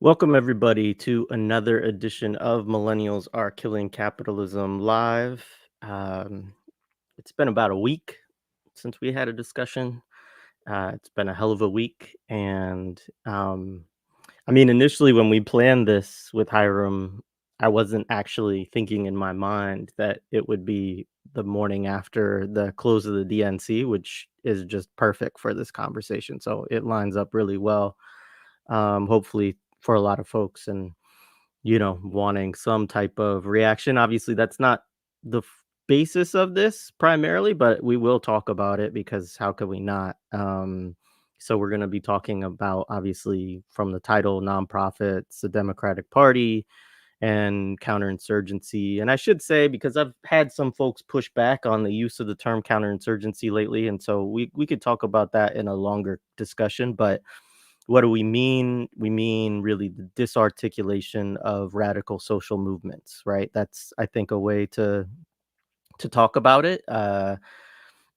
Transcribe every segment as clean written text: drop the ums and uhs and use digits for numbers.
Welcome, everybody, to another edition of Millennials Are Killing Capitalism Live. Um, it's been about a week since we had a discussion. It's been a hell of a week. And initially, when we planned this with Hiram, I wasn't actually thinking in my mind that it would be the morning after the close of the DNC, which is just perfect for this conversation. So it lines up really well, hopefully, for a lot of folks. And wanting some type of reaction. Obviously, that's not the basis of this primarily, but we will talk about it because how could we not? So we're going to be talking about, obviously, from the title, nonprofits, the Democratic Party, and counterinsurgency. And I should say, because I've had some folks push back on the use of the term counterinsurgency lately, and so we could talk about that in a longer discussion. But what do we mean? We mean really the disarticulation of radical social movements, right? That's, I think, a way to talk about it.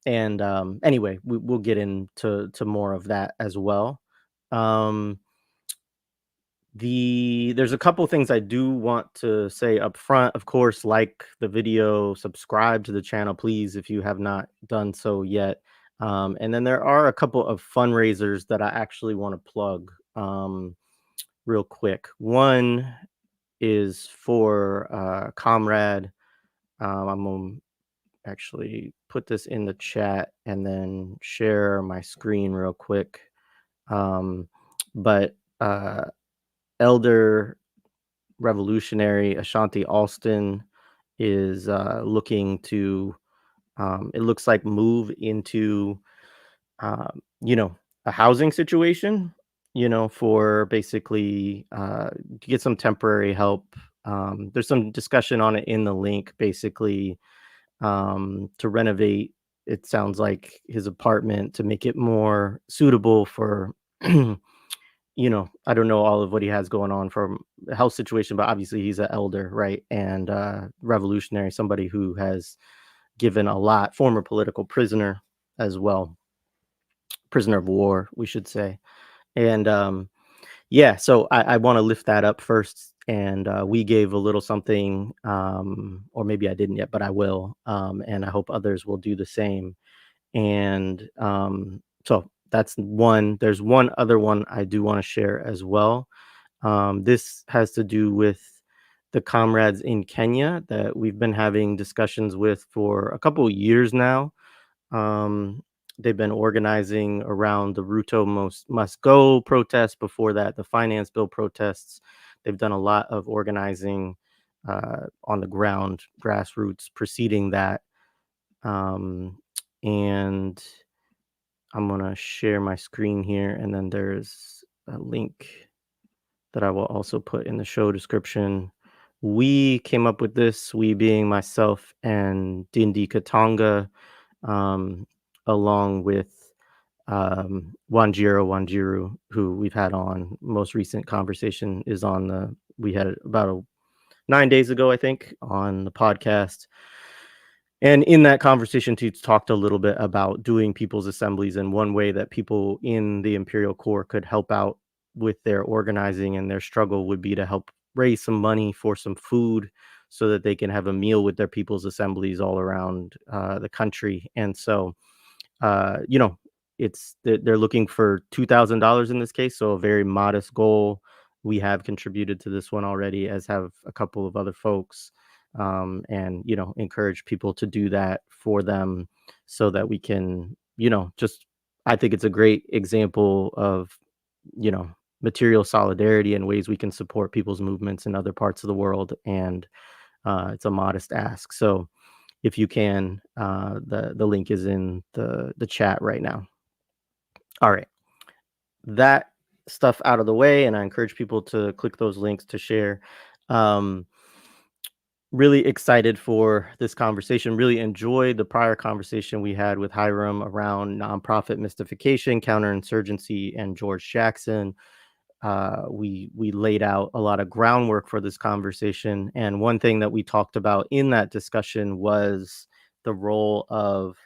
And anyway, we'll get into more of that as well. Um, there's a couple things I do want to say up front. Of course, like the video, subscribe to the channel, please, if you have not done so yet. And then there are a couple of fundraisers that I actually want to plug real quick. One is for Comrade. I'm gonna actually put this in the chat and then share my screen real quick. But Elder Revolutionary Ashanti Alston is looking to, it looks like, move into, a housing situation, for basically to get some temporary help. There's some discussion on it in the link, basically, to renovate, it sounds like, his apartment to make it more suitable for I don't know all of what he has going on from the health situation, but obviously he's an elder, right? And revolutionary, somebody who has given a lot, former political prisoner as well, prisoner of war, we should say. And yeah, so I want to lift that up first. And we gave a little something, or maybe I didn't yet, but I will. And I hope others will do the same. And so that's one. There's one other one I do want to share as well. This has to do with the comrades in Kenya that we've been having discussions with for a couple of years now. Um, they've been organizing around the Ruto must go protests. Before that, the finance bill protests. They've done a lot of organizing on the ground, grassroots, preceding that. And I'm going to share my screen here, and then there's a link that I will also put in the show description. We came up with this, we being myself and Dindi Katanga, along with Wanjiru, who we've had on. Most recent conversation is on we had about 9 days ago, I think, on the podcast. And in that conversation, he talked a little bit about doing people's assemblies, and one way that people in the Imperial Corps could help out with their organizing and their struggle would be to help raise some money for some food so that they can have a meal with their people's assemblies all around the country. And so, they're looking for $2,000 in this case, so a very modest goal. We have contributed to this one already, as have a couple of other folks. And encourage people to do that for them so that we can, just, I think it's a great example of, material solidarity and ways we can support people's movements in other parts of the world. And it's a modest ask. So if you can, the link is in the chat right now. All right, that stuff out of the way, and I encourage people to click those links to share. Really excited for this conversation. Really enjoyed the prior conversation we had with Hiram around nonprofit mystification, counterinsurgency, and George Jackson. We laid out a lot of groundwork for this conversation, and one thing that we talked about in that discussion was the role of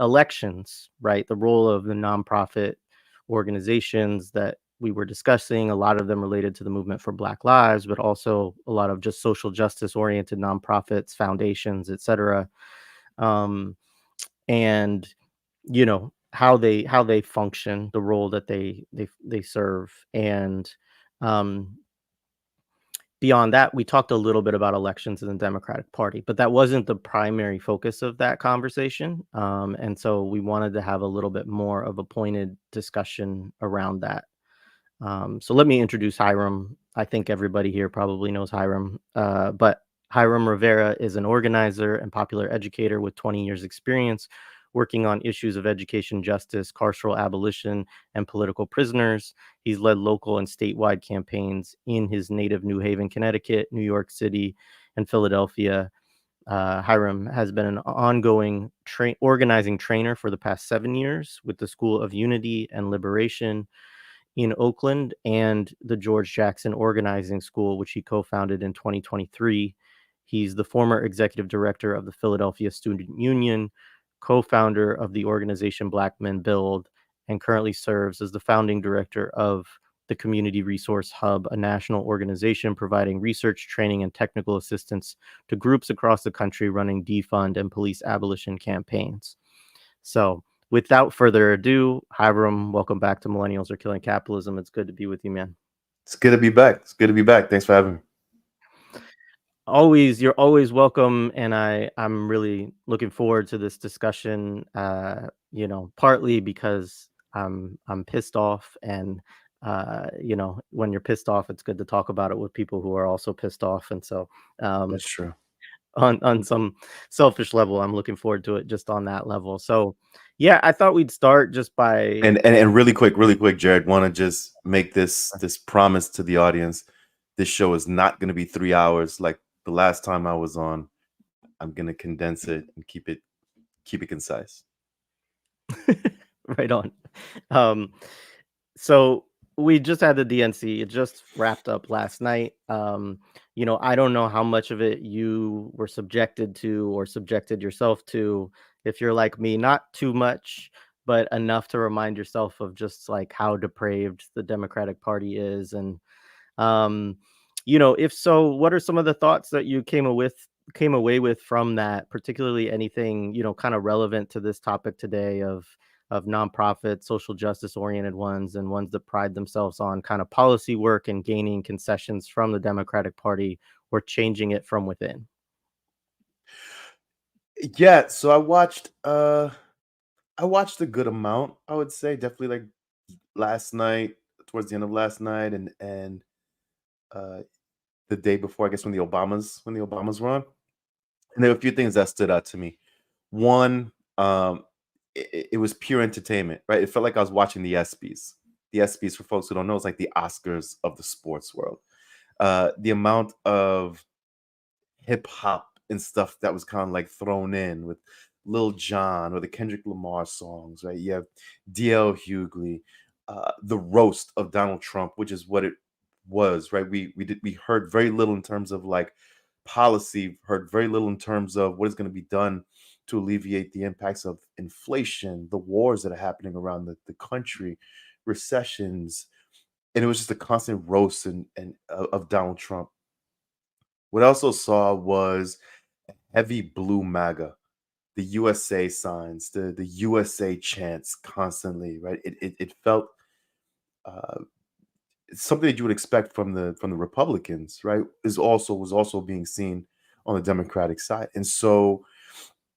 elections, right? The role of the nonprofit organizations that we were discussing, a lot of them related to the movement for Black Lives, but also a lot of just social justice oriented nonprofits, foundations, etc. Um, and how they function, the role that they serve, and um, beyond that, we talked a little bit about elections in the Democratic Party, but that wasn't the primary focus of that conversation. And so we wanted to have a little bit more of a pointed discussion around that. So let me introduce Hiram. I think everybody here probably knows Hiram, but Hiram Rivera is an organizer and popular educator with 20 years experience working on issues of education justice, carceral abolition, and political prisoners. He's led local and statewide campaigns in his native New Haven, Connecticut, New York City, and Philadelphia. Hiram has been an ongoing organizing trainer for the past 7 years with the School of Unity and Liberation in Oakland and the George Jackson Organizing School, which he co-founded in 2023. He's the former executive director of the Philadelphia Student Union, co-founder of the organization Black Men Build, and currently serves as the founding director of the Community Resource Hub, a national organization providing research, training, and technical assistance to groups across the country running defund and police abolition campaigns. So, without further ado, Hiram, welcome back to Millennials Are Killing Capitalism. It's good to be with you, man. It's good to be back. It's good to be back. Thanks for having me. You're always welcome, and I'm really looking forward to this discussion. Partly because I'm pissed off, and when you're pissed off, it's good to talk about it with people who are also pissed off, and so That's true. on some selfish level, I'm looking forward to it just on that level. So, yeah, I thought we'd start just by And really quick, Jared, want to just make this promise to the audience. This show is not going to be 3 hours like the last time I was on. I'm going to condense it and keep it concise. right on. Um, so we just had the DNC. It just wrapped up last night. I don't know how much of it you were subjected to or subjected yourself to. If you're like me, not too much, but enough to remind yourself of just like how depraved the Democratic Party is. And if so, what are some of the thoughts that you came away with from that, particularly anything, kind of relevant to this topic today of nonprofit, social justice oriented ones, and ones that pride themselves on kind of policy work and gaining concessions from the Democratic Party or changing it from within? Yeah, so I watched a good amount, I would say, definitely like last night, towards the end of last night and uh the day before, I guess when the Obamas were on. And there were a few things that stood out to me. One, it was pure entertainment, right? It felt like I was watching the ESPYs. The ESPYs, for folks who don't know, is like the Oscars of the sports world. The amount of hip hop and stuff that was kind of like thrown in with Lil Jon or the Kendrick Lamar songs, right? You have DL Hughley, the roast of Donald Trump, which is what it was, right? We heard very little in terms of like policy, heard very little in terms of what is going to be done to alleviate the impacts of inflation, the wars that are happening around the country, recessions, and it was just a constant roast and of Donald Trump. What I also saw was heavy blue MAGA, the USA signs, the USA chants constantly, right? It felt uh, something that you would expect from the Republicans, right? Was also being seen on the Democratic side, and so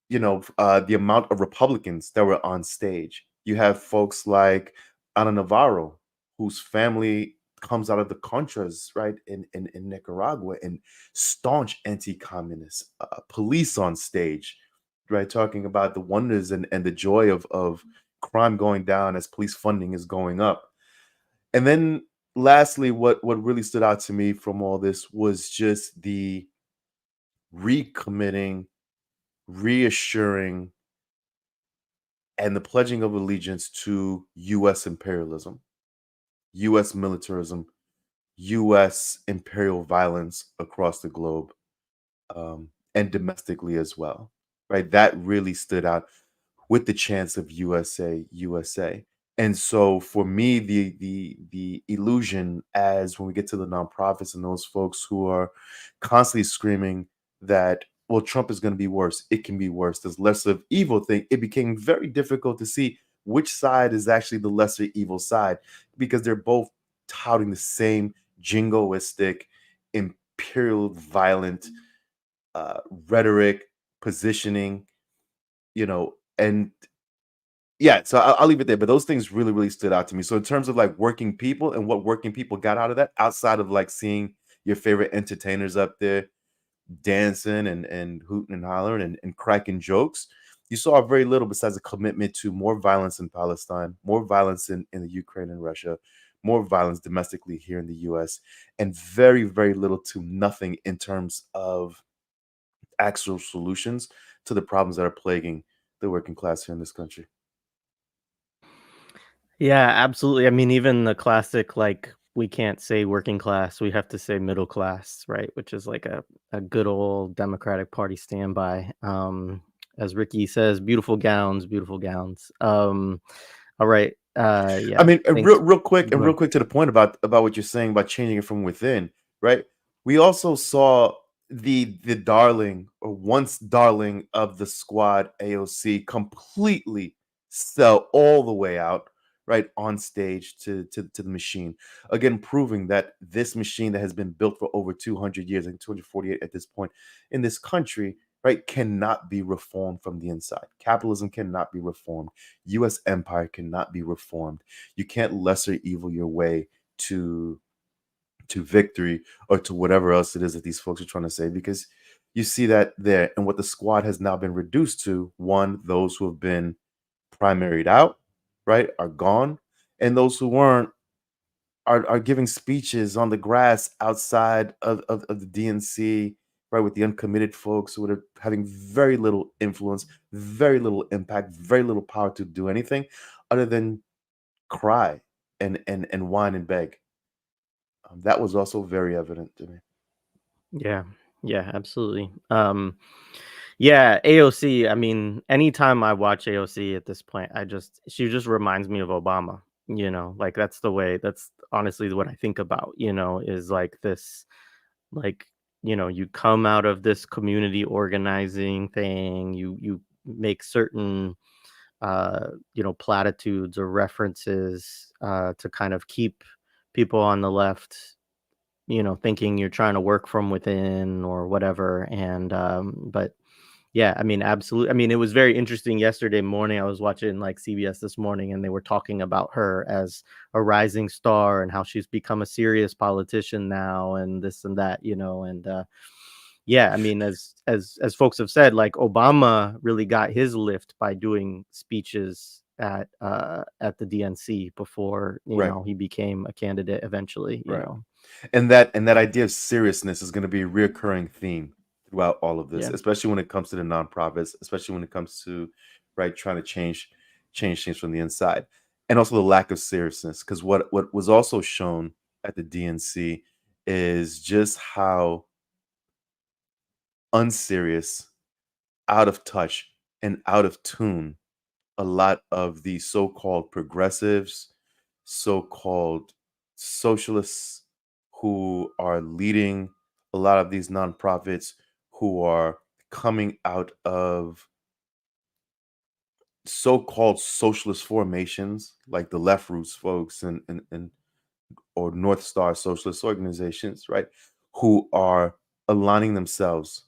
the amount of Republicans that were on stage. You have folks like Ana Navarro, whose family comes out of the Contras, right, in Nicaragua, and staunch anti-communist police on stage, right, talking about the wonders and the joy of crime going down as police funding is going up. And then lastly, what really stood out to me from all this was just the recommitting, reassuring, and the pledging of allegiance to US imperialism, US militarism, US imperial violence across the globe, and domestically as well. Right? That really stood out with the chants of USA, USA. And so for me, the illusion, as when we get to the nonprofits and those folks who are constantly screaming that, well, Trump is going to be worse. It can be worse. There's less of evil thing. It became very difficult to see which side is actually the lesser evil side, because they're both touting the same jingoistic, imperial, violent rhetoric, positioning, and yeah, so I'll leave it there. But those things really, really stood out to me. So in terms of like working people and what working people got out of that, outside of like seeing your favorite entertainers up there dancing and hooting and hollering and cracking jokes, you saw very little besides a commitment to more violence in Palestine, more violence in the Ukraine and Russia, more violence domestically here in the US, and very, very little to nothing in terms of actual solutions to the problems that are plaguing the working class here in this country. Yeah, absolutely. I mean, even the classic, like, we can't say working class, we have to say middle class, right? Which is like a good old Democratic Party standby. As Ricky says, beautiful gowns, beautiful gowns. All right. I Yeah. mean, Thanks. and Go real ahead. quick to the point about what you're saying about changing it from within, right? We also saw the darling, or once darling, of the squad, AOC, completely sell all the way out, right, on stage to the machine. Again, proving that this machine that has been built for over 200 years, and 248 at this point in this country, right, cannot be reformed from the inside. Capitalism cannot be reformed. US empire cannot be reformed. You can't lesser evil your way to victory, or to whatever else it is that these folks are trying to say, because you see that there. And what the squad has now been reduced to: one, those who have been primaried out, right, are gone, and those who weren't are giving speeches on the grass outside of the DNC, right, with the uncommitted folks who are having very little influence, very little impact, very little power to do anything other than cry and whine and beg. That was also very evident to me. Yeah. Yeah, absolutely. Yeah, AOC, I mean, anytime I watch AOC at this point, she just reminds me of Obama, like that's honestly what I think about, is like this, like, you come out of this community organizing thing, you make certain platitudes or references to kind of keep people on the left, thinking you're trying to work from within or whatever. And but yeah, I mean, absolutely. I mean, it was very interesting yesterday morning. I was watching like CBS This Morning, and they were talking about her as a rising star and how she's become a serious politician now, and this and that, and yeah, I mean, as folks have said, like Obama really got his lift by doing speeches at the DNC before, Right, he became a candidate eventually, right. And that idea of seriousness is going to be a reoccurring theme throughout all of this, Yeah. especially when it comes to the nonprofits, especially when it comes to, right, trying to change things from the inside. And also the lack of seriousness, because what was also shown at the DNC is just how unserious, out of touch, and out of tune a lot of the so-called progressives, so-called socialists who are leading a lot of these nonprofits, who are coming out of so-called socialist formations like the Left Roots folks and or North Star socialist organizations, right? Who are aligning themselves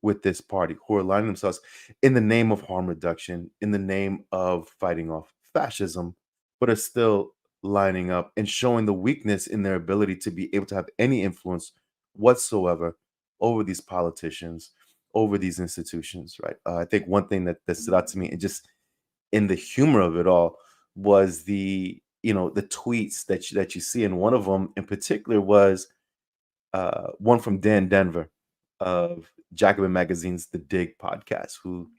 with this party, who are aligning themselves in the name of harm reduction, in the name of fighting off fascism, but are still lining up and showing the weakness in their ability to be able to have any influence whatsoever over these politicians, over these institutions, right? I think one thing that stood out to me, and just in the humor of it all, was the tweets that you see, and one of them in particular was one from Dan Denver of Jacobin Magazine's The Dig podcast, who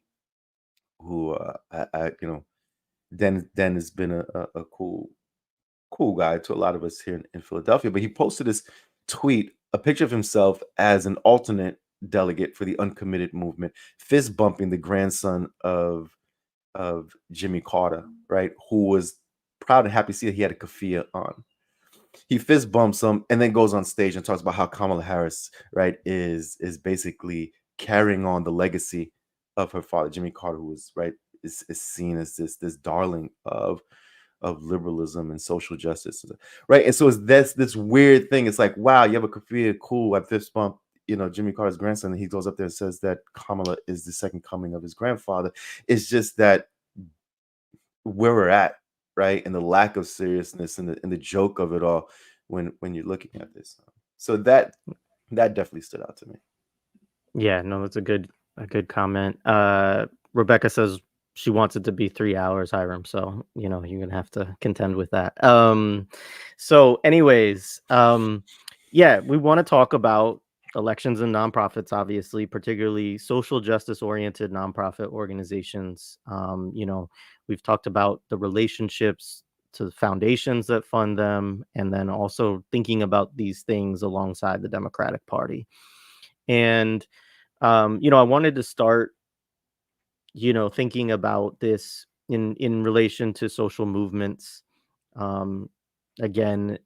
Dan has been a cool guy to a lot of us here in Philadelphia, but he posted this tweet, a picture of himself as an alternate delegate for the uncommitted movement, fist bumping the grandson of Jimmy Carter, right, who was proud and happy to see that he had a keffiyeh on. He fist bumps him and then goes on stage and talks about how Kamala Harris, right, is basically carrying on the legacy of her father, Jimmy Carter, who was right is seen as this darling of liberalism and social justice, right? And so it's this weird thing. It's like, wow, you have a keffiyeh, cool. I fist bump, Jimmy Carter's grandson, and he goes up there and says that Kamala is the second coming of his grandfather. It's just that where we're at, right, and the lack of seriousness and the joke of it all when you're looking at this. So that definitely stood out to me. Yeah, no, that's a good comment. Rebecca says she wants it to be 3 hours, Hiram, so, you're gonna have to contend with that. So anyways, yeah, we wanna talk about elections and nonprofits, obviously, particularly social justice-oriented nonprofit organizations. We've talked about the relationships to the foundations that fund them, and then also thinking about these things alongside the Democratic Party. And I wanted to start, thinking about this in relation to social movements. Um, Again,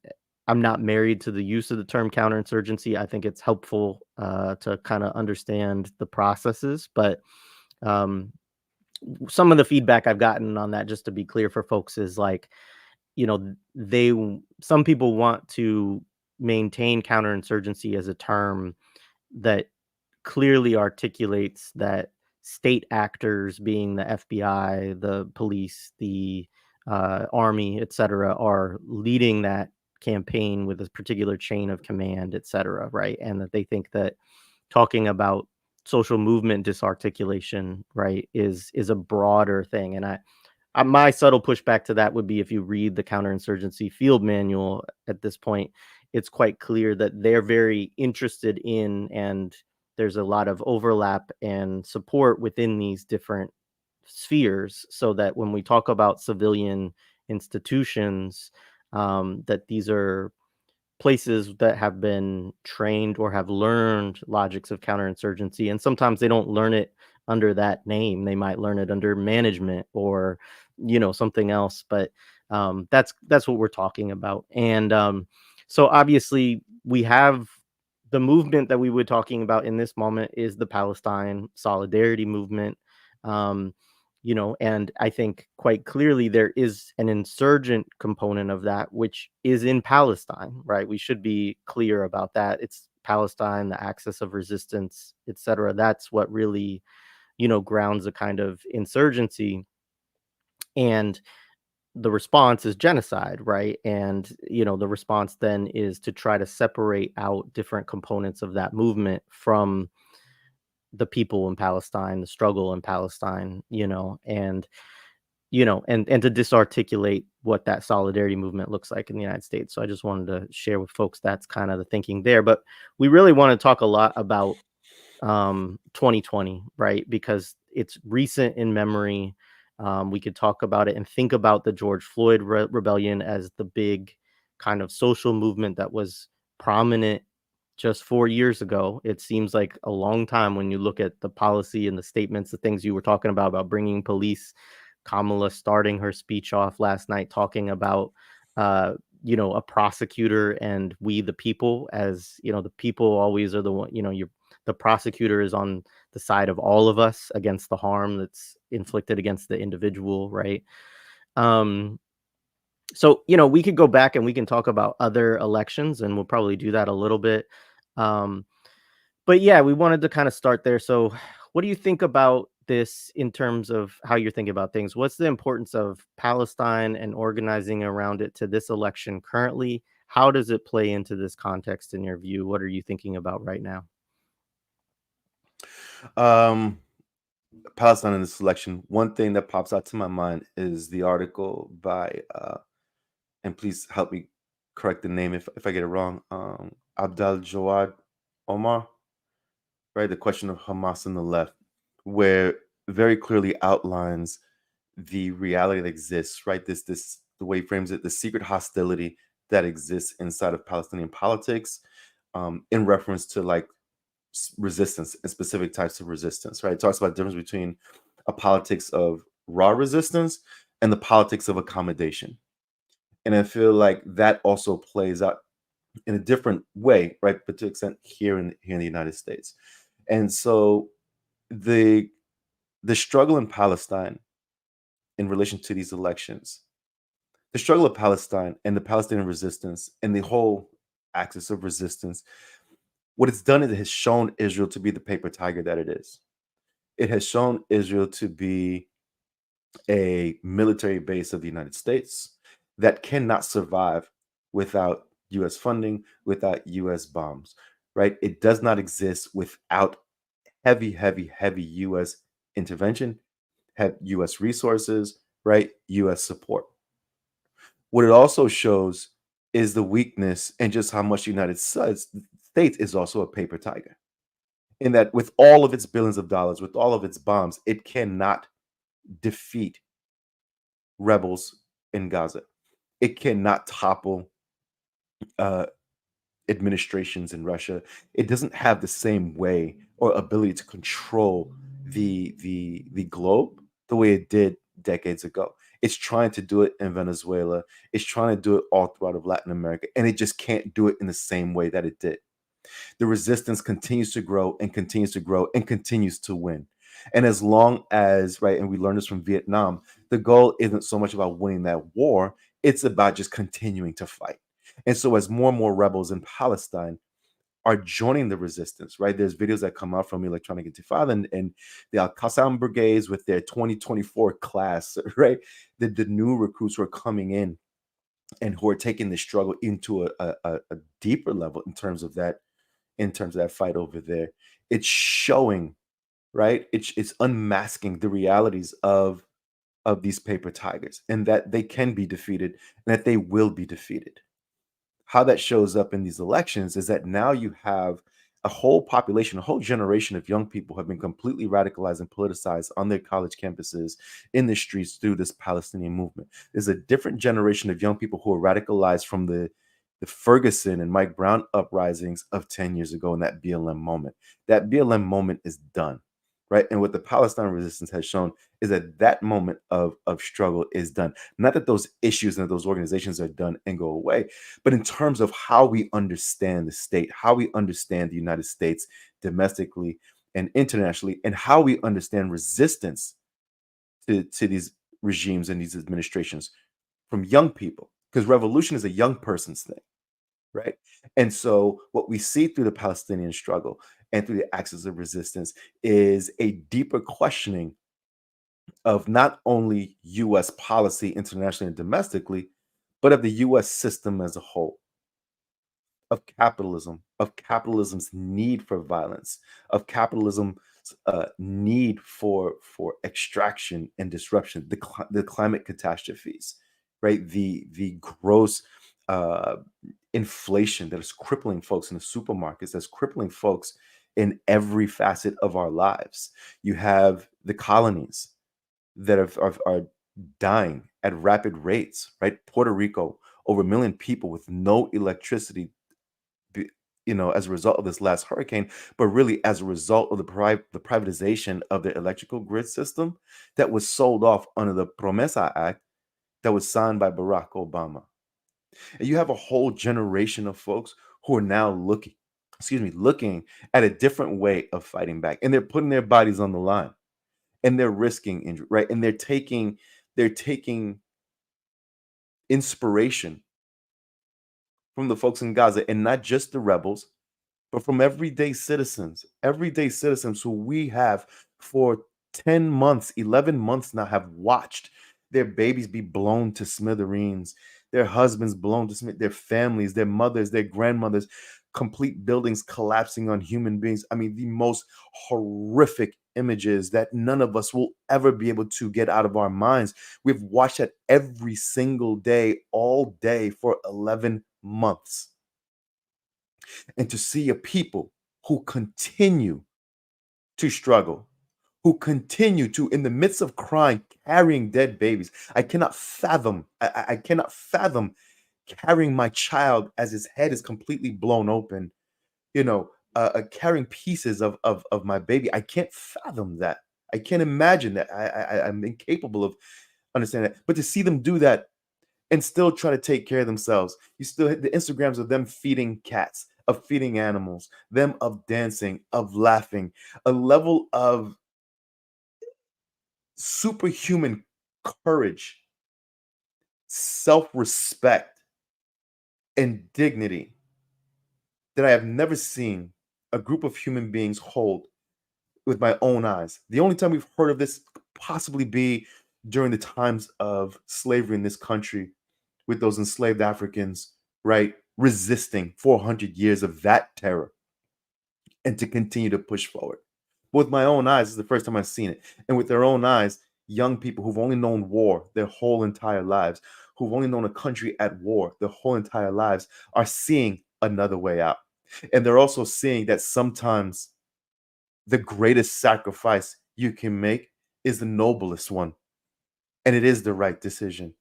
I'm not married to the use of the term counterinsurgency. I think it's helpful to kind of understand the processes, but um, some of the feedback I've gotten on that, just to be clear for folks, is like, some people want to maintain counterinsurgency as a term that clearly articulates that state actors, being the FBI, the police, the army, et cetera, are leading that campaign with a particular chain of command, et cetera, right? And that they think that talking about social movement disarticulation, right, is a broader thing. And my subtle pushback to that would be, if you read the counterinsurgency field manual at this point, it's quite clear that they're very interested in, and there's a lot of overlap and support within these different spheres, so that when we talk about civilian institutions, that these are places that have been trained or have learned logics of counterinsurgency. And sometimes they don't learn it under that name. They might learn it under management or, something else. But that's what we're talking about. And so obviously we have the movement that we were talking about in this moment is the Palestine Solidarity Movement. Um, and I think quite clearly there is an insurgent component of that, which is in Palestine, right? We should be clear about that. It's Palestine, the axis of resistance, et cetera. That's what really, grounds a kind of insurgency. And the response is genocide, right? And, the response then is to try to separate out different components of that movement from the people in Palestine, the struggle in Palestine, and to disarticulate what that solidarity movement looks like in the United States. So I just wanted to share with folks that's kind of the thinking there. But we really want to talk a lot about 2020, right? Because it's recent in memory. We could talk about it and think about the George Floyd rebellion as the big kind of social movement that was prominent just 4 years ago. It seems like a long time when you look at the policy and the statements, the things you were talking about bringing police. Kamala starting her speech off last night talking about, a prosecutor and we the people, as the people always are the one. The prosecutor is on the side of all of us against the harm that's inflicted against the individual, right? Um, so, we could go back and we can talk about other elections, and we'll probably do that a little bit. Um, but yeah, we wanted to kind of start there. So, what do you think about this in terms of how you're thinking about things? What's the importance of Palestine and organizing around it to this election currently? How does it play into this context in your view? What are you thinking about right now? Um, Palestine in this election. One thing that pops out to my mind is the article by and please help me correct the name if I get it wrong. Abdel Jawad Omar, right? The question of Hamas and the left, where very clearly outlines the reality that exists, right? This the way he frames it, the secret hostility that exists inside of Palestinian politics, in reference to like resistance and specific types of resistance, right? It talks about the difference between a politics of raw resistance and the politics of accommodation, And I feel like that also plays out in a different way, right? But to extent here in the United States. And so the the struggle in Palestine in relation to these elections, the struggle of Palestine and the Palestinian resistance and the whole axis of resistance, what it's done is it has shown Israel to be the paper tiger that it is. It has shown Israel to be a military base of the United States that cannot survive without US funding, without US bombs, right? It does not exist without heavy, heavy, heavy US intervention, have US resources, right? US support. What it also shows is the weakness and just how much the States is also a paper tiger. In that, with all of its billions of dollars, with all of its bombs, it cannot defeat rebels in Gaza. It cannot topple uh, administrations in Russia. It doesn't have the same way or ability to control the globe the way it did decades ago. It's trying to do it in Venezuela. It's trying to do it all throughout of Latin America, and it just can't do it in the same way that it did. The resistance continues to grow and continues to grow and continues to win. And as long as, right, and we learned this from Vietnam, the goal isn't so much about winning that war, it's about just continuing to fight. And so, as more and more rebels in Palestine are joining the resistance, right? There's videos that come out from Electronic Intifada and the Al Qassam brigades with their 2024 class, right? The new recruits who are coming in and who are taking the struggle into a deeper level in terms of that fight over there. It's showing, right? It's unmasking the realities of these paper tigers and that they can be defeated and that they will be defeated. How that shows up in these elections is that now you have a whole population, a whole generation of young people have been completely radicalized and politicized on their college campuses, in the streets through this Palestinian movement. There's a different generation of young people who are radicalized from the Ferguson and Mike Brown uprisings of 10 years ago in that BLM moment. That BLM moment is done, right? And what the Palestine resistance has shown is that that moment of struggle is done. Not that those issues and those organizations are done and go away, but in terms of how we understand the state, how we understand the United States domestically and internationally, and how we understand resistance to these regimes and these administrations from young people, because revolution is a young person's thing, right? And so what we see through the Palestinian struggle and through the axis of resistance is a deeper questioning of not only US policy internationally and domestically, but of the US system as a whole, of capitalism's need for violence, of capitalism's need for extraction and disruption, the climate catastrophes, right? The gross uh, inflation that is crippling folks in the supermarkets, that's crippling folks in every facet of our lives. You have the colonies that are dying at rapid rates, right? Puerto Rico, over 1 million people with no electricity, be- as a result of this last hurricane, but really as a result of the privatization of the electrical grid system that was sold off under the Promesa Act that was signed by Barack Obama. And you have a whole generation of folks who are now looking at a different way of fighting back, and they're putting their bodies on the line, and they're risking injury, right? And they're taking inspiration from the folks in Gaza, and not just the rebels, but from everyday citizens who we have for 10 months, 11 months now have watched their babies be blown to smithereens, their husbands blown to smithereens, their families, their mothers, their grandmothers, complete buildings collapsing on human beings. I mean, the most horrific images that none of us will ever be able to get out of our minds. We've watched that every single day, all day for 11 months. And to see a people who continue to struggle, who continue to, in the midst of crying, carrying dead babies. I cannot fathom, I cannot fathom carrying my child as his head is completely blown open, carrying pieces of my baby. I can't fathom that. I can't imagine that. I'm incapable of understanding that. But to see them do that and still try to take care of themselves. You still hit the Instagrams of them feeding cats, of feeding animals, them of dancing, of laughing, a level of superhuman courage, self-respect, and dignity that I have never seen a group of human beings hold with my own eyes. The only time we've heard of this could possibly be during the times of slavery in this country with those enslaved Africans, right? Resisting 400 years of that terror and to continue to push forward. But with my own eyes, this is the first time I've seen it. And with their own eyes, young people who've only known war their whole entire lives, who've only known a country at war their whole entire lives, are seeing another way out. And they're also seeing that sometimes the greatest sacrifice you can make is the noblest one. And it is the right decision.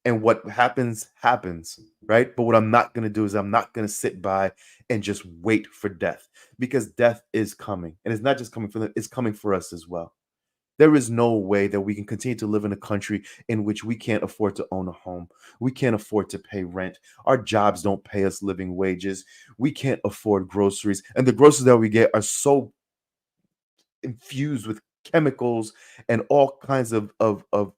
And what happens, happens, right? But what I'm not going to do is I'm not going to sit by and just wait for death, because death is coming. And it's not just coming for them, it's coming for us as well. There is no way that we can continue to live in a country in which we can't afford to own a home. We can't afford to pay rent. Our jobs don't pay us living wages. We can't afford groceries. And the groceries that we get are so infused with chemicals and all kinds of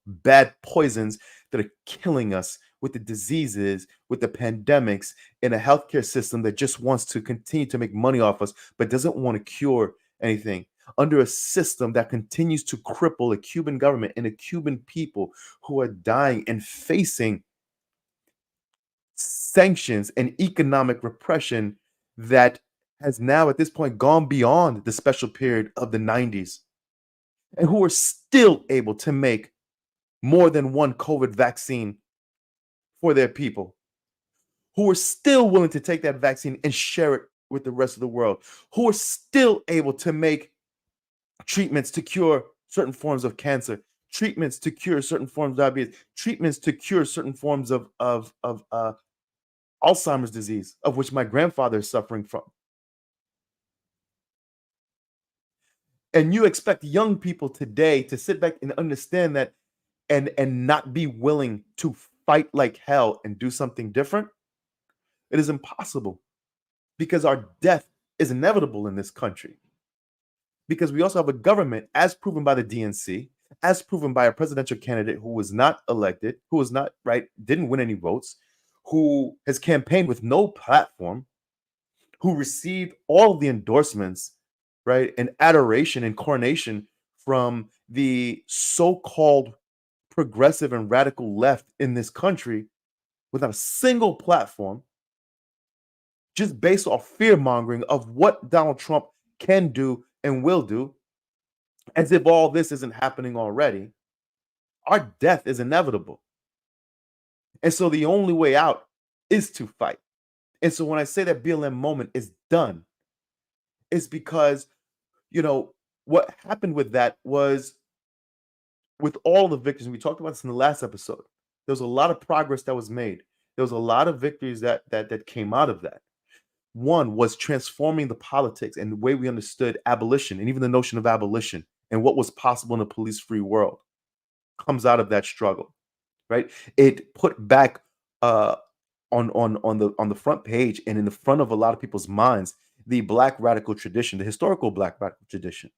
bad poisons that are killing us with the diseases, with the pandemics, in a healthcare system that just wants to continue to make money off us, but doesn't want to cure anything. Under a system that continues to cripple a Cuban government and a Cuban people who are dying and facing sanctions and economic repression that has now at this point gone beyond the special period of the 90s, and who are still able to make more than one COVID vaccine for their people, who are still willing to take that vaccine and share it with the rest of the world, who are still able to make treatments to cure certain forms of cancer, treatments to cure certain forms of diabetes, treatments to cure certain forms of Alzheimer's disease, of which my grandfather is suffering from. And you expect young people today to sit back and understand that and not be willing to fight like hell and do something different? It is impossible, because our death is inevitable in this country. Because we also have a government, as proven by the DNC, as proven by a presidential candidate who was not elected, who was not right, didn't win any votes, who has campaigned with no platform, who received all of the endorsements, right, and adoration and coronation from the so-called progressive and radical left in this country, without a single platform, just based off fear mongering of what Donald Trump can do and will do, as if all this isn't happening already. Our death is inevitable. And so the only way out is to fight. And so when I say that BLM moment is done, it's because, what happened with that was, with all the victories, we talked about this in the last episode, there was a lot of progress that was made. There was a lot of victories that came out of that. One was transforming the politics and the way we understood abolition, and even the notion of abolition and what was possible in a police-free world comes out of that struggle, right? It put back on the front page and in the front of a lot of people's minds the Black radical tradition, the historical Black radical tradition,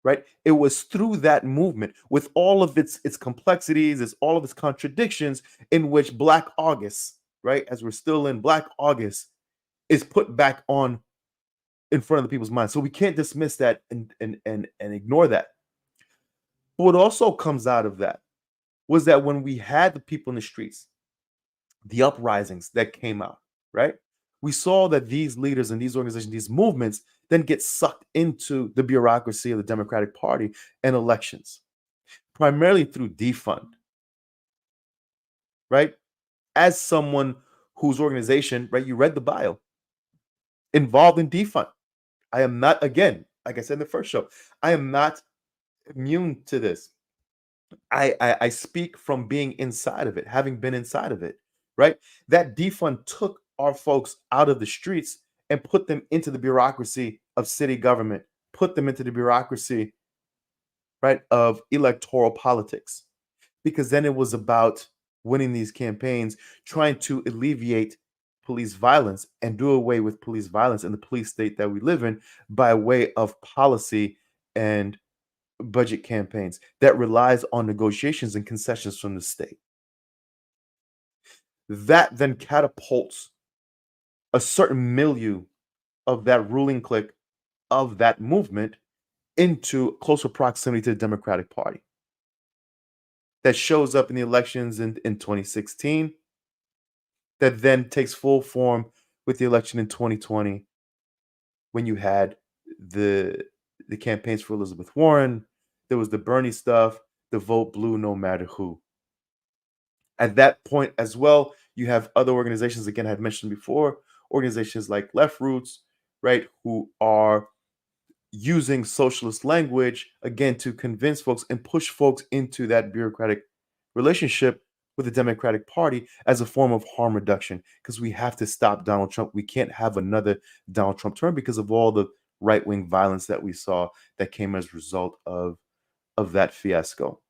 right? It was through that movement, with all of its complexities, all of its contradictions, in which Black August, right, as we're still in Black August, is put back on in front of the people's minds. So we can't dismiss that and ignore that. But what also comes out of that was that when we had the people in the streets, the uprisings that came out, right? We saw that these leaders and these organizations, these movements, then get sucked into the bureaucracy of the Democratic Party and elections, primarily through Defund, right? As someone whose organization, right, you read the bio, involved in Defund. I am not, again, like I said in the first show, I am not immune to this. I speak from being inside of it, having been inside of it, right? That Defund took our folks out of the streets and put them into the bureaucracy of city government, put them into the bureaucracy, right, of electoral politics. Because then it was about winning these campaigns, trying to alleviate police violence and do away with police violence in the police state that we live in by way of policy and budget campaigns that relies on negotiations and concessions from the state. That then catapults a certain milieu of that ruling clique of that movement into closer proximity to the Democratic Party. That shows up in the elections in 2016, that then takes full form with the election in 2020, when you had the campaigns for Elizabeth Warren, there was the Bernie stuff, the vote blue no matter who. At that point as well, you have other organizations, again, I had mentioned before, organizations like Left Roots, right, who are using socialist language, again, to convince folks and push folks into that bureaucratic relationship with the Democratic Party as a form of harm reduction, because we have to stop Donald Trump. We can't have another Donald Trump term because of all the right-wing violence that we saw that came as a result of that fiasco.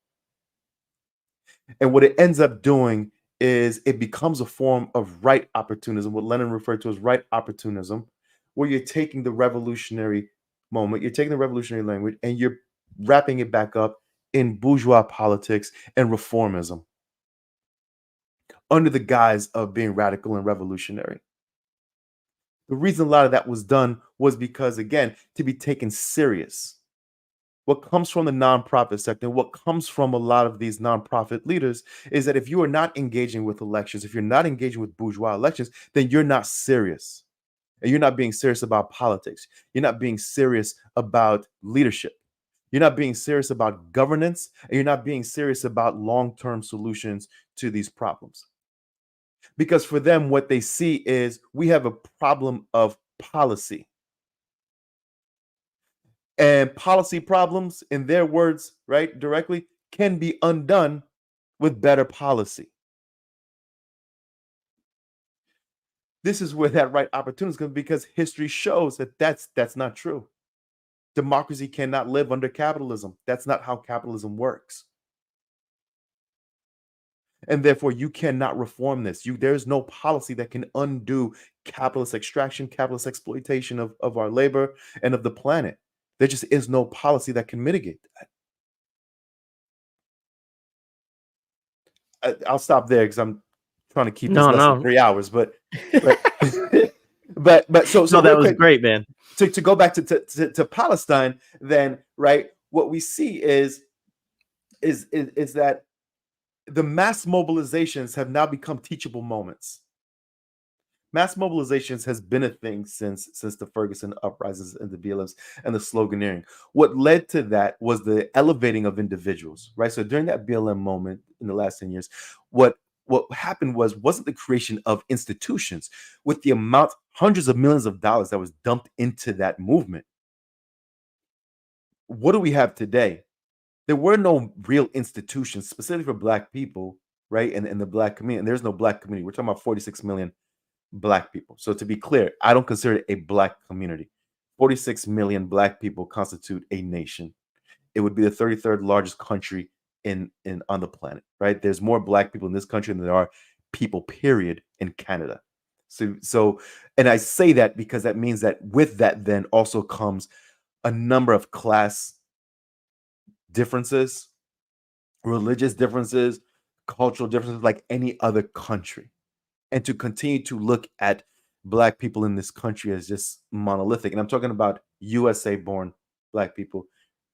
And what it ends up doing is it becomes a form of right opportunism, what Lenin referred to as right opportunism, where you're taking the revolutionary moment, you're taking the revolutionary language, and you're wrapping it back up in bourgeois politics and reformism under the guise of being radical and revolutionary. The reason a lot of that was done was because, again, to be taken serious. What comes from the nonprofit sector, what comes from a lot of these nonprofit leaders is that if you are not engaging with elections, if you're not engaging with bourgeois elections, then you're not serious. And you're not being serious about politics. You're not being serious about leadership. You're not being serious about governance, and you're not being serious about long-term solutions to these problems. Because for them, what they see is we have a problem of policy. And policy problems, in their words, right, directly, can be undone with better policy. This is where that right opportunity comes, because history shows that that's not true. Democracy cannot live under capitalism. That's not how capitalism works. And therefore, you cannot reform this. There's no policy that can undo capitalist extraction, capitalist exploitation of our labor and of the planet. There just is no policy that can mitigate that. I'll stop there because I'm trying to keep this less than 3 hours. But so No, that real was quick, great, man. to go back to Palestine, then, right? What we see is that the mass mobilizations have now become teachable moments. Mass mobilizations has been a thing since the Ferguson uprisings and the BLMs and the sloganeering. What led to that was the elevating of individuals, right? So during that BLM moment in the last 10 years, what happened wasn't the creation of institutions. With the amount, hundreds of millions of dollars that was dumped into that movement, what do we have today? There were no real institutions specifically for Black people, right? And the Black community. And there's no Black community. We're talking about 46 million Black people. So to be clear, I don't consider it a Black community. 46 million Black people constitute a nation. It would be the 33rd largest country in on the planet, right? There's more Black people in this country than there are people, period, in Canada. So, and I say that because that means that with that then also comes a number of class differences, religious differences, cultural differences, like any other country. And to continue to look at Black people in this country as just monolithic. And I'm talking about USA born Black people,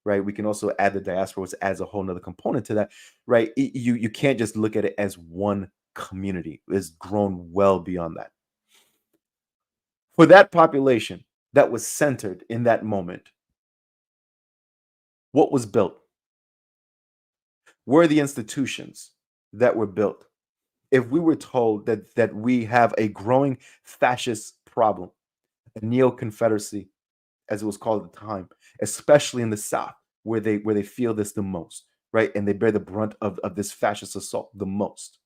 right? We can also add the diaspora, which adds a whole nother component to that, right? You can't just look at it as one community. It's grown well beyond that. For that population that was centered in that moment, what was built? Were the institutions that were built? If we were told that we have a growing fascist problem, a neo-confederacy, as it was called at the time, especially in the South, where they feel this the most, right? And they bear the brunt of this fascist assault the most.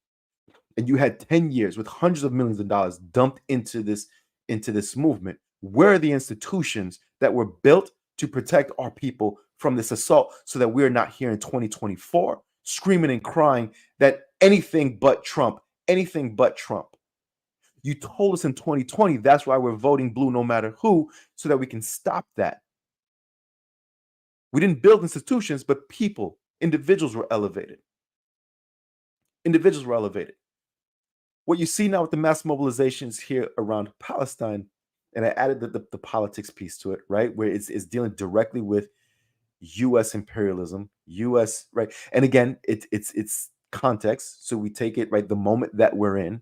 And you had 10 years with hundreds of millions of dollars dumped into this movement. Where are the institutions that were built to protect our people from this assault so that we're not here in 2024 screaming and crying that anything but Trump, anything but Trump. You told us in 2020 that's why we're voting blue no matter who, so that we can stop that. We didn't build institutions, but people, individuals were elevated. Individuals were elevated. What you see now with the mass mobilizations here around Palestine, and I added the politics piece to it, right? Where it's dealing directly with US imperialism, US, right? And again, it's context. So we take it, right? The moment that we're in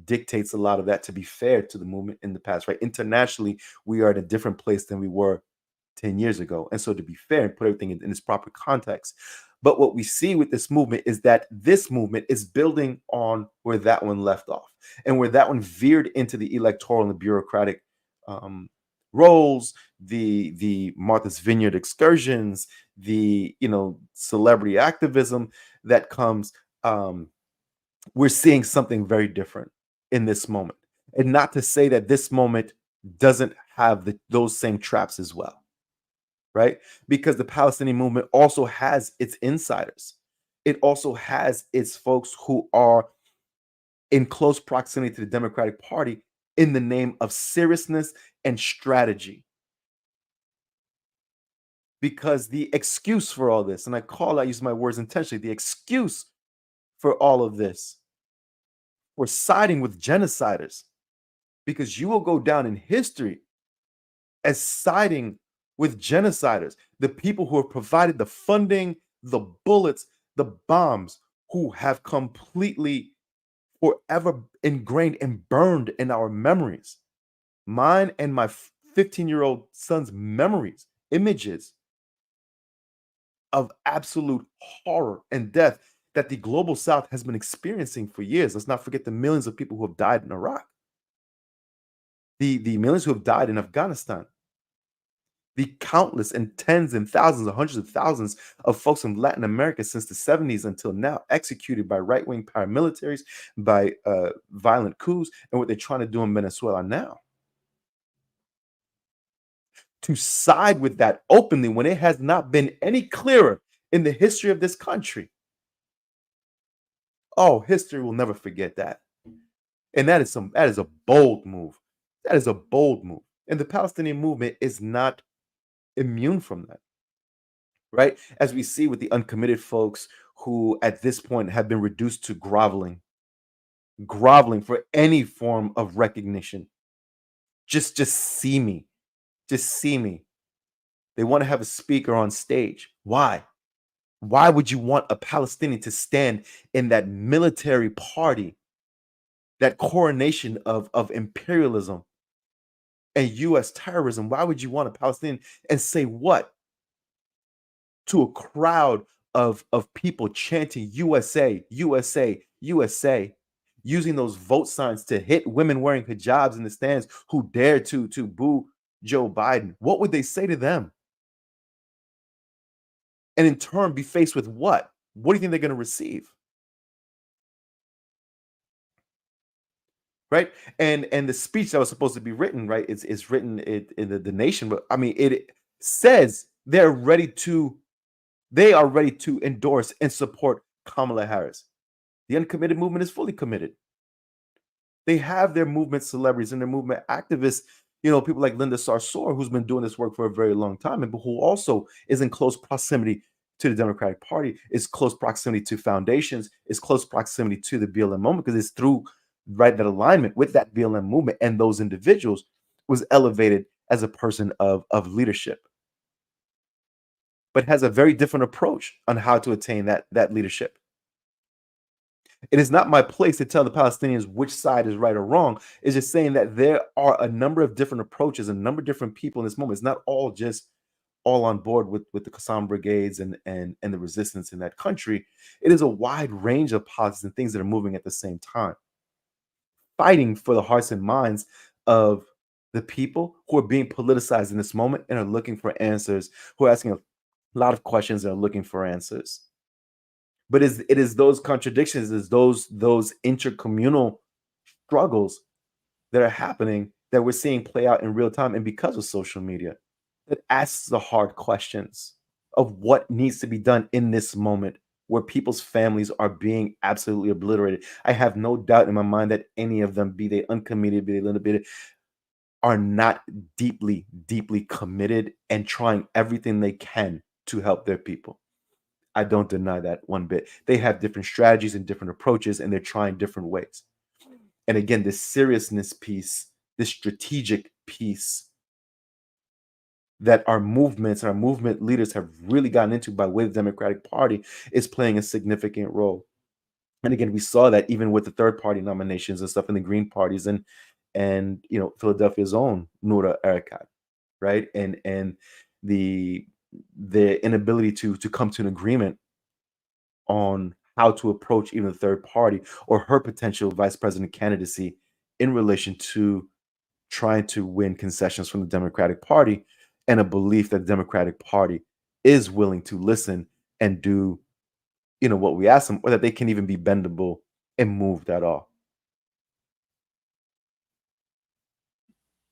dictates a lot of that, to be fair to the movement in the past, right? Internationally, we are in a different place than we were 10 years ago. And so to be fair and put everything in its proper context. But what we see with this movement is that this movement is building on where that one left off, and where that one veered into the electoral and the bureaucratic roles, the Martha's Vineyard excursions, the celebrity activism that comes. We're seeing something very different in this moment, and not to say that this moment doesn't have those same traps as well. Right? Because the Palestinian movement also has its insiders. It also has its folks who are in close proximity to the Democratic Party in the name of seriousness and strategy. Because the excuse for all this, and I use my words intentionally, the excuse for all of this, we're siding with genociders, because you will go down in history as siding with genociders, the people who have provided the funding, the bullets, the bombs, who have completely forever ingrained and burned in our memories. Mine and my 15-year-old son's memories, images of absolute horror and death that the global South has been experiencing for years. Let's not forget the millions of people who have died in Iraq, the millions who have died in Afghanistan, the countless and tens and thousands and hundreds of thousands of folks in Latin America since the 70s until now, executed by right-wing paramilitaries, by violent coups, and what they're trying to do in Venezuela now. To side with that openly when it has not been any clearer in the history of this country. Oh, history will never forget that. And that is a bold move. That is a bold move. And the Palestinian movement is not immune from that, right? As we see with the uncommitted folks who at this point have been reduced to groveling for any form of recognition. Just see me. Just see me. They want to have a speaker on stage. Why? Why would you want a Palestinian to stand in that military party, that coronation of imperialism and US terrorism? Why would you want a Palestinian and say what to a crowd of people chanting USA, USA, USA, using those vote signs to hit women wearing hijabs in the stands who dare to boo Joe Biden? What would they say to them? And in turn be faced with what? What do you think they're going to receive? Right? And the speech that was supposed to be written, right, it's written in the Nation, but I mean, it says they are ready to endorse and support Kamala Harris. The uncommitted movement is fully committed. They have their movement celebrities and their movement activists, people like Linda Sarsour, who's been doing this work for a very long time, and who also is in close proximity to the Democratic Party, is close proximity to foundations, is close proximity to the BLM movement, because it's through that alignment with that BLM movement and those individuals was elevated as a person of leadership, but has a very different approach on how to attain that leadership. It is not my place to tell the Palestinians which side is right or wrong. It's just saying that there are a number of different approaches, a number of different people in this moment. It's not all on board with the Qassam brigades and the resistance in that country. It is a wide range of politics and things that are moving at the same time, fighting for the hearts and minds of the people who are being politicized in this moment and are looking for answers, who are asking a lot of questions and are looking for answers. But it is those contradictions, is those intercommunal struggles that are happening that we're seeing play out in real time, and because of social media, that asks the hard questions of what needs to be done in this moment where people's families are being absolutely obliterated. I have no doubt in my mind that any of them, be they uncommitted, be they limited, are not deeply, deeply committed and trying everything they can to help their people. I don't deny that one bit. They have different strategies and different approaches, and they're trying different ways. And again, this seriousness piece, this strategic piece that our movements and our movement leaders have really gotten into by way of the Democratic Party is playing a significant role. And again, we saw that even with the third party nominations and stuff in the Green parties and Philadelphia's own Nura Erakat, right? And the inability to come to an agreement on how to approach even the third party or her potential vice president candidacy in relation to trying to win concessions from the Democratic Party, and a belief that the Democratic Party is willing to listen and do what we ask them, or that they can even be bendable and moved at all.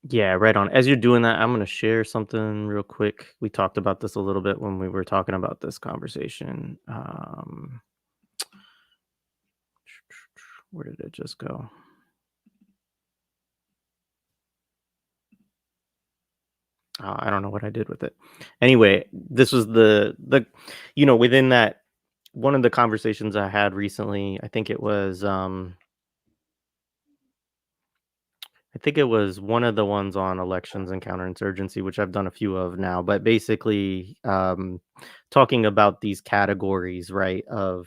Yeah, right on. As you're doing that, I'm going to share something real quick. We talked about this a little bit when we were talking about this conversation. Where did it just go? I don't know what I did with it. Anyway, this was the within that, one of the conversations I had recently. I think it was one of the ones on elections and counterinsurgency, which I've done a few of now. But basically, talking about these categories, right, of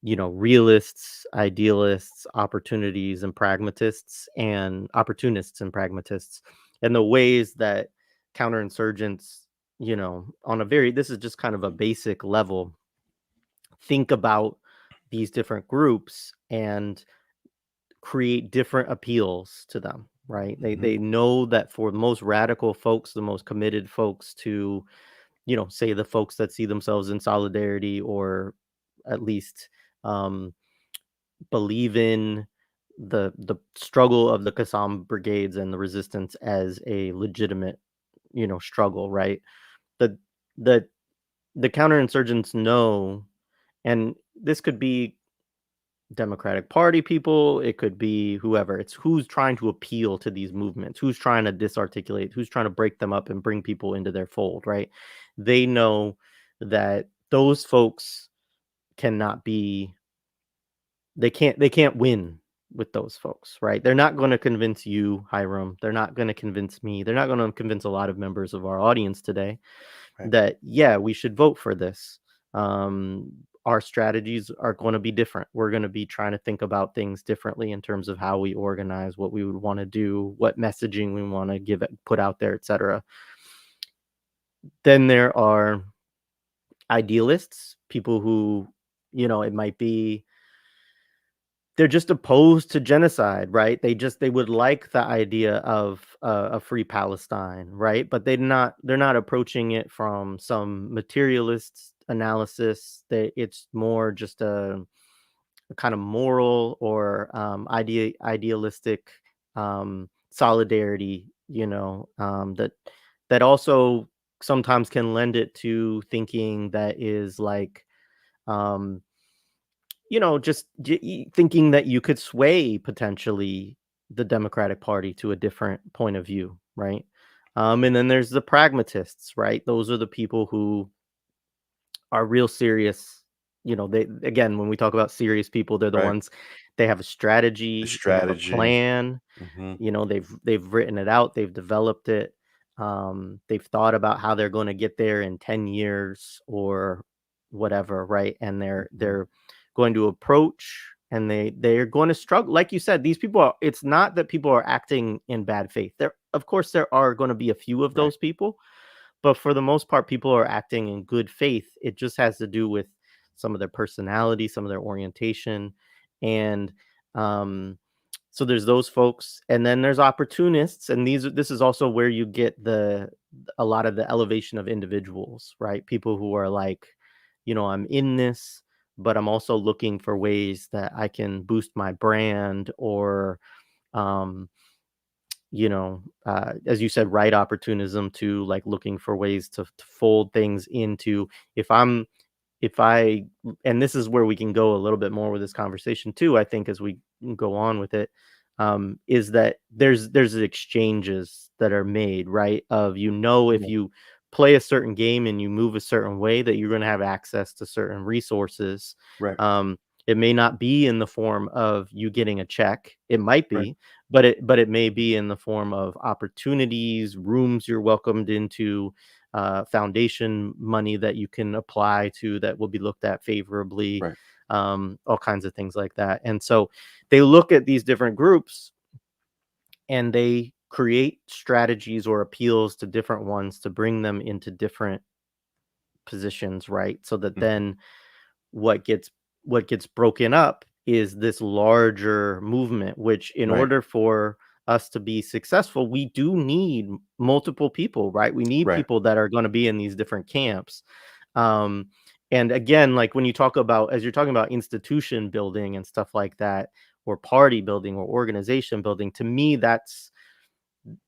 realists, idealists, opportunities, and pragmatists, and opportunists and pragmatists, and the ways that counterinsurgents, on a very, this is just kind of a basic level, think about these different groups and create different appeals to them, right? They know that for the most radical folks, the most committed folks to, say the folks that see themselves in solidarity, or at least um, believe in the struggle of the Qassam brigades and the resistance as a legitimate, struggle, right? The the the counterinsurgents know, and this could be Democratic Party people, it could be whoever. It's who's trying to appeal to these movements, who's trying to disarticulate, who's trying to break them up and bring people into their fold, right? They know that those folks cannot be they can't win with those folks, right? They're not going to convince you, Hiram. They're not going to convince me. They're not going to convince a lot of members of our audience today Right. that, yeah, we should vote for this. Our strategies are going to be different. We're going to be trying to think about things differently in terms of how we organize, what we would want to do, what messaging we want to put out there, etc. Then there are idealists, people who, it might be they're just opposed to genocide, right? They would like the idea of a free Palestine, right? But they're not approaching it from some materialist analysis. It's more just a kind of moral or idealistic solidarity, that also sometimes can lend it to thinking that is like, um, just thinking that you could sway potentially the Democratic Party to a different point of view, right? And then there's the pragmatists, right? Those are the people who are real serious. They, again, when we talk about serious people, they're the Right. ones, they have a The strategy, they have a strategy. plan. Hmm. They've written it out, they've developed it. They've thought about how they're going to get there in 10 years or whatever, right? And they're going to approach, and they're going to struggle. Like you said, these people are, it's not that people are acting in bad faith. There, of course, there are going to be a few of Right. those people, but for the most part, people are acting in good faith. It just has to do with some of their personality, some of their orientation. And um, so there's those folks. And then there's opportunists. And this is also where you get a lot of the elevation of individuals, right? People who are like, I'm in this, but I'm also looking for ways that I can boost my brand, or um, as you said, right opportunism, to like looking for ways to fold things into, if I'm if I and this is where we can go a little bit more with this conversation too, I think, as we go on with it, is that there's exchanges that are made, right? Of, if Yeah. you play a certain game and you move a certain way, that you're going to have access to certain resources. Right. Um, it may not be in the form of you getting a check. It might Right. be, but it may be in the form of opportunities, rooms you're welcomed into, foundation money that you can apply to that will be looked at favorably, Right. all kinds of things like that. And so they look at these different groups and they create strategies or appeals to different ones to bring them into different positions, right? So that Mhm. then what gets what gets broken up is this larger movement, which, in Right. order for us to be successful, we do need multiple people, right? We need Right. people that are going to be in these different camps. um and again, like, when you talk about, as you're talking about institution building and stuff like that, or party building or organization building, to me that's,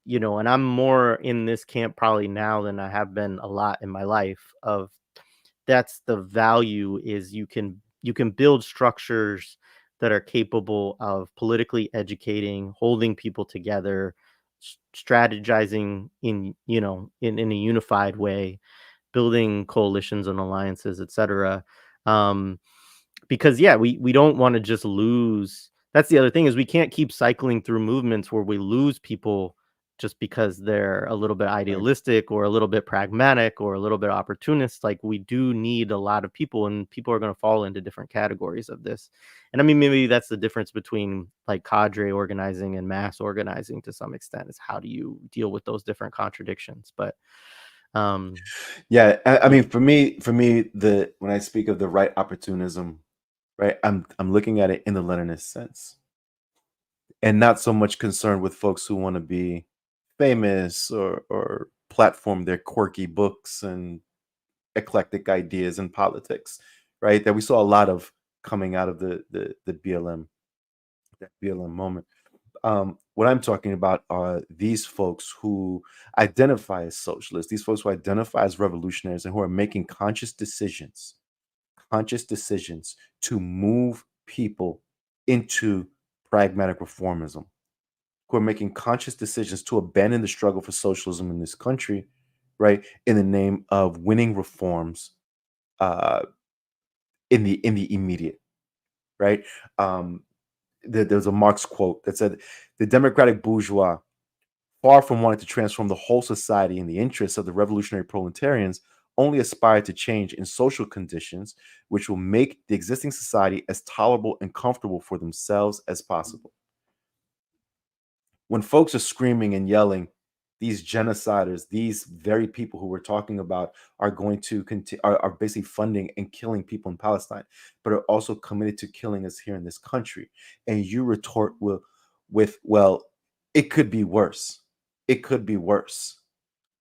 and I'm more in this camp probably now than I have been a lot in my life, of that's the value, is you can build structures that are capable of politically educating, holding people together, strategizing in a unified way, building coalitions and alliances, etc. um because, yeah, we don't want to just lose. That's the other thing, is we can't keep cycling through movements where we lose people just because they're a little bit Right. idealistic or a little bit pragmatic or a little bit opportunist. Like, we do need a lot of people, and people are going to fall into different categories of this. And I mean, maybe that's the difference between, like, cadre organizing and mass organizing to some extent, is how do you deal with those different contradictions. But um Yeah. I yeah. mean, for me, the when I speak of the right opportunism, right, I'm looking at it in the Leninist sense, and not so much concerned with folks who want to be famous or platform their quirky books and eclectic ideas in politics, right? That we saw a lot of coming out of the BLM, that BLM moment. What I'm talking about are these folks who identify as socialists, these folks who identify as revolutionaries, and who are making conscious decisions to move people into pragmatic reformism, who are making conscious decisions to abandon the struggle for socialism in this country, right, in the name of winning reforms uh, in the immediate, right? Um, there's a Marx quote that said, "The democratic bourgeois, far from wanting to transform the whole society in the interests of the revolutionary proletarians, only aspire to change in social conditions which will make the existing society as tolerable and comfortable for themselves as possible." When folks are screaming and yelling, these genociders, these very people who we're talking about, are going to continue, are basically funding and killing people in Palestine, but are also committed to killing us here in this country. And you retort with, well, it could be worse. It could be worse.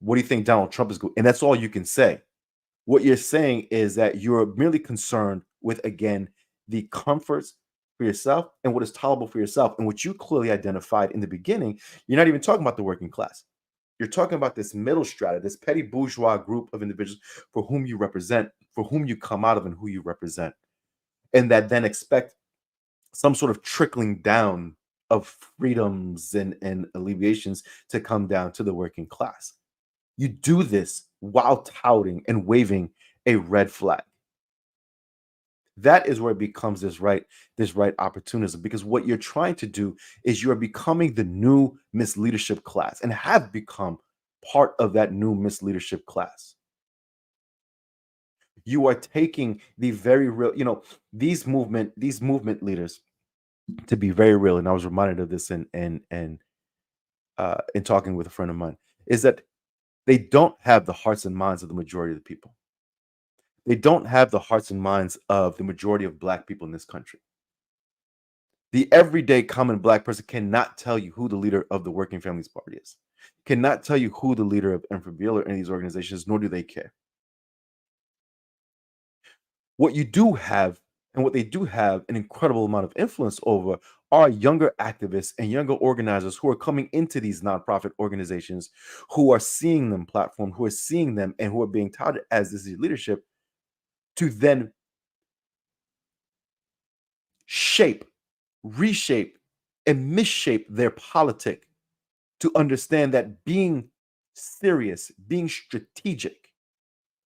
What do you think Donald Trump is going? And that's all you can say. What you're saying is that you're merely concerned with, again, the comforts for yourself and what is tolerable for yourself. And what you clearly identified in the beginning, you're not even talking about the working class. You're talking about this middle strata, this petty bourgeois group of individuals for whom you represent, for whom you come out of, and who you represent. And that then expect some sort of trickling down of freedoms and alleviations to come down to the working class. You do this while touting and waving a red flag. That is where it becomes this right opportunism, because what you're trying to do is you're becoming the new misleadership class and have become part of that new misleadership class. You are taking the very real, these movement leaders, to be very real, and I was reminded of this in talking with a friend of mine, is that they don't have the hearts and minds of the majority of the people. They don't have the hearts and minds of the majority of Black people in this country. The everyday common Black person cannot tell you who the leader of the Working Families Party is, cannot tell you who the leader of Enfrabil or any of these organizations, nor do they care. What you do have, and what they do have an incredible amount of influence over, are younger activists and younger organizers who are coming into these nonprofit organizations, who are seeing them platform, who are seeing them, and who are being touted as this is leadership, to then shape, reshape, and misshape their politic, to understand that being serious, being strategic,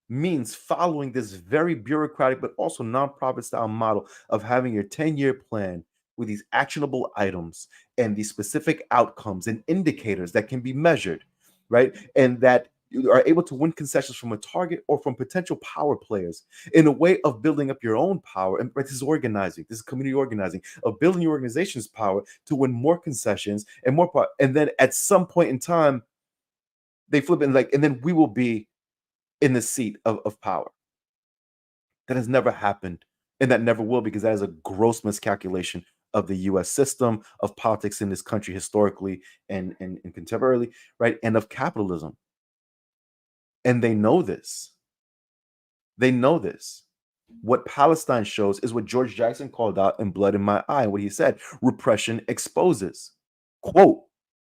means following this very bureaucratic but also nonprofit style model of having your 10-year plan with these actionable items and these specific outcomes and indicators that can be measured, right? And that you are able to win concessions from a target or from potential power players in a way of building up your own power. And this is organizing, this is community organizing, of building your organization's power to win more concessions and more power. And then at some point in time, they flip it and then we will be in the seat of power. That has never happened, and that never will, because that is a gross miscalculation of the US system, of politics in this country historically and contemporarily, right? And of capitalism. And they know this. They know this. What Palestine shows is what George Jackson called out in Blood in My Eye, what he said: repression exposes. Quote,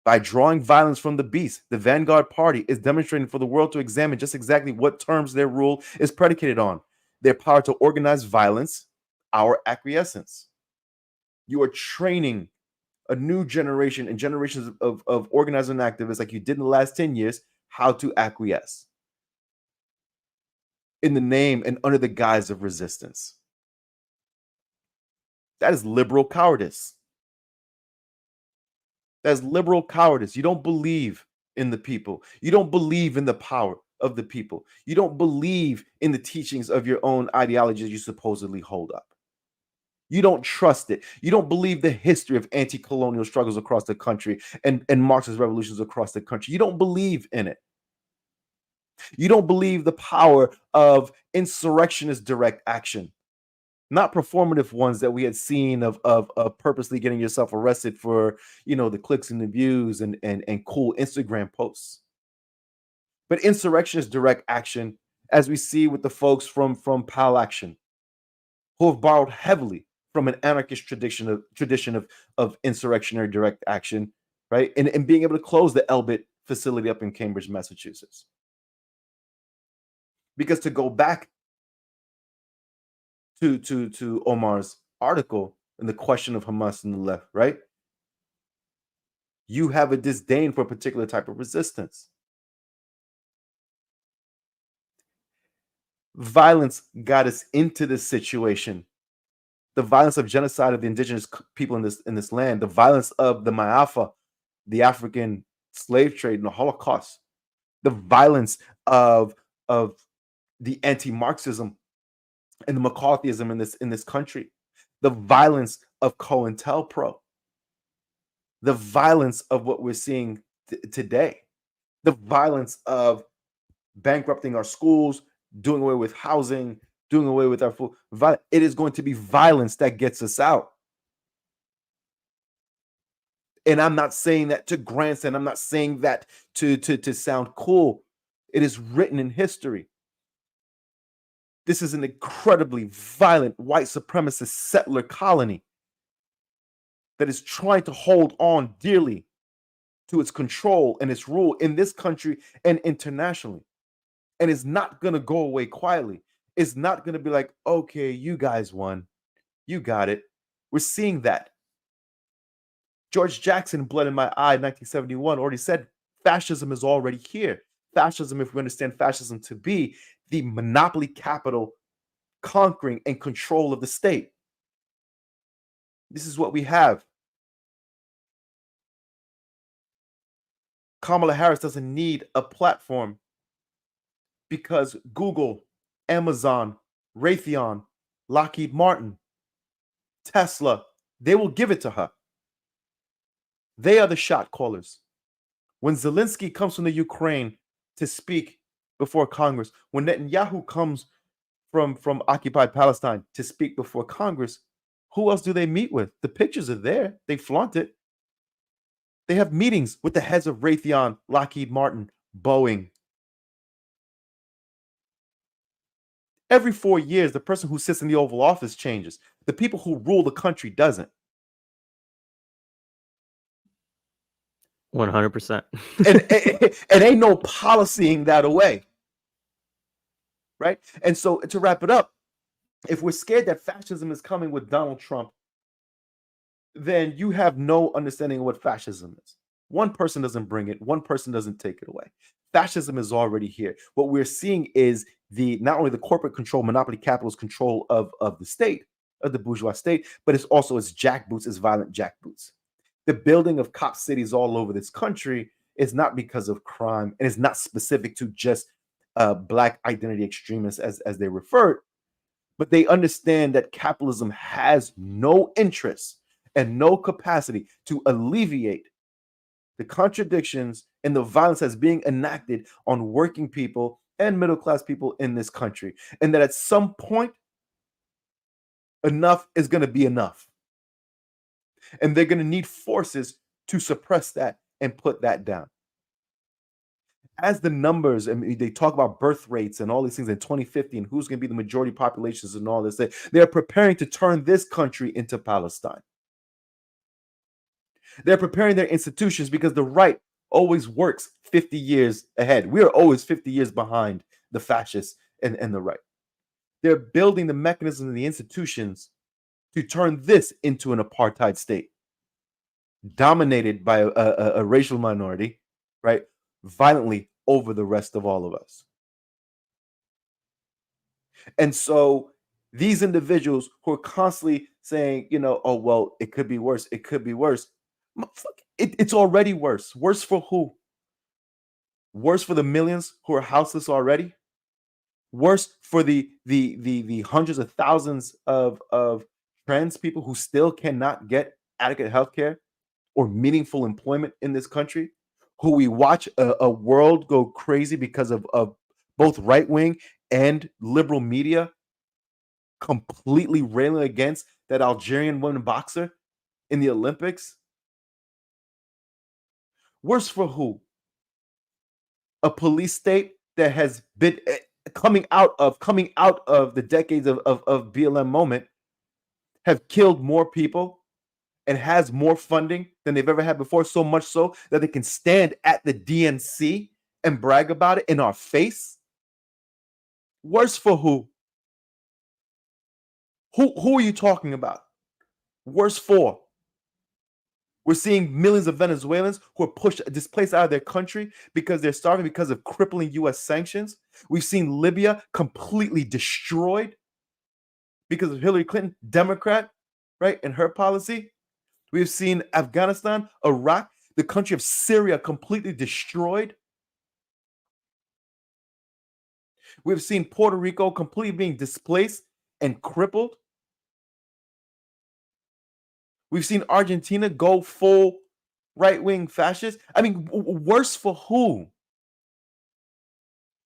by drawing violence from the beast, the vanguard party is demonstrating for the world to examine just exactly what terms their rule is predicated on: their power to organize violence, our acquiescence. You are training a new generation and generations of organizers and activists, like you did in the last 10 years, how to acquiesce in the name and under the guise of resistance. That is liberal cowardice. That's liberal cowardice. You don't believe in the people. You don't believe in the power of the people. You don't believe in the teachings of your own ideologies you supposedly hold up. You don't trust it. You don't believe the history of anti-colonial struggles across the country and Marxist revolutions across the country. You don't believe in it. You don't believe the power of insurrectionist direct action, not performative ones that we had seen of purposely getting yourself arrested for, the clicks and the views and cool Instagram posts. But insurrectionist direct action, as we see with the folks from Pal Action, who have borrowed heavily from an anarchist tradition of insurrectionary direct action, right? And being able to close the Elbit facility up in Cambridge, Massachusetts. Because to go back to Omar's article and the question of Hamas and the left, right? You have a disdain for a particular type of resistance. Violence got us into this situation. The violence of genocide of the indigenous people in this land, the violence of the Ma'afa, the African slave trade and the Holocaust, the violence of the anti-Marxism and the McCarthyism in this country, the violence of COINTELPRO, the violence of what we're seeing today, the violence of bankrupting our schools, doing away with housing, doing away with our food. It is going to be violence that gets us out. And I'm not saying that to grandstand. I'm not saying that to sound cool. It is written in history. This is an incredibly violent white supremacist settler colony that is trying to hold on dearly to its control and its rule in this country and internationally. And it's not going to go away quietly. It's not going to be like, okay, you guys won. You got it. We're seeing that. George Jackson, Blood in My Eye, 1971, already said fascism is already here. Fascism, if we understand fascism to be the monopoly capital conquering and control of the state. This is what we have. Kamala Harris doesn't need a platform because Google, Amazon, Raytheon, Lockheed Martin, Tesla, they will give it to her. They are the shot callers. When Zelensky comes from the Ukraine to speak before Congress, when Netanyahu comes from occupied Palestine to speak before Congress, who else do they meet with? The pictures are there. They flaunt it. They have meetings with the heads of Raytheon, Lockheed Martin, Boeing. Every 4 years, the person who sits in the Oval Office changes. The people who rule the country doesn't. 100%. and ain't no policying that away. Right? And so to wrap it up, If we're scared that fascism is coming with Donald Trump, then you have no understanding of what fascism is. One person doesn't bring it, one person doesn't take it away. Fascism is already here. What we're seeing is the not only the corporate control, monopoly capitalist control of the state, of the bourgeois state, but it's also its jackboots, its violent jackboots. The building of cop cities all over this country is not because of crime, and it's not specific to just black identity extremists as they refer, but they understand that capitalism has no interest and no capacity to alleviate the contradictions and the violence that's being enacted on working people and middle class people in this country. And that at some point, enough is going to be enough. And they're going to need forces to suppress that and put that down. As the numbers, I mean, they talk about birth rates and all these things in 2050 and who's going to be the majority populations and all this, they're preparing to turn this country into Palestine. They're preparing their institutions because the right always works 50 years ahead. We are always 50 years behind the fascists and the right. They're building the mechanisms and the institutions to turn this into an apartheid state, dominated by a racial minority, right, violently over the rest of all of us. And so these individuals who are constantly saying, oh, well, it could be worse, it could be worse. It's already worse. Worse for who? Worse for the millions who are houseless already? Worse for the hundreds of thousands of trans people who still cannot get adequate health care or meaningful employment in this country, who we watch a world go crazy because of both right-wing and liberal media completely railing against that Algerian woman boxer in the Olympics. Worse for who? A police state that has been coming out of the decades of BLM moment, have killed more people and has more funding than they've ever had before, so much so that they can stand at the DNC and brag about it in our face. Worse for who? Who are you talking about? Worse for? We're seeing millions of Venezuelans who are displaced out of their country because they're starving because of crippling U.S. sanctions. We've seen Libya completely destroyed because of Hillary Clinton, Democrat, right, and her policy. We've seen Afghanistan, Iraq, the country of Syria completely destroyed. We've seen Puerto Rico completely being displaced and crippled. We've seen Argentina go full right-wing fascist. I mean, worse for who?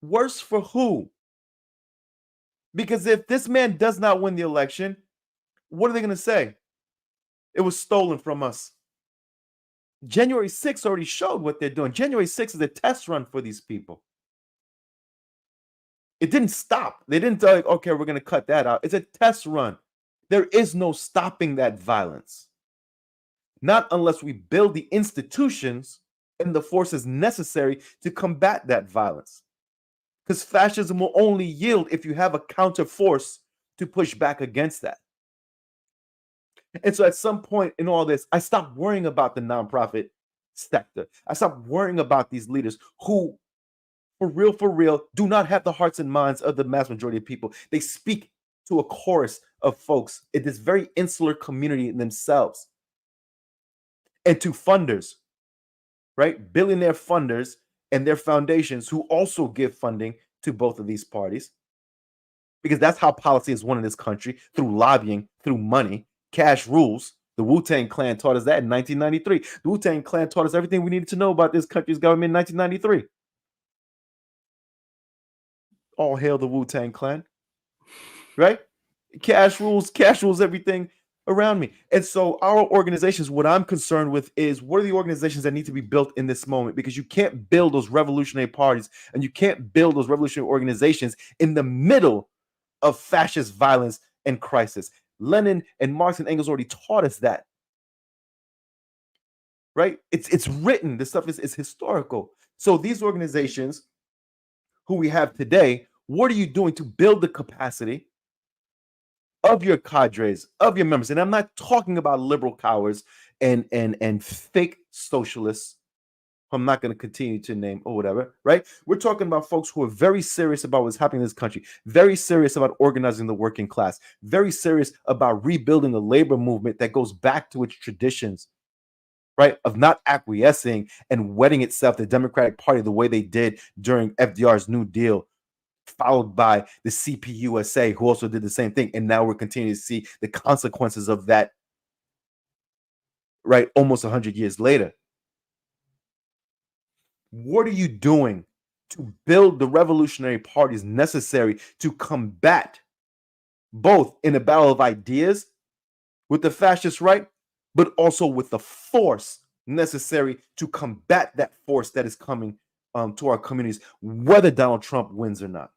Worse for who? Because if this man does not win the election, what are they going to say? It was stolen from us. January 6th already showed what they're doing. January 6th is a test run for these people. It didn't stop. They didn't tell, okay, we're going to cut that out. It's a test run. There is no stopping that violence. Not unless we build the institutions and the forces necessary to combat that violence. Because fascism will only yield if you have a counter force to push back against that. And so at some point in all this, I stopped worrying about the nonprofit sector. I stopped worrying about these leaders who, for real, do not have the hearts and minds of the mass majority of people. They speak to a chorus of folks in this very insular community themselves. And to funders, right? Billionaire funders and their foundations who also give funding to both of these parties. Because that's how policy is won in this country, through lobbying, through money. Cash rules. The Wu-Tang Clan taught us that in 1993. The Wu-Tang Clan taught us everything we needed to know about this country's government in 1993. All hail the Wu-Tang Clan, right? Cash rules everything around me. And so our organizations, what I'm concerned with is, what are the organizations that need to be built in this moment? Because you can't build those revolutionary parties and you can't build those revolutionary organizations in the middle of fascist violence and crisis. Lenin and Marx and Engels already taught us that, right? It's written. This stuff is historical. So these organizations who we have today, what are you doing to build the capacity of your cadres, of your members, and I'm not talking about liberal cowards and fake socialists who I'm not going to continue to name or whatever, right? We're talking about folks who are very serious about what's happening in this country, very serious about organizing the working class, very serious about rebuilding a labor movement that goes back to its traditions, right? Of not acquiescing and wedding itself to the Democratic Party the way they did during FDR's New Deal, followed by the CPUSA, who also did the same thing. And now we're continuing to see the consequences of that, right? Almost 100 years later. What are you doing to build the revolutionary parties necessary to combat both in a battle of ideas with the fascist right, but also with the force necessary to combat that force that is coming to our communities, whether Donald Trump wins or not?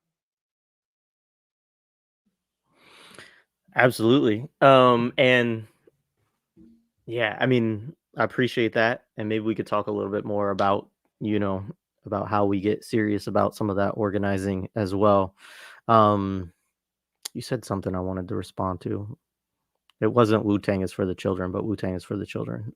Absolutely. And yeah, I mean, I appreciate that. And maybe we could talk a little bit more about, you know, about how we get serious about some of that organizing as well. Um, you said something I wanted to respond to. It wasn't Wu Tang is for the children, but Wu Tang is for the children.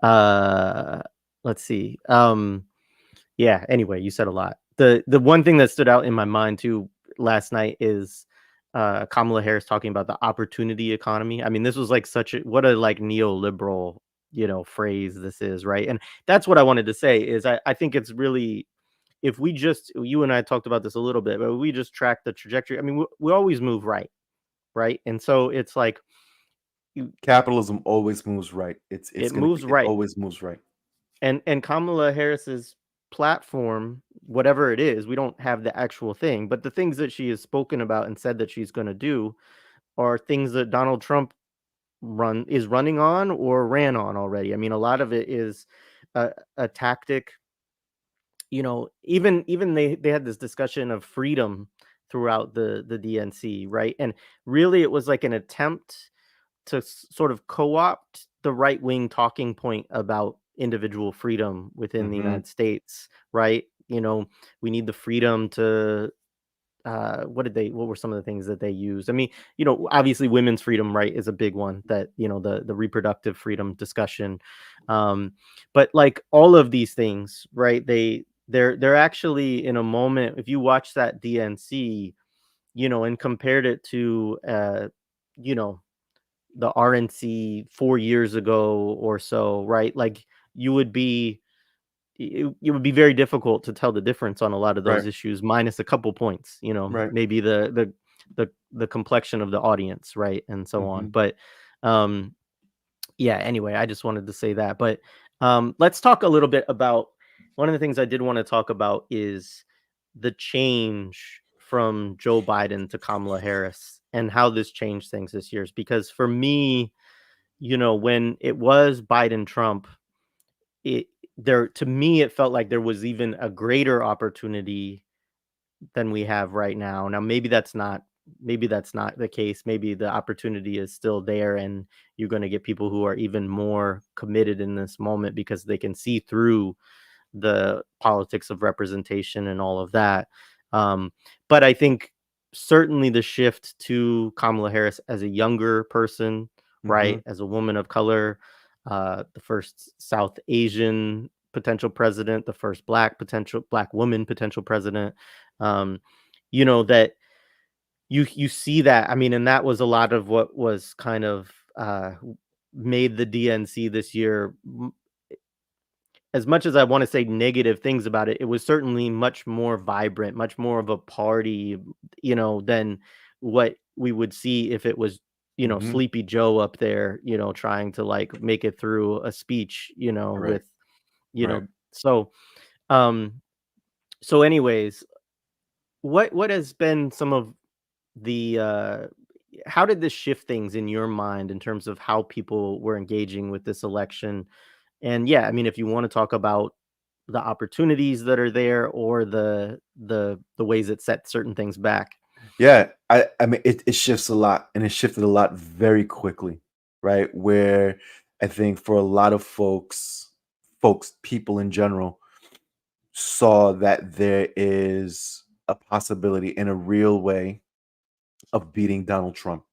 Uh, let's see. Yeah, anyway, you said a lot. The one thing that stood out in my mind too last night is Kamala Harris talking about the opportunity economy. I mean, this was like such a what a like neoliberal, phrase this is, right? And that's what I wanted to say is I think it's really if we just you and I talked about this a little bit, but we just track the trajectory. I mean, we always move right, right? And so it's like Capitalism always moves right. it moves It right. always moves right. And Kamala Harris's platform, whatever it is, we don't have the actual thing, but the things that she has spoken about and said that she's going to do are things that Donald Trump running on or ran on already. I mean, a lot of it is a tactic. Even they had this discussion of freedom throughout the DNC, right? And really, it was like an attempt to sort of co-opt the right wing talking point about individual freedom within the Hmm. United States, right? We need the freedom to what were some of the things that they used? I mean, obviously women's freedom, right, is a big one that, the reproductive freedom discussion. But like all of these things, right, they're actually in a moment, if you watch that DNC, and compared it to you know, the RNC 4 years ago or so, right? Like you would be it would be very difficult to tell the difference on a lot of Right, those issues minus a couple points, right. maybe the complexion of the audience, right? And so on. Hmm. But um yeah, anyway, I just wanted to say that. But let's talk a little bit about one of the things I did want to talk about is the change from Joe Biden to Kamala Harris and how this changed things this year. Because for me, when it was Biden Trump, it there to me it felt like there was even a greater opportunity than we have right now. Now maybe that's not the case. Maybe the opportunity is still there and you're going to get people who are even more committed in this moment because they can see through the politics of representation and all of that. Um, but I think certainly the shift to Kamala Harris as a younger person, Hmm. right, as a woman of color, the first South Asian potential president, the first black woman potential president, um, that you see that. I mean, and that was a lot of what was kind of made the DNC this year as much as I want to say negative things about it, it was certainly much more vibrant, much more of a party, than what we would see if it was, Hmm. Sleepy Joe up there, trying to like make it through a speech, Right, you right. know, so, um, so anyways, what has been some of the, how did this shift things in your mind in terms of how people were engaging with this election? And yeah, I mean, if you want to talk about the opportunities that are there or the ways it set certain things back. Yeah, I mean it shifts a lot and it shifted a lot very quickly, right? Where I think for a lot of people in general, saw that there is a possibility in a real way of beating Donald Trump.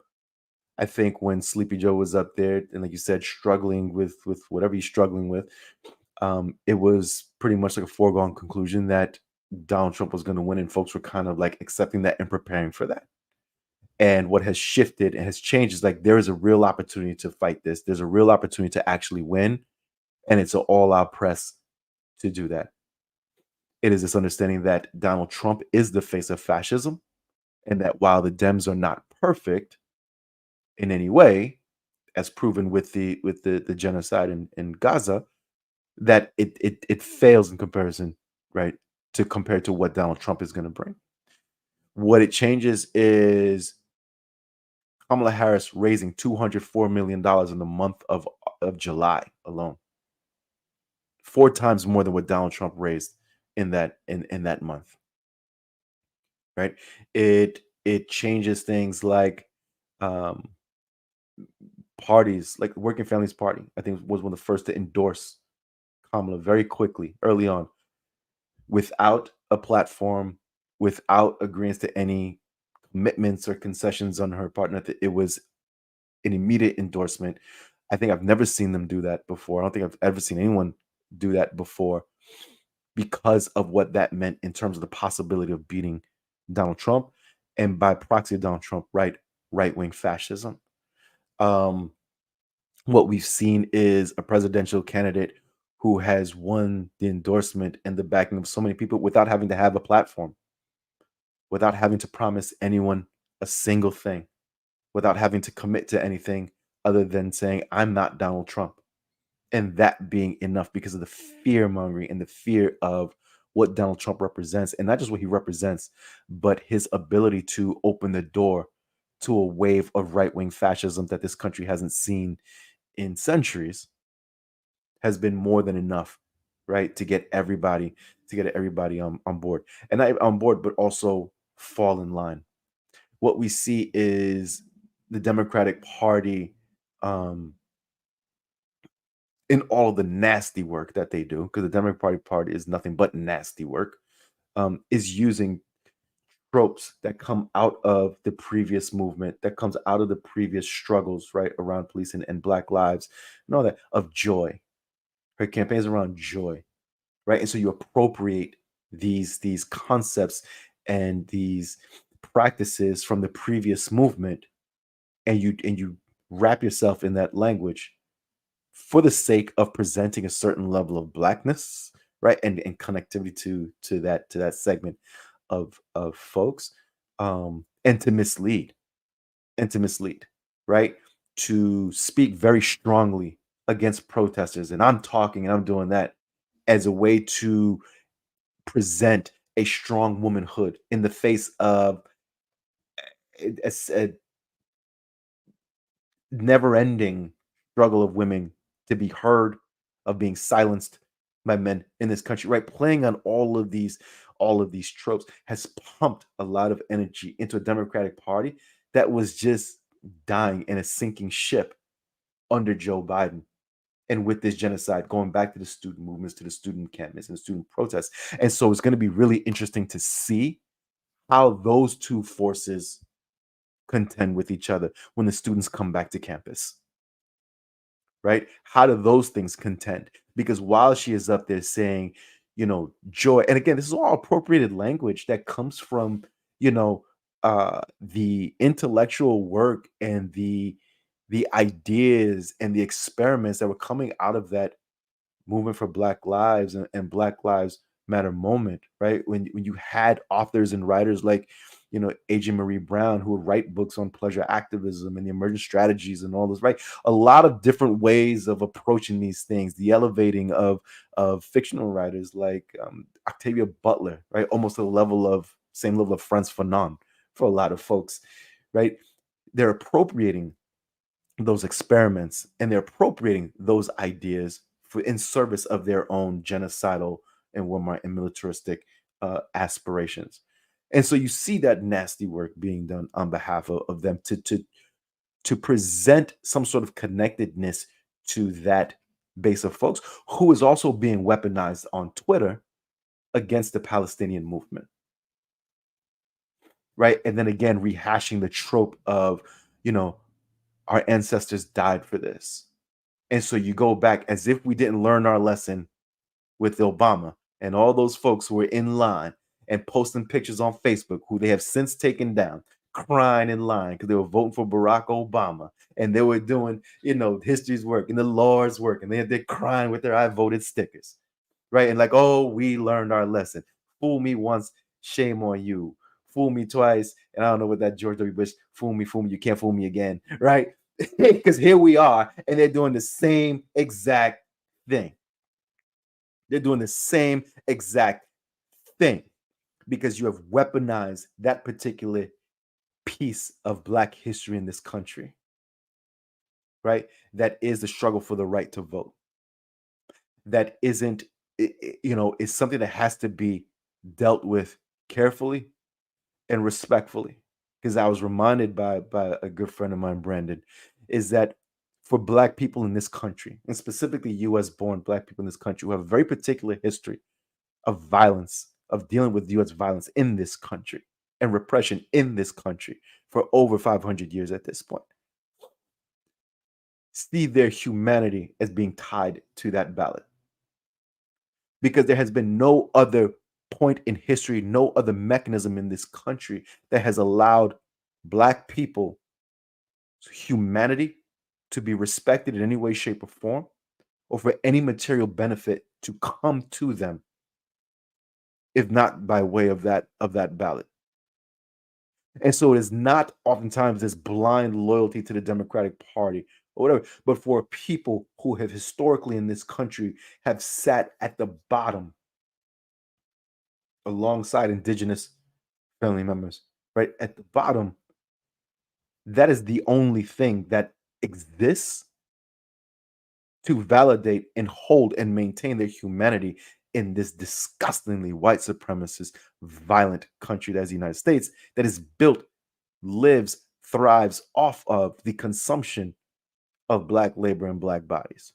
I think when Sleepy Joe was up there and, like you said, struggling with whatever he's struggling with, it was pretty much like a foregone conclusion that Donald Trump was going to win, and folks were kind of like accepting that and preparing for that. And what has shifted and has changed is like there is a real opportunity to fight this. There's a real opportunity to actually win, and it's an all-out press to do that. It is this understanding that Donald Trump is the face of fascism, and that while the Dems are not perfect in any way, as proven with the genocide in Gaza, that it fails in comparison, right? To compare to what Donald Trump is going to bring. What it changes is Kamala Harris raising $204 million in the month of July alone. 4 times more than what Donald Trump raised in that month. Right? It changes things like parties, like Working Families Party, I think was one of the first to endorse Kamala very quickly, early on, without a platform, without agreeing to any commitments or concessions on her part. It was an immediate endorsement. I think I've never seen them do that before. I don't think I've ever seen anyone do that before, because of what that meant in terms of the possibility of beating Donald Trump, and by proxy of Donald Trump, right-wing fascism. What we've seen is a presidential candidate who has won the endorsement and the backing of so many people without having to have a platform, without having to promise anyone a single thing, without having to commit to anything other than saying, I'm not Donald Trump. And that being enough because of the fear mongering and the fear of what Donald Trump represents, and not just what he represents, but his ability to open the door to a wave of right-wing fascism that this country hasn't seen in centuries, has been more than enough, right, to get everybody on board, and not on board, but also fall in line. What we see is the Democratic Party, in all of the nasty work that they do, because the Democratic Party is nothing but nasty work, is using tropes that come out of the previous movement, that comes out of the previous struggles, right, around police and Black lives, and all that, of joy. Her campaigns around joy, right? And so you appropriate these concepts and these practices from the previous movement, and you wrap yourself in that language for the sake of presenting a certain level of blackness, right, and connectivity to that segment of folks, and to mislead, right, to speak very strongly against protesters, and I'm talking and I'm doing that as a way to present a strong womanhood in the face of a never-ending struggle of women to be heard, of being silenced by men in this country, right? Playing on all of these tropes has pumped a lot of energy into a Democratic Party that was just dying in a sinking ship under Joe Biden. And with this genocide, going back to the student movements, to the student campus and the student protests. And so it's going to be really interesting to see how those two forces contend with each other when the students come back to campus, right? How do those things contend? Because while she is up there saying, joy, and again, this is all appropriated language that comes from, the intellectual work and the ideas and the experiments that were coming out of that movement for Black lives and Black Lives Matter moment, right? When you had authors and writers like, Agent Marie Brown, who would write books on pleasure activism and the emergent strategies and all this, right? A lot of different ways of approaching these things. The elevating of fictional writers like Octavia Butler, right? Almost to the same level of Frantz Fanon for a lot of folks, right? They're appropriating those experiments and they're appropriating those ideas in service of their own genocidal and warmongering and militaristic aspirations. And so you see that nasty work being done on behalf of them to present some sort of connectedness to that base of folks who is also being weaponized on Twitter against the Palestinian movement. right? And then again, rehashing the trope of, you know, our ancestors died for this. And so you go back as if we didn't learn our lesson with Obama and all those folks who were in line and posting pictures on Facebook, who they have since taken down, crying in line because they were voting for Barack Obama and they were doing, history's work and the Lord's work, and they're crying with their "I voted" stickers, right? And like, oh, we learned our lesson. Fool me once, shame on you. Fool me twice, and I don't know what that George W. Bush, fool me, you can't fool me again, right? Because here we are, and they're doing the same exact thing. They're doing the same exact thing because you have weaponized that particular piece of Black history in this country, right? That is the struggle for the right to vote. That isn't, is something that has to be dealt with carefully and respectfully. Because I was reminded by a good friend of mine, Brandon, is that for Black people in this country, and specifically US born Black people in this country who have a very particular history of violence, of dealing with US violence in this country and repression in this country for over 500 years at this point, see their humanity as being tied to that ballot. Because there has been no other point in history, no other mechanism in this country that has allowed Black people's humanity to be respected in any way, shape, or form, or for any material benefit to come to them, if not by way of that ballot. And so it is not oftentimes this blind loyalty to the Democratic Party or whatever, but for people who have historically in this country have sat at the bottom alongside indigenous family members, right? At the bottom, that is the only thing that exists to validate and hold and maintain their humanity in this disgustingly white supremacist, violent country that is the United States, that is built, lives, thrives off of the consumption of Black labor and Black bodies.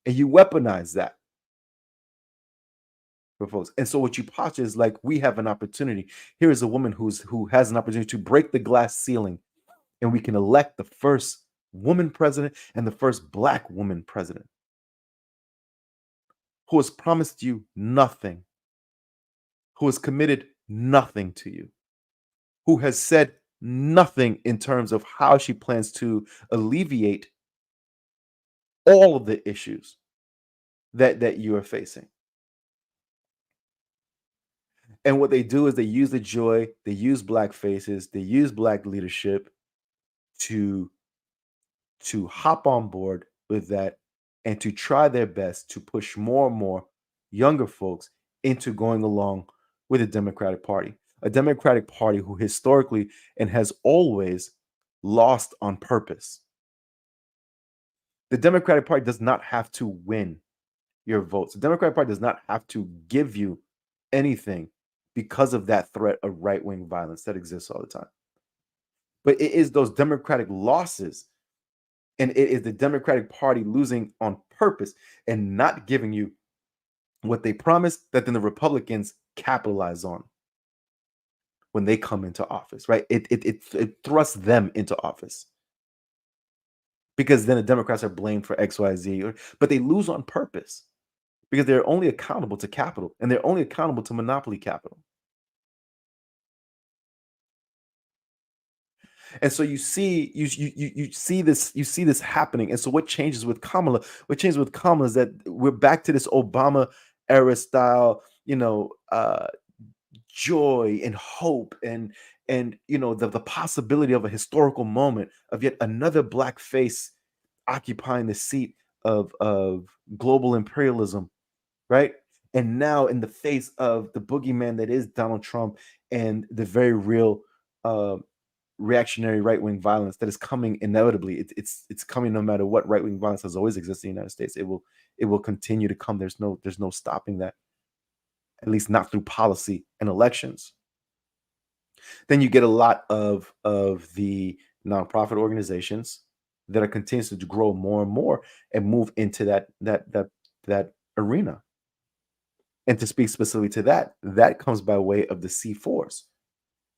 And you weaponize that for folks. And so what you posture is like, we have an opportunity. Here is a woman who has an opportunity to break the glass ceiling, and we can elect the first woman president and the first Black woman president who has promised you nothing, who has committed nothing to you, who has said nothing in terms of how she plans to alleviate all of the issues that you are facing. And what they do is they use the joy, they use Black faces, they use Black leadership to hop on board with that and to try their best to push more and more younger folks into going along with the Democratic Party. A Democratic Party who historically and has always lost on purpose. The Democratic Party does not have to win your votes. The Democratic Party does not have to give you anything because of that threat of right-wing violence that exists all the time. But it is those Democratic losses, and it is the Democratic Party losing on purpose and not giving you what they promised, that then the Republicans capitalize on when they come into office, right? It thrusts them into office because then the Democrats are blamed for X, Y, Z, but they lose on purpose because they're only accountable to capital, and they're only accountable to monopoly capital. And so you see this happening. And so what changes with Kamala? What changes with Kamala is that we're back to this Obama era style, joy and hope and the possibility of a historical moment of yet another Black face occupying the seat of global imperialism, right? And now in the face of the boogeyman that is Donald Trump and the very real reactionary right-wing violence that is coming inevitably. It's coming no matter what. Right-wing violence has always existed in the United States. It will continue to come. There's no stopping that, at least not through policy and elections. Then you get a lot of the nonprofit organizations that are continuing to grow more and more and move into that arena. And to speak specifically to that comes by way of the C4s,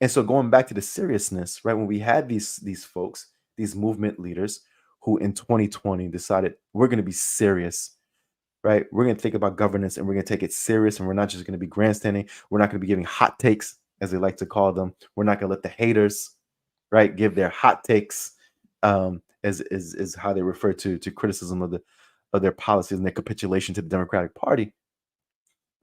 And so going back to the seriousness, right? When we had these folks, these movement leaders who in 2020 decided we're going to be serious, right? We're going to think about governance and we're going to take it serious, and we're not just going to be grandstanding. We're not going to be giving hot takes, as they like to call them. We're not going to let the haters, right, give their hot takes, as how they refer to criticism of their policies and their capitulation to the Democratic Party.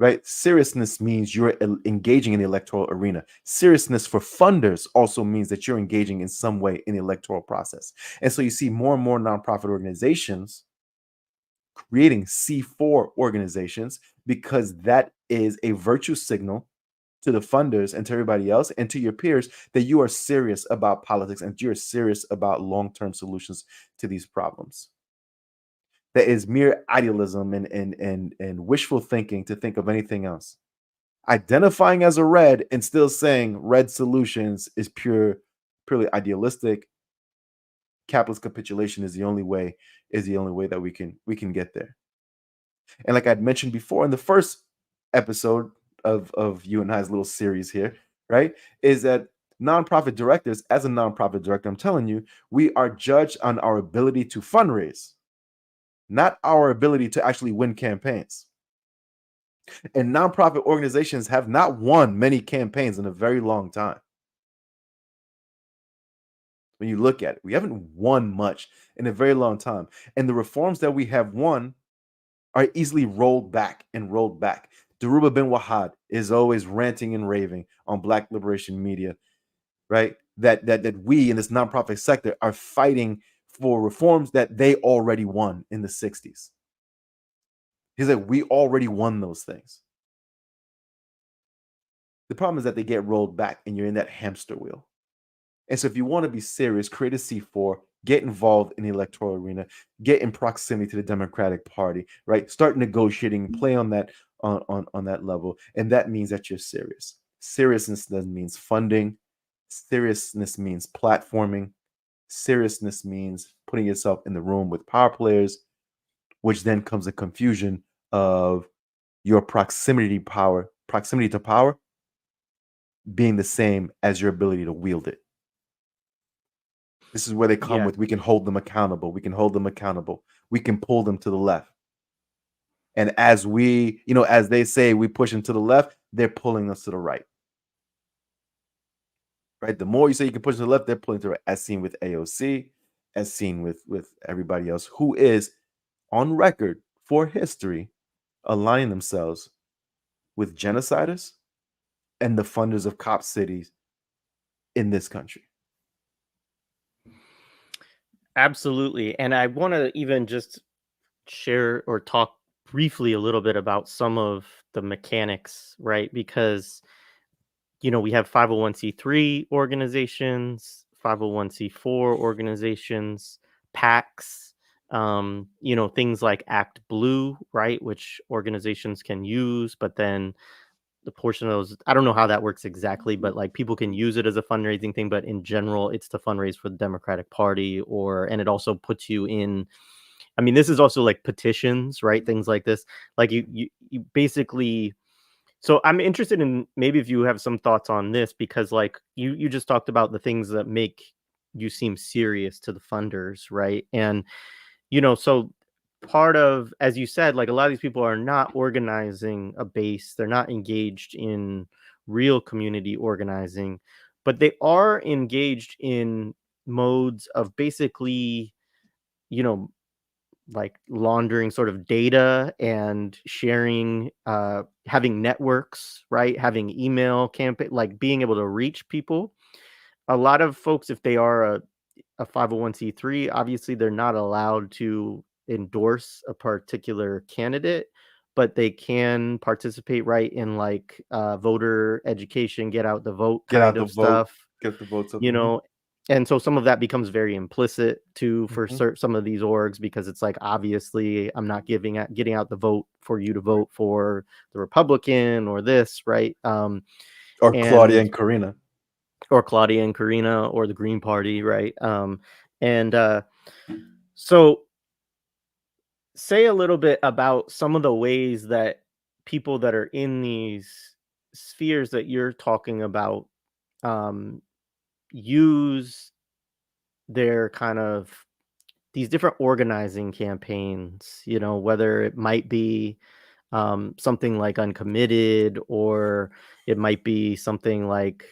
Right? Seriousness means you're engaging in the electoral arena. Seriousness for funders also means that you're engaging in some way in the electoral process. And so you see more and more nonprofit organizations creating C4 organizations, because that is a virtue signal to the funders and to everybody else and to your peers that you are serious about politics and you're serious about long-term solutions to these problems. That is mere idealism and wishful thinking to think of anything else. Identifying as a red and still saying red solutions is purely idealistic. Capitalist capitulation is the only way that we can get there. And like I'd mentioned before in the first episode of you and I's little series here, right, is that nonprofit directors, as a nonprofit director, I'm telling you, we are judged on our ability to fundraise, not our ability to actually win campaigns. And nonprofit organizations have not won many campaigns in a very long time. When you look at it, we haven't won much in a very long time. And the reforms that we have won are easily rolled back and rolled back. Daruba bin Wahad is always ranting and raving on Black liberation media, right? That we in this nonprofit sector are fighting for reforms that they already won in the 60s. He's like, we already won those things. The problem is that they get rolled back and you're in that hamster wheel. And so if you want to be serious, create a C4, get involved in the electoral arena, get in proximity to the Democratic Party, right? Start negotiating, play on that on that level. And that means that you're serious. Seriousness then means funding. Seriousness means platforming. Seriousness means putting yourself in the room with power players, which then comes a confusion of your proximity to power being the same as your ability to wield it. This is where they come Yeah. with, we can hold them accountable. We can hold them accountable. We can pull them to the left. And as we, as they say, we push them to the left, they're pulling us to the right. Right? The more you say you can push to the left, they're pulling to the right, as seen with AOC, as seen with everybody else who is on record for history aligning themselves with genociders and the funders of cop cities in this country. Absolutely. And I want to even just share or talk briefly a little bit about some of the mechanics, right? Because, we have 501c3 organizations, 501c4 organizations, PACs, things like Act Blue, right? Which organizations can use, but then the portion of those, I don't know how that works exactly, but like people can use it as a fundraising thing, but in general, it's to fundraise for the Democratic Party, and it also puts you in, I mean, this is also like petitions, right? Things like this, like you basically, so I'm interested in maybe if you have some thoughts on this, because like you just talked about the things that make you seem serious to the funders, right? And, so part of, as you said, like a lot of these people are not organizing a base, they're not engaged in real community organizing, but they are engaged in modes of basically, you know like laundering sort of data and sharing, having networks, right, having email campaign, like being able to reach people. A lot of folks, if they are a 501c3, obviously they're not allowed to endorse a particular candidate, but they can participate, right, in like voter education, get out the vote Get kind out the of vote, stuff, get the votes up. you know. And so some of that becomes very implicit too for Mhm. some of these orgs, because it's like, obviously I'm not getting out the vote for you to vote for the Republican or this, right? Or Claudia And and Karina. or Claudia and Karina or the Green Party, right? And so say a little bit about some of the ways that people that are in these spheres that you're talking about um, use their kind of these different organizing campaigns, whether it might be something like uncommitted, or it might be something like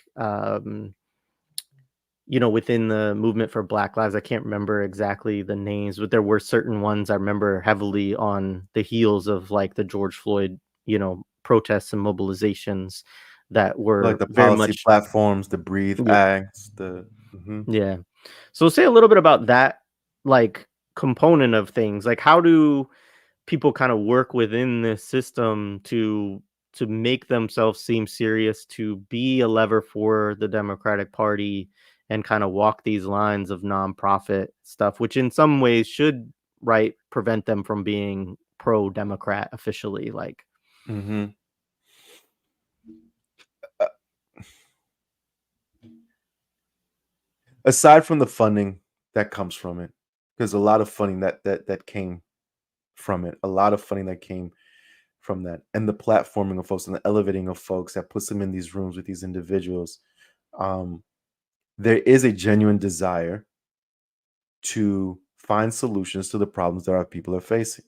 within the movement for Black Lives. I can't remember exactly the names, but there were certain ones I remember heavily on the heels of like the George Floyd, protests and mobilizations that Like were the very policy much. platforms, the Breathe Yeah, Acts, the mhm. yeah. So say a little bit about that, like, component of things. Like, how do people kind of work within this system to make themselves seem serious, to be a lever for the Democratic Party, and kind of walk these lines of nonprofit stuff, which in some ways should, right, prevent them from being pro Democrat officially, like. Mhm. Uh, Aside from the funding that comes from it, there's a lot of funding that came from it. A lot of funding that came from that, and the platforming of folks and the elevating of folks that puts them in these rooms with these individuals. Um, there is a genuine desire to find solutions to the problems that our people are facing.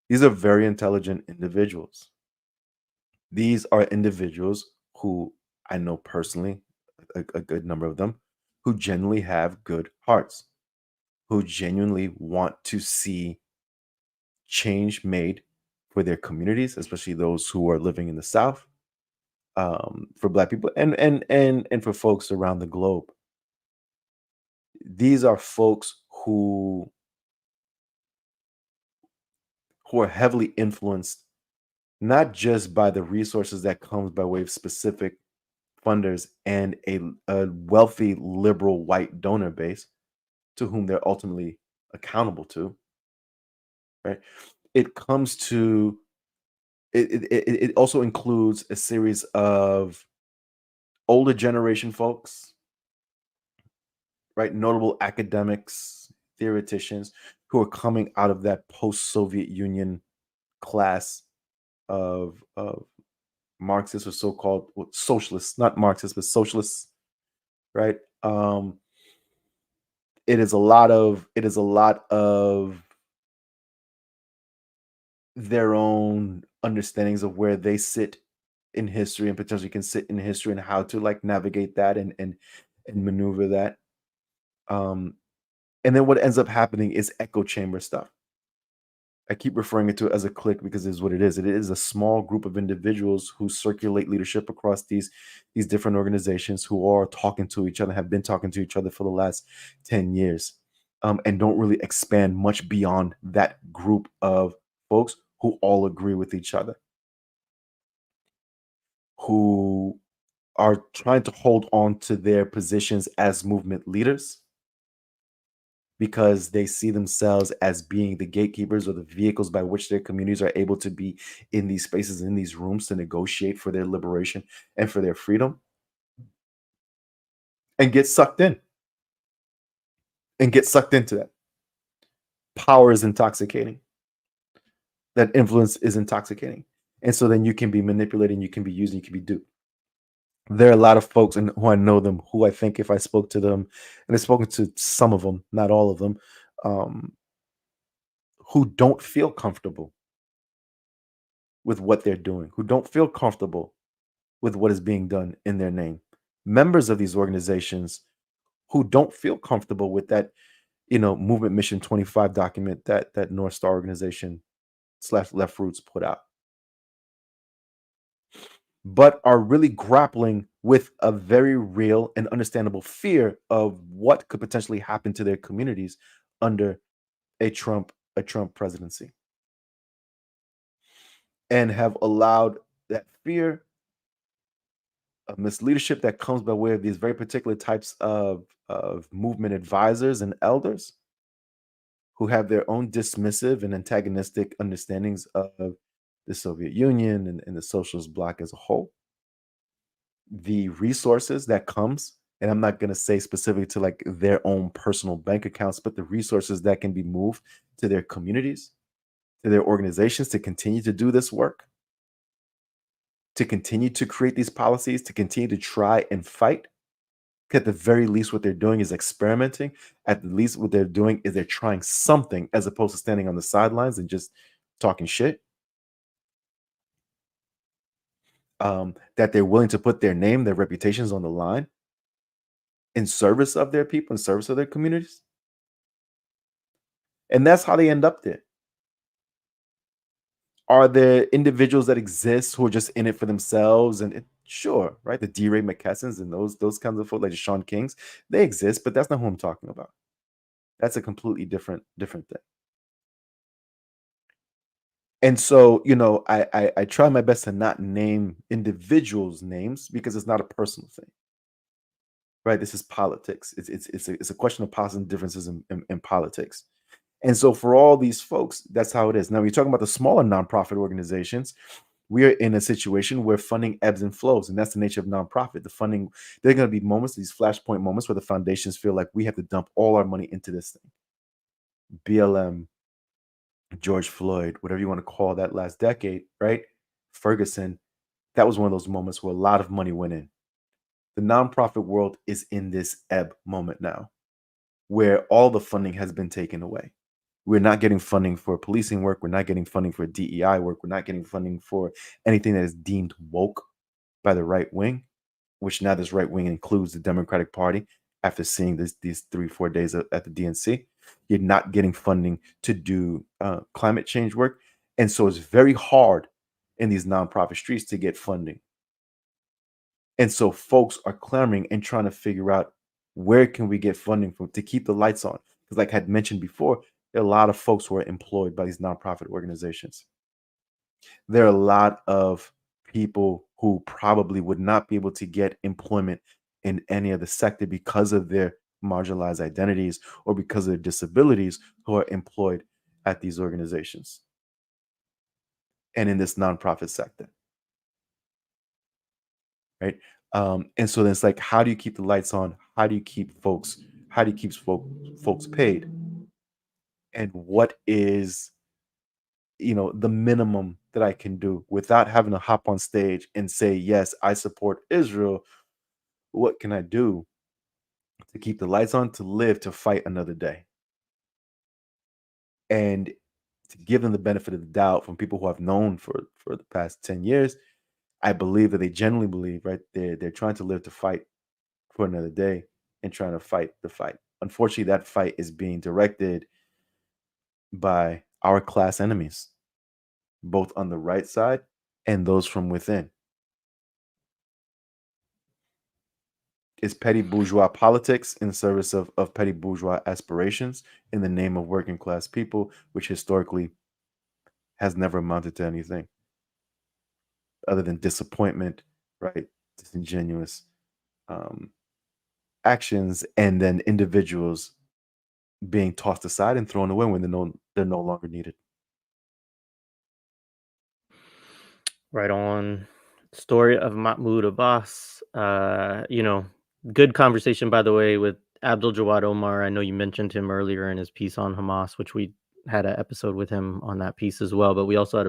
These are very intelligent individuals. These are individuals who I know personally, a good number of them, who genuinely have good hearts, who genuinely want to see change made for their communities, especially those who are living in the South, for Black people, and for folks around the globe. These are folks who are heavily influenced not just by the resources that comes by way of specific funders and a wealthy liberal white donor base to whom they're ultimately accountable to, right? It comes to it also includes a series of older generation folks, right? Notable academics, theoreticians who are coming out of that post-Soviet Union class of Marxists or so-called socialists, not Marxists, but socialists, right? It is a lot of their own understandings of where they sit in history and potentially can sit in history and how to like navigate that and maneuver that. Um, and then what ends up happening is echo chamber stuff. I keep referring it to it as a clique because it is what it is. It is a small group of individuals who circulate leadership across these different organizations who are talking to each other, have been talking to each other for the last 10 years, and don't really expand much beyond that group of folks who all agree with each other, who are trying to hold on to their positions as movement leaders because they see themselves as being the gatekeepers or the vehicles by which their communities are able to be in these spaces, in these rooms to negotiate for their liberation and for their freedom, and get sucked in and get sucked into that. Power is intoxicating. That influence is intoxicating. And so then you can be manipulated, you can be used, you can be duped. There are a lot of folks and who I know them who I think if I spoke to them, and I've spoken to some of them, not all of them, um, who don't feel comfortable with what they're doing, who don't feel comfortable with what is being done in their name. Members of these organizations who don't feel comfortable with that, Movement Mission 25 document that North Star organization slash Left Roots put out, but are really grappling with a very real and understandable fear of what could potentially happen to their communities under a Trump presidency, and have allowed that fear of misleadership that comes by way of these very particular types of movement advisors and elders who have their own dismissive and antagonistic understandings of the Soviet Union and the socialist bloc as a whole. The resources that comes, and I'm not going to say specific to like their own personal bank accounts, but the resources that can be moved to their communities, to their organizations to continue to do this work, to continue to create these policies, to continue to try and fight. At the very least, what they're doing is experimenting. At the least, what they're doing is they're trying something as opposed to standing on the sidelines and just talking shit. That they're willing to put their name, their reputations on the line in service of their people, in service of their communities. And that's how they end up there. Are there individuals that exist who are just in it for themselves? And sure, right? The D. Ray McKessons and those kinds of folks, like the Sean Kings, they exist, but that's not who I'm talking about. That's a completely different thing. And so, I try my best to not name individuals' names because it's not a personal thing, right? This is politics. It's a question of positive differences in politics. And so, for all these folks, that's how it is. Now, when you're talking about the smaller nonprofit organizations, we are in a situation where funding ebbs and flows, and that's the nature of nonprofit. The funding, there are going to be moments, these flashpoint moments, where the foundations feel like we have to dump all our money into this thing. BLM, George Floyd, whatever you want to call that last decade, right? Ferguson, that was one of those moments where a lot of money went in. The nonprofit world is in this ebb moment now, where all the funding has been taken away. We're not getting funding for policing work. We're not getting funding for DEI work. We're not getting funding for anything that is deemed woke by the right wing, which now this right wing includes the Democratic Party after seeing these 3-4 days at the DNC. You're not getting funding to do climate change work. And so it's very hard in these nonprofit streets to get funding. And so folks are clamoring and trying to figure out where can we get funding from to keep the lights on. Because like I had mentioned before, there are a lot of folks who are employed by these nonprofit organizations. There are a lot of people who probably would not be able to get employment in any other sector because of their marginalized identities or because of their disabilities who are employed at these organizations and in this nonprofit sector. Right. And so then it's like, how do you keep the lights on? How do you keep folks paid? And what is the minimum that I can do without having to hop on stage and say, yes, I support Israel? What can I do to keep the lights on, to live, to fight another day? And to give them the benefit of the doubt from people who I've known for the past 10 years, I believe that they genuinely believe, right? They're trying to live to fight for another day and trying to fight the fight. Unfortunately, that fight is being directed by our class enemies, both on the right side and those from within. It's petty bourgeois politics in service of petty bourgeois aspirations in the name of working class people, which historically has never amounted to anything other than disappointment, right? Disingenuous actions, and then individuals being tossed aside and thrown away when they're no longer needed. Right on. Story of Mahmoud Abbas. Good conversation, by the way, with Abdul Jawad Omar. I know you mentioned him earlier in his piece on Hamas, which we had an episode with him on that piece as well. But we also had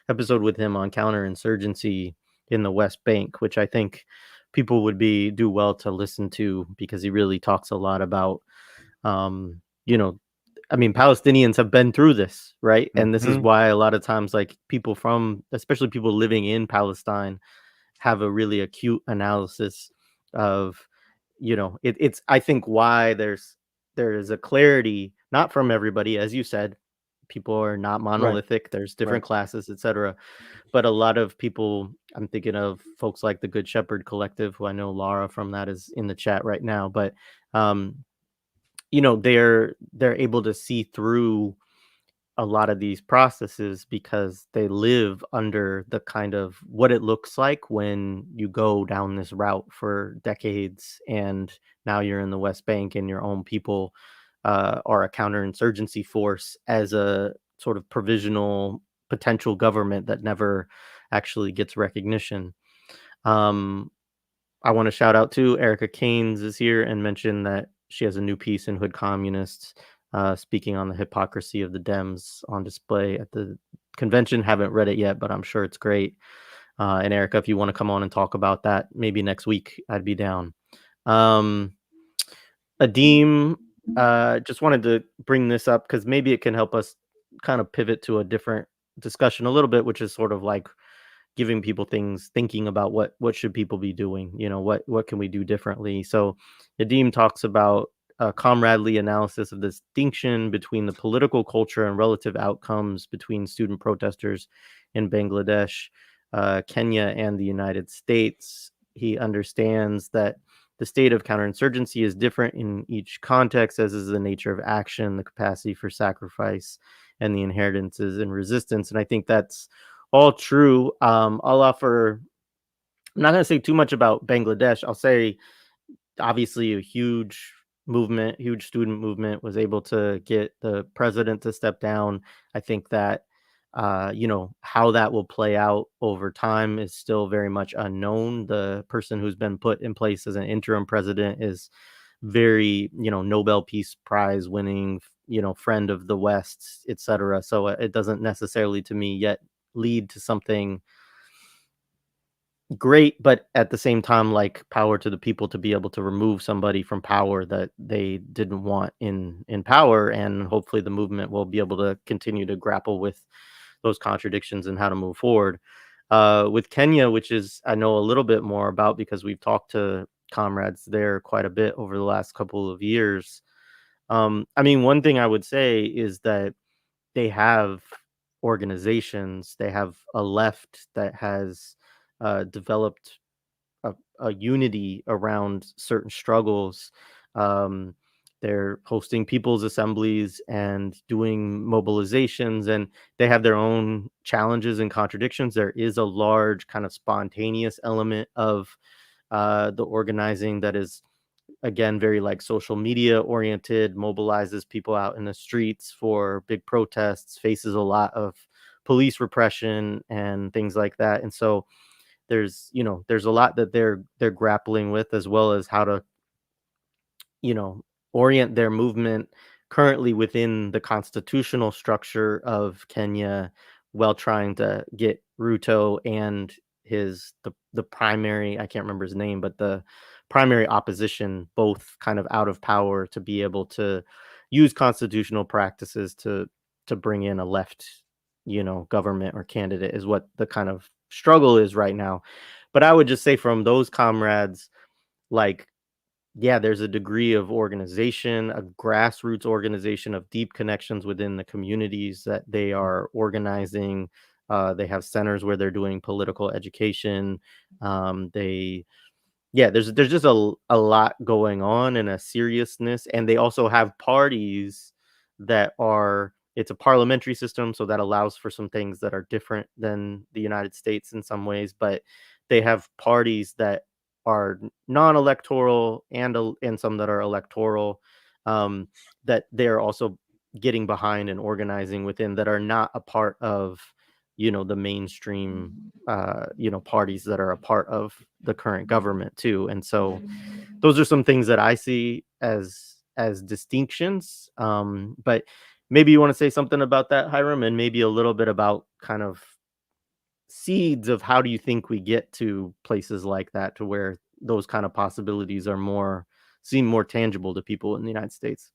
episode with him on counterinsurgency in the West Bank, which I think people would do well to listen to, because he really talks a lot about, Palestinians have been through this, right? And this is Mhm. why a lot of times, like, especially people living in Palestine, have a really acute analysis of, it's, I think, why there is a clarity, not from everybody, as you said, people are not Right, monolithic. There's right. different classes, etc. But a lot of people, I'm thinking of folks like the Good Shepherd Collective, who I know Laura from that is in the chat right now, but um, they're able to see through a lot of these processes because they live under the kind of what it looks like when you go down this route for decades, and now you're in the West Bank and your own people are a counterinsurgency force as a sort of provisional potential government that never actually gets recognition. um, I want to shout out to Erica Keynes is here and mention that she has a new piece in Hood Communists, speaking on the hypocrisy of the Dems, on display at the convention. Haven't read it yet, but I'm sure it's great. And Erica, if you want to come on and talk about that, maybe next week, I'd be down. Um, Adim, just wanted to bring this up because maybe it can help us kind of pivot to a different discussion a little bit, which is sort of like giving people things, thinking about what should people be doing, what can we do differently. So Nadeem talks about a comradely analysis of the distinction between the political culture and relative outcomes between student protesters in Bangladesh, Kenya, and the United States. He understands that the state of counterinsurgency is different in each context, as is the nature of action, the capacity for sacrifice, and the inheritances and resistance. And I think that's all true. I'll offer, I'm not going to say too much about Bangladesh. I'll say, obviously, a huge movement, huge student movement was able to get the president to step down. I think that, how that will play out over time is still very much unknown. The person who's been put in place as an interim president is very, Nobel Peace Prize winning, friend of the West, etc. So it doesn't necessarily, to me, yet lead to something great, but at the same time, like, power to the people to be able to remove somebody from power that they didn't want in power, and hopefully the movement will be able to continue to grapple with those contradictions and how to move forward. With Kenya, which is I know a little bit more about because we've talked to comrades there quite a bit over the last couple of years. I mean, one thing I would say is that they have organizations, they have a left that has developed a unity around certain struggles. Um, they're hosting people's assemblies and doing mobilizations, and they have their own challenges and contradictions. There is a large kind of spontaneous element of the organizing that is, again, very like social media oriented, mobilizes people out in the streets for big protests, faces a lot of police repression and things like that. And so there's a lot that they're grappling with, as well as how to, you know, orient their movement currently within the constitutional structure of Kenya, while trying to get Ruto and the primary, I can't remember his name, but the primary opposition both kind of out of power, to be able to use constitutional practices to bring in a left, government or candidate, is what the kind of struggle is right now. But I would just say, from those comrades, like, yeah, there's a degree of organization, a grassroots organization of deep connections within the communities that they are organizing. They have centers where they're doing political education. They Yeah, there's just a lot going on, and a seriousness, and they also have parties that are it's a parliamentary system, so that allows for some things that are different than the United States in some ways, but they have parties that are non-electoral, and some that are electoral, um, that they're also getting behind and organizing within, that are not a part of, the mainstream, parties that are a part of the current government too. And so those are some things that I see as distinctions. But maybe you want to say something about that, Hiram, and maybe a little bit about kind of seeds of how do you think we get to places like that, to where those kind of possibilities are seem more tangible to people in the United States.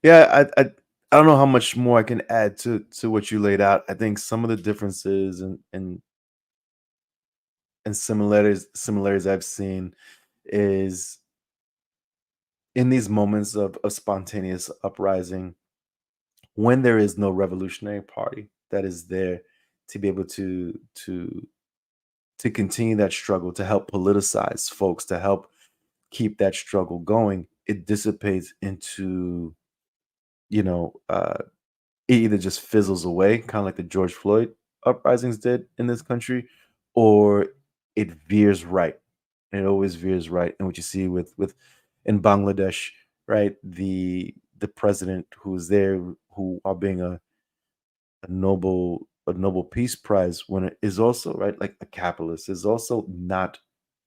Yeah, I don't know how much more I can add to what you laid out. I think some of the differences and similarities I've seen is in these moments of spontaneous uprising, when there is no revolutionary party that is there to be able to continue that struggle, to help politicize folks, to help keep that struggle going, it dissipates into, you know, it either just fizzles away, kind of like the George Floyd uprisings did in this country, or it veers right. And it always veers right. And what you see with in Bangladesh, right, the president who's there, who are being a Nobel Peace Prize winner, is also, right, like a capitalist, is also not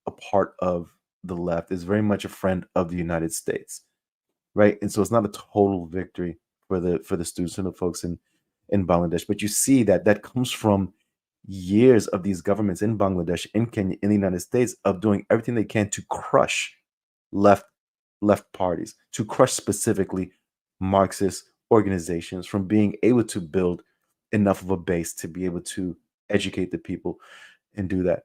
a part of the left, is very much a friend of the United States, right? And so it's not a total victory for the students and the folks in Bangladesh, but you see that that comes from years of these governments in Bangladesh, in Kenya, in the United States of doing everything they can to crush left left parties, to crush specifically Marxist organizations from being able to build enough of a base to be able to educate the people and do that.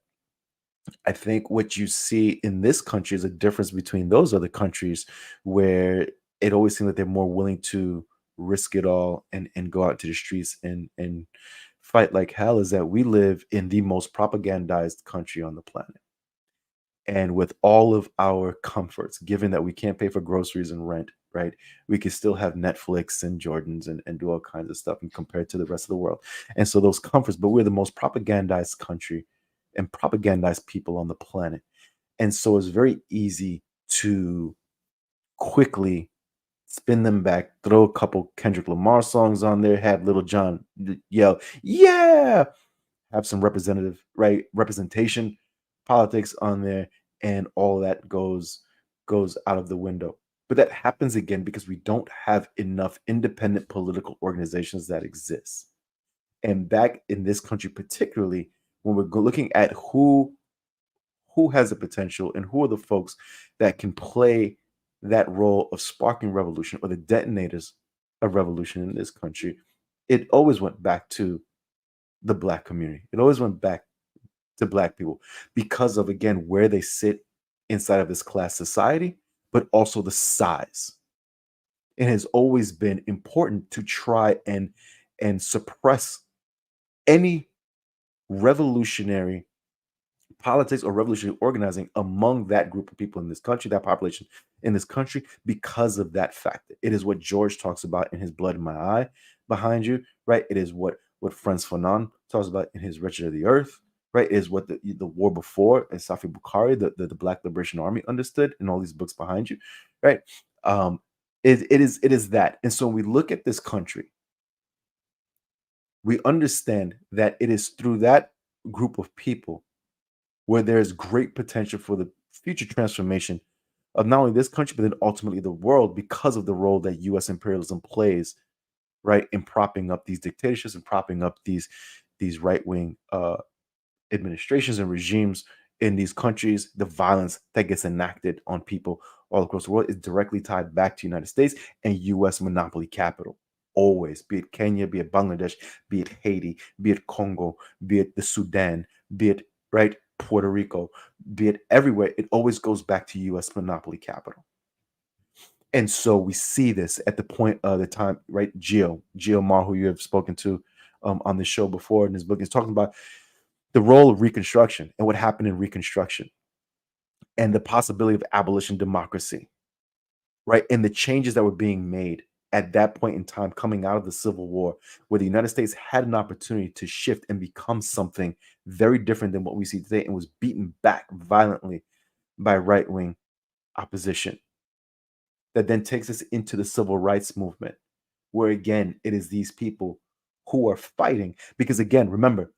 I think what you see in this country is a difference between those other countries where it always seems that they're more willing to risk it all and go out to the streets and fight like hell, is that we live in the most propagandized country on the planet. And with all of our comforts, given that we can't pay for groceries and rent, right? We can still have Netflix and Jordans and do all kinds of stuff and compared to the rest of the world. And so those comforts, but we're the most propagandized country and propagandized people on the planet. And so it's very easy to quickly spin them back, throw a couple Kendrick Lamar songs on there, have Little John yell, yeah, have some representation politics on there, and all that goes out of the window. But that happens again because we don't have enough independent political organizations that exist. And back in this country, particularly when we're looking at who has the potential and who are the folks that can play that role of sparking revolution or the detonators of revolution in this country, it always went back to the Black community. It always went back to Black people because of, again, where they sit inside of this class society, but also the size. It has always been important to try and suppress any revolutionary politics or revolutionary organizing among that group of people in this country, that population in this country, because of that factor. It is what George talks about in his Blood in My Eye behind you, right? It is what Frantz Fanon talks about in his Wretched of the Earth, right? It is what the war before and Safi Bukhari, the Black Liberation Army, understood in all these books behind you, right? Um, it is that. And so when we look at this country, we understand that it is through that group of people where there's great potential for the future transformation of not only this country, but then ultimately the world because of the role that US imperialism plays, right, in propping up these dictatorships and propping up these right-wing administrations and regimes in these countries. The violence that gets enacted on people all across the world is directly tied back to United States and US monopoly capital. Always, be it Kenya, be it Bangladesh, be it Haiti, be it Congo, be it the Sudan, be it right Puerto Rico, be it everywhere, it always goes back to US monopoly capital. And so we see this at the point of the time, right? Geo Ma, who you have spoken to on the show before in his book, is talking about the role of Reconstruction and what happened in Reconstruction and the possibility of abolition democracy, right? And the changes that were being made at that point in time coming out of the Civil War, where the United States had an opportunity to shift and become something very different than what we see today and was beaten back violently by right-wing opposition. That then takes us into the civil rights movement, where again, it is these people who are fighting. Because again, remember,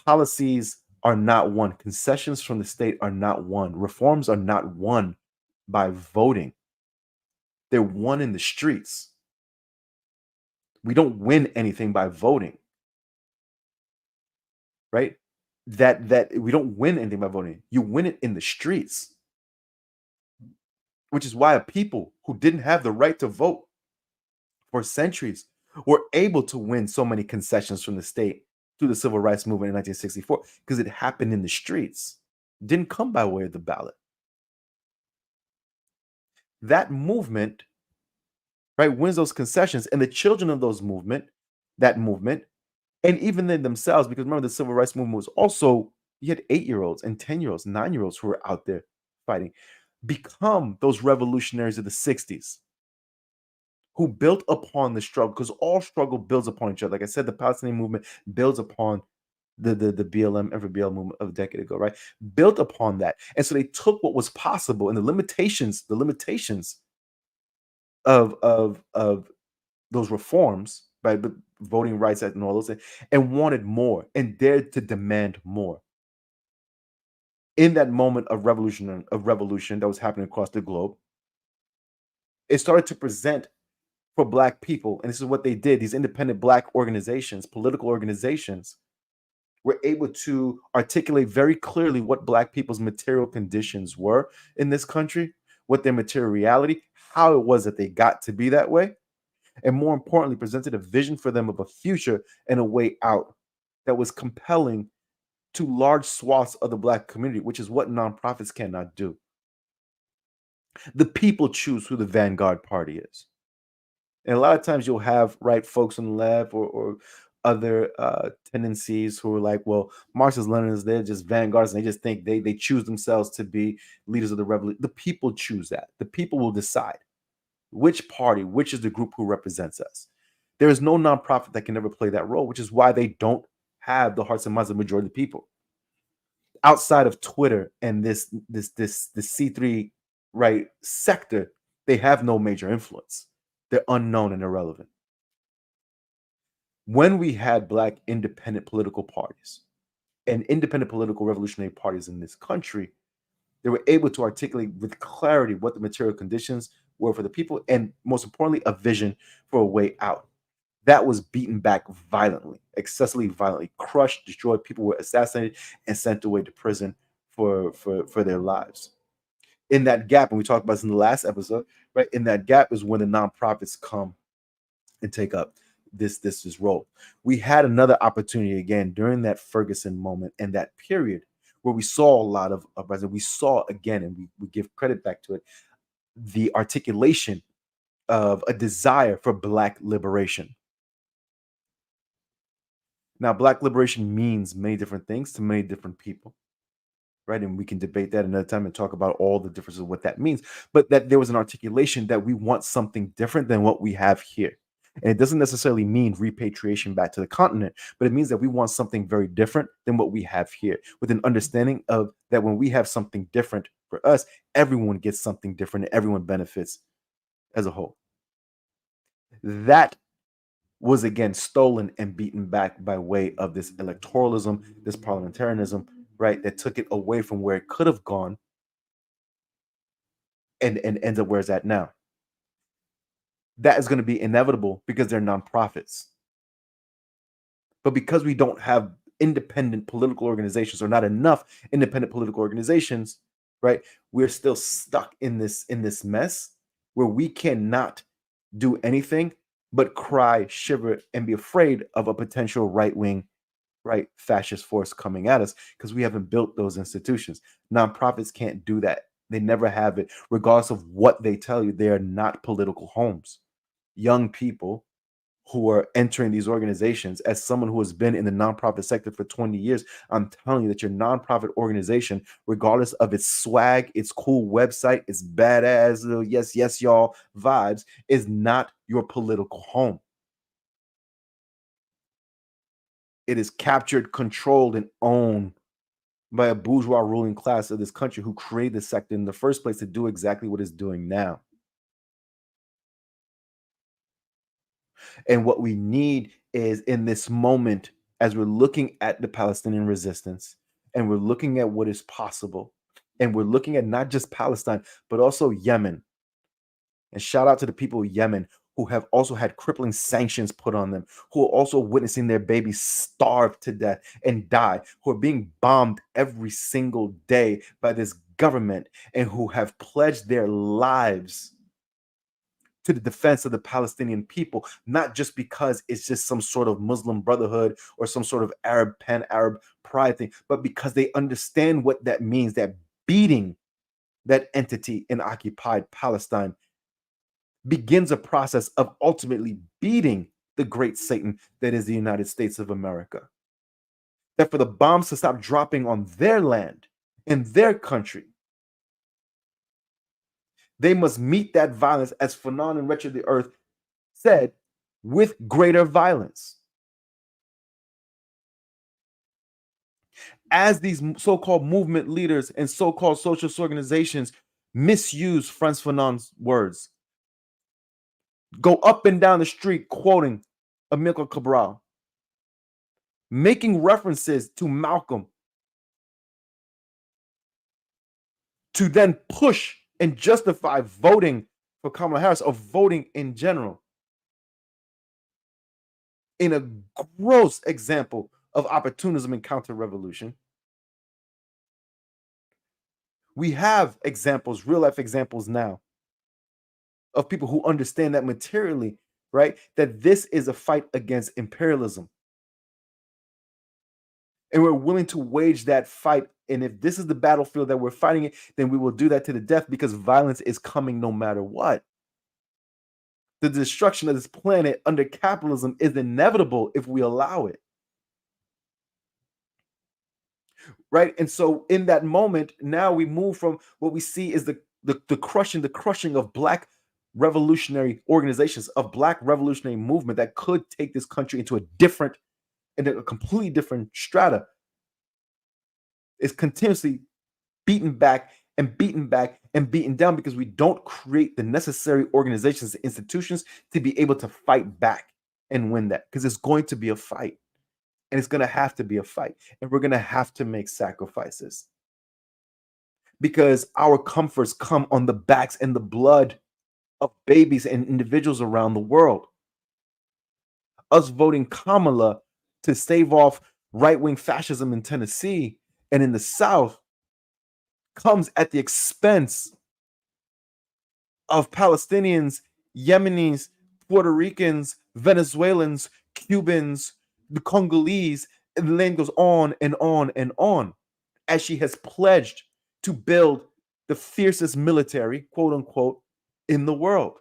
policies are not won, concessions from the state are not won, reforms are not won by voting. They're won in the streets. We don't win anything by voting, right? That we don't win anything by voting. You win it in the streets, which is why a people who didn't have the right to vote for centuries were able to win so many concessions from the state through the civil rights movement in 1964 because it happened in the streets. It didn't come by way of the ballot. That movement, right, wins those concessions, and the children of that movement, and even they themselves, because remember the civil rights movement was also, you had 8-year-olds and 10-year-olds, 9-year-olds who were out there fighting, become those revolutionaries of the 60s who built upon the struggle, because all struggle builds upon each other. Like I said, the Palestinian movement builds upon the BLM, every BLM movement of a decade ago, right? Built upon that. And so they took what was possible and the limitations of those reforms, right? The voting rights and all those things, and wanted more and dared to demand more. In that moment of revolution that was happening across the globe, it started to present for Black people, and this is what they did, these independent Black organizations, political organizations, were able to articulate very clearly what Black people's material conditions were in this country, what their material reality, how it was that they got to be that way, and more importantly, presented a vision for them of a future and a way out that was compelling to large swaths of the Black community, which is what nonprofits cannot do. The people choose who the vanguard party is. And a lot of times you'll have folks on the left or other tendencies who are like, well, Marxist Leninists, they're just vanguards and they just think they choose themselves to be leaders of the revolution. The people choose that. The people will decide which party, which is the group who represents us. There is no nonprofit that can ever play that role, which is why they don't have the hearts and minds of the majority of the people. Outside of Twitter and this C3 sector, they have no major influence. They're unknown and irrelevant. When we had Black independent political parties and independent political revolutionary parties in this country, they were able to articulate with clarity what the material conditions were for the people, and most importantly, a vision for a way out. That was beaten back violently, excessively violently, crushed, destroyed. People were assassinated and sent away to prison for their lives. In that gap, and we talked about this in the last episode, right? In that gap is when the nonprofits come and take up this role. We had another opportunity again during that Ferguson moment and that period where we saw a lot of uprising. We saw again, and we give credit back to it, the articulation of a desire for Black liberation. Now, Black liberation means many different things to many different people, right? And we can debate that another time and talk about all the differences of what that means. But that there was an articulation that we want something different than what we have here. And it doesn't necessarily mean repatriation back to the continent, but it means that we want something very different than what we have here, with an understanding of that when we have something different for us, everyone gets something different and everyone benefits as a whole. That was again stolen and beaten back by way of this electoralism, this parliamentarianism, right? That took it away from where it could have gone and ends up where it's at now. That is going to be inevitable because they're nonprofits. But because we don't have independent political organizations, or not enough independent political organizations, right? We're still stuck in this mess where we cannot do anything but cry, shiver, and be afraid of a potential right-wing, fascist force coming at us because we haven't built those institutions. Nonprofits can't do that. They never have it, regardless of what they tell you. They are not political homes. Young people who are entering these organizations, as someone who has been in the nonprofit sector for 20 years, I'm telling you that your nonprofit organization, regardless of its swag, its cool website, its badass little yes, y'all vibes, is not your political home. It is captured, controlled, and owned by a bourgeois ruling class of this country who created this sector in the first place to do exactly what it's doing now. And what we need is, in this moment, as we're looking at the Palestinian resistance and we're looking at what is possible, and we're looking at not just Palestine, but also Yemen. And shout out to the people of Yemen who have also had crippling sanctions put on them, who are also witnessing their babies starve to death and die, who are being bombed every single day by this government, and who have pledged their lives to the defense of the Palestinian people, not just because it's just some sort of Muslim brotherhood or some sort of Arab, pan-Arab pride thing, but because they understand what that means, that beating that entity in occupied Palestine begins a process of ultimately beating the great Satan that is the United States of America. That for the bombs to stop dropping on their land, in their country, they must meet that violence, as Fanon and Wretched the Earth said, with greater violence. As these so-called movement leaders and so-called socialist organizations misuse Frantz Fanon's words, go up and down the street quoting Amilcar Cabral, making references to Malcolm, to then push and justify voting for Kamala Harris, or voting in general, in a gross example of opportunism and counter-revolution. We have examples, real life examples now of people who understand that materially, right? That this is a fight against imperialism. And we're willing to wage that fight. And if this is the battlefield that we're fighting it, then we will do that to the death because violence is coming no matter what. The destruction of this planet under capitalism is inevitable if we allow it. Right. And so in that moment, now we move from what we see is the crushing of Black revolutionary organizations, of Black revolutionary movement that could take this country into a completely different strata. Is continuously beaten back and beaten back and beaten down because we don't create the necessary organizations and institutions to be able to fight back and win that, because it's going to be a fight. And it's going to have to be a fight. And we're going to have to make sacrifices because our comforts come on the backs and the blood of babies and individuals around the world. Us voting Kamala to stave off right-wing fascism in Tennessee and in the South comes at the expense of Palestinians, Yemenis, Puerto Ricans, Venezuelans, Cubans, the Congolese, and the name goes on and on and on, as she has pledged to build the fiercest military, quote unquote, in the world.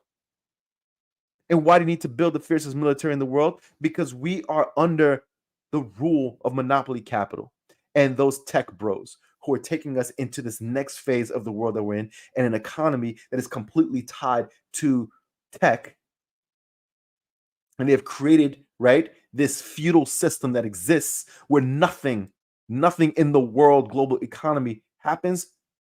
And why do you need to build the fiercest military in the world? Because we are under the rule of monopoly capital and those tech bros who are taking us into this next phase of the world that we're in, and an economy that is completely tied to tech. And they have created, right, this feudal system that exists where nothing in the world global economy happens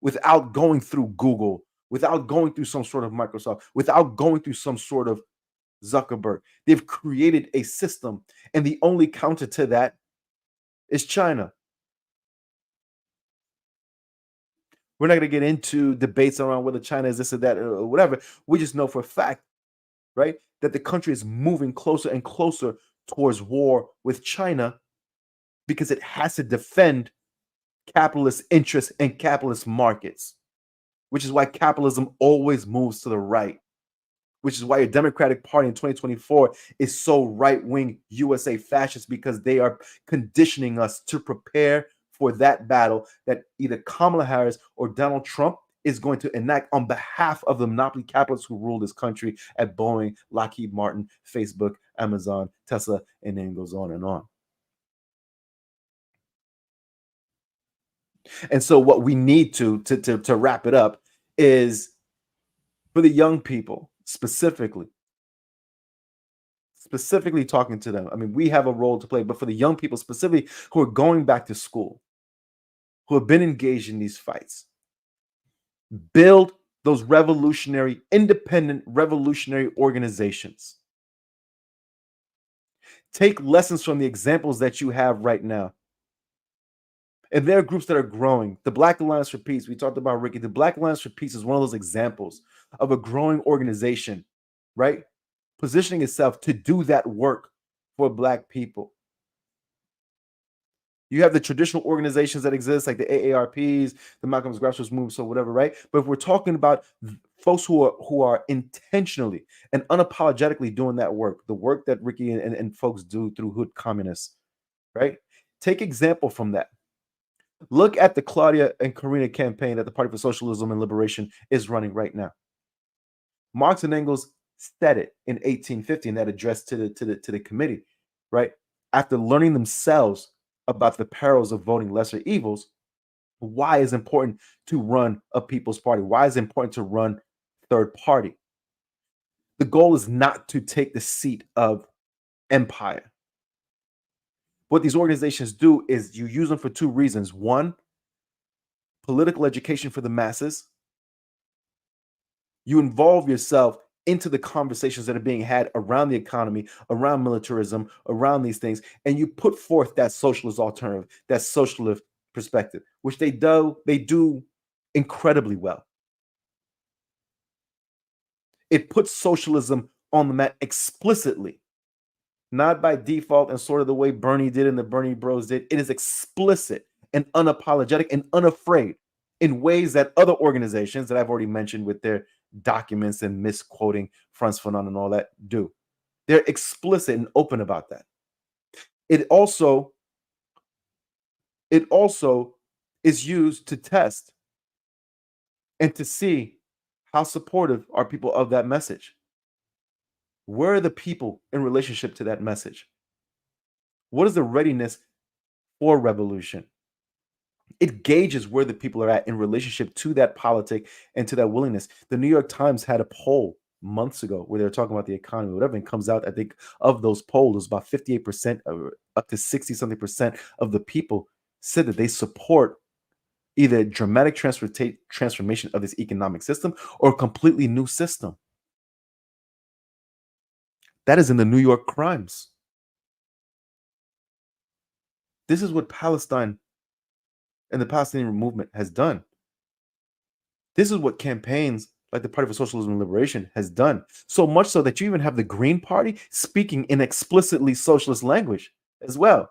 without going through Google, without going through some sort of Microsoft, without going through some sort of Zuckerberg. They've created a system, and the only counter to that is China. We're not going to get into debates around whether China is this or that or whatever. We just know for a fact, right, that the country is moving closer and closer towards war with China because it has to defend capitalist interests and capitalist markets, which is why capitalism always moves to the right, which is why your Democratic Party in 2024 is so right-wing USA fascist, because they are conditioning us to prepare for that battle that either Kamala Harris or Donald Trump is going to enact on behalf of the monopoly capitalists who rule this country at Boeing, Lockheed Martin, Facebook, Amazon, Tesla, and name goes on and on. And so what we need to wrap it up is for the young people specifically talking to them. I mean, we have a role to play, but for the young people specifically who are going back to school, who have been engaged in these fights, build those revolutionary, independent revolutionary organizations. Take lessons from the examples that you have right now. And there are groups that are growing. The Black Alliance for Peace, we talked about Ricky. The Black Alliance for Peace is one of those examples of a growing organization, right? Positioning itself to do that work for Black people. You have the traditional organizations that exist, like the AARPs, the Malcolm's grassroots movement, so whatever, right? But if we're talking about folks who are intentionally and unapologetically doing that work, the work that Ricky and folks do through Hood Communists, right? Take example from that. Look at the Claudia and Karina campaign that the Party for Socialism and Liberation is running right now. Marx and Engels said it in 1850 in that address to the committee, right? After learning themselves about the perils of voting lesser evils, why is important to run a people's party? Why is it important to run third party? The goal is not to take the seat of empire. What these organizations do is you use them for two reasons. One, political education for the masses. You involve yourself into the conversations that are being had around the economy, around militarism, around these things, and you put forth that socialist alternative, that socialist perspective, which they do incredibly well. It puts socialism on the map explicitly. not by default and sort of the way Bernie did and the Bernie Bros did. It is explicit and unapologetic and unafraid in ways that other organizations that I've already mentioned with their documents and misquoting Frantz Fanon and all that do. They're explicit and open about that. It also is used to test and to see how supportive are people of that message. Where are the people in relationship to that message? What is the readiness for revolution? It gauges where the people are at in relationship to that politic and to that willingness. The New York Times had a poll months ago where they were talking about the economy, whatever, and comes out, I think, of those polls, about 58%, up to 60 something percent of the people said that they support either a dramatic transformation of this economic system or a completely new system. That is in the New York Crimes. This is what Palestine and the Palestinian movement has done. This is what campaigns like the Party for Socialism and Liberation has done. So much so that you even have the Green Party speaking in explicitly socialist language as well.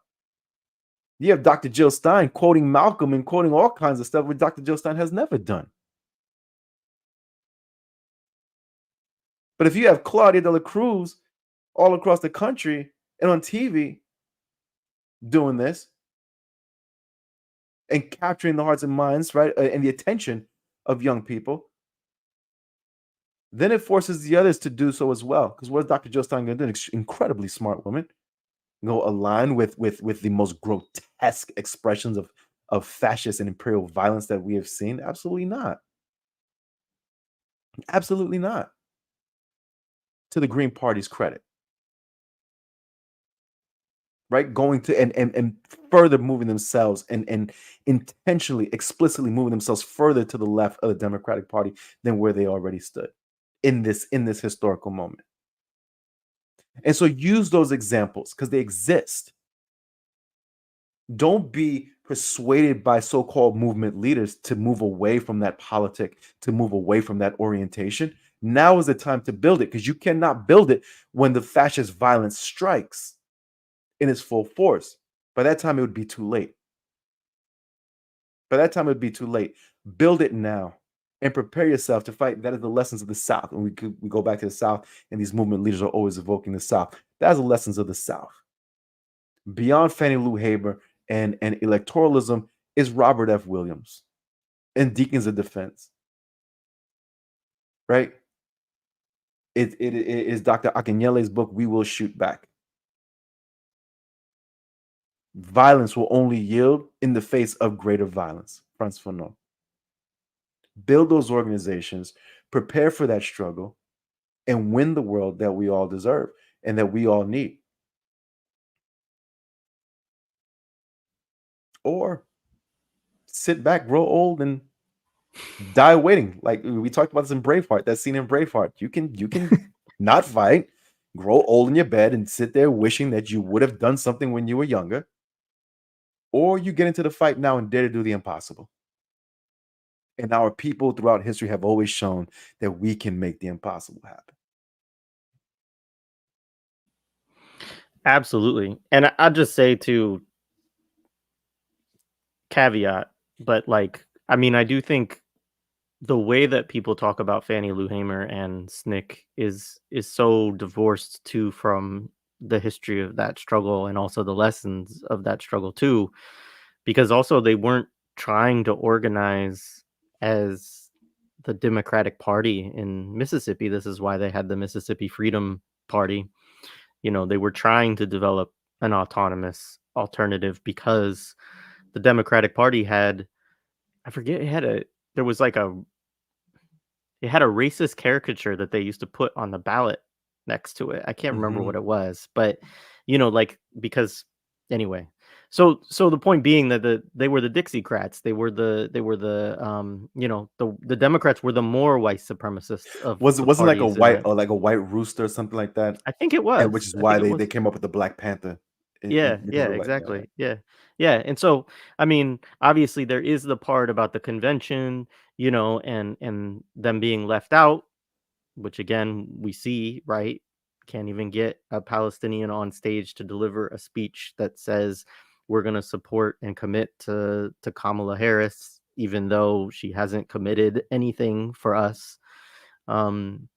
You have Dr. Jill Stein quoting Malcolm and quoting all kinds of stuff which Dr. Jill Stein has never done. But if you have Claudia de la Cruz all across the country and on TV doing this and capturing the hearts and minds, right, and the attention of young people, then it forces the others to do so as well. Because what is Dr. Jill Stein going to do? An incredibly smart woman. Go align with the most grotesque expressions of fascist and imperial violence that we have seen? Absolutely not. Absolutely not. To the Green Party's credit. Right? Going to and further moving themselves and intentionally, explicitly moving themselves further to the left of the Democratic Party than where they already stood in this historical moment. And so use those examples because they exist. Don't be persuaded by so-called movement leaders to move away from that politic, to move away from that orientation. Now is the time to build it because you cannot build it when the fascist violence strikes in its full force. By that time, it would be too late. Build it now and prepare yourself to fight. That is the lessons of the South. And we go back to the South, and these movement leaders are always evoking the South. That's the lessons of the South. Beyond Fannie Lou Hamer and electoralism is Robert F. Williams and Deacons of Defense. Right? It is Dr. Akinyele's book, We Will Shoot Back. Violence will only yield in the face of greater violence. Frantz Fanon. Build those organizations, prepare for that struggle, and win the world that we all deserve and that we all need. Or sit back, grow old, and die waiting. Like we talked about this in Braveheart, that scene in Braveheart. You can not fight, grow old in your bed, and sit there wishing that you would have done something when you were younger. Or you get into the fight now and dare to do the impossible. And our people throughout history have always shown that we can make the impossible happen. Absolutely. And I'll just say to caveat, but like, I mean, I do think the way that people talk about Fannie Lou Hamer and SNCC is so divorced too from the history of that struggle and also the lessons of that struggle too, because also they weren't trying to organize as the Democratic Party in Mississippi. This is why they had the Mississippi Freedom Party. You know, they were trying to develop an autonomous alternative because the Democratic Party had, I forget, there was like it had a racist caricature that they used to put on the ballot next to it. I can't remember what it was, but you know, like, because anyway. So the point being that they were the Dixiecrats. They were the you know, the Democrats were the more white supremacists of Wasn't like a parties white white rooster or something like that. I think it And was. which is I think why it was. they came up with the Black Panther. Yeah, yeah, exactly. Yeah. Yeah. And so, I mean, obviously there is the part about the convention, you know, and them being left out, which again we see, right? can't even get a Palestinian on stage to deliver a speech that says we're going to support and commit to Kamala Harris, even though she hasn't committed anything for us. Um,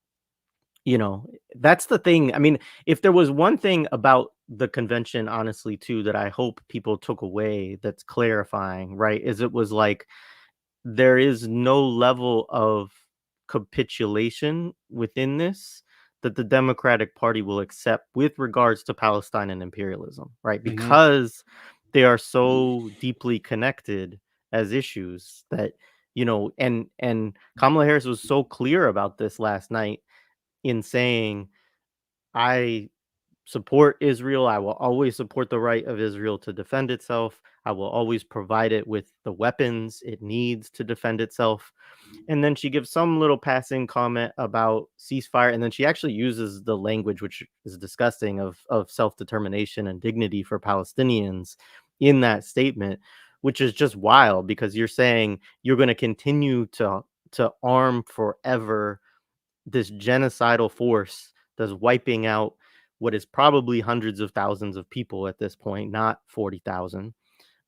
you know, that's the thing. I mean, if there was one thing about the convention, honestly, too, that I hope people took away that's clarifying, right, is it was like there is no level of capitulation within this that the Democratic Party will accept with regards to Palestine and imperialism, right? Hmm. Because they are so deeply connected as issues that, and Kamala Harris was so clear about this last night in saying, I support Israel. I will always support the right of Israel to defend itself. I will always provide it with the weapons it needs to defend itself. And then she gives some little passing comment about ceasefire, and then she actually uses the language which is disgusting of self-determination and dignity for Palestinians in that statement, which is just wild because you're saying you're going to continue to arm forever this genocidal force that's wiping out what is probably hundreds of thousands of people at this point, not 40,000.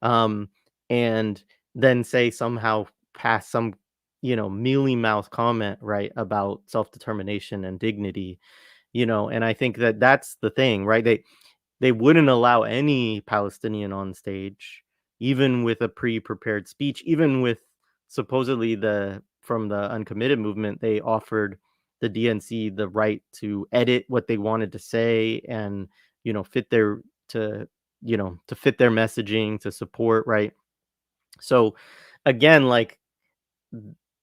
Um, and then say somehow pass some, mealy mouth comment, right, about self-determination and dignity, and I think that that's the thing, right? They wouldn't allow any Palestinian on stage, even with a pre-prepared speech, even with supposedly the from the uncommitted movement, they offered the DNC the right to edit what they wanted to say and, fit their to, to fit their messaging to support, right? So again, like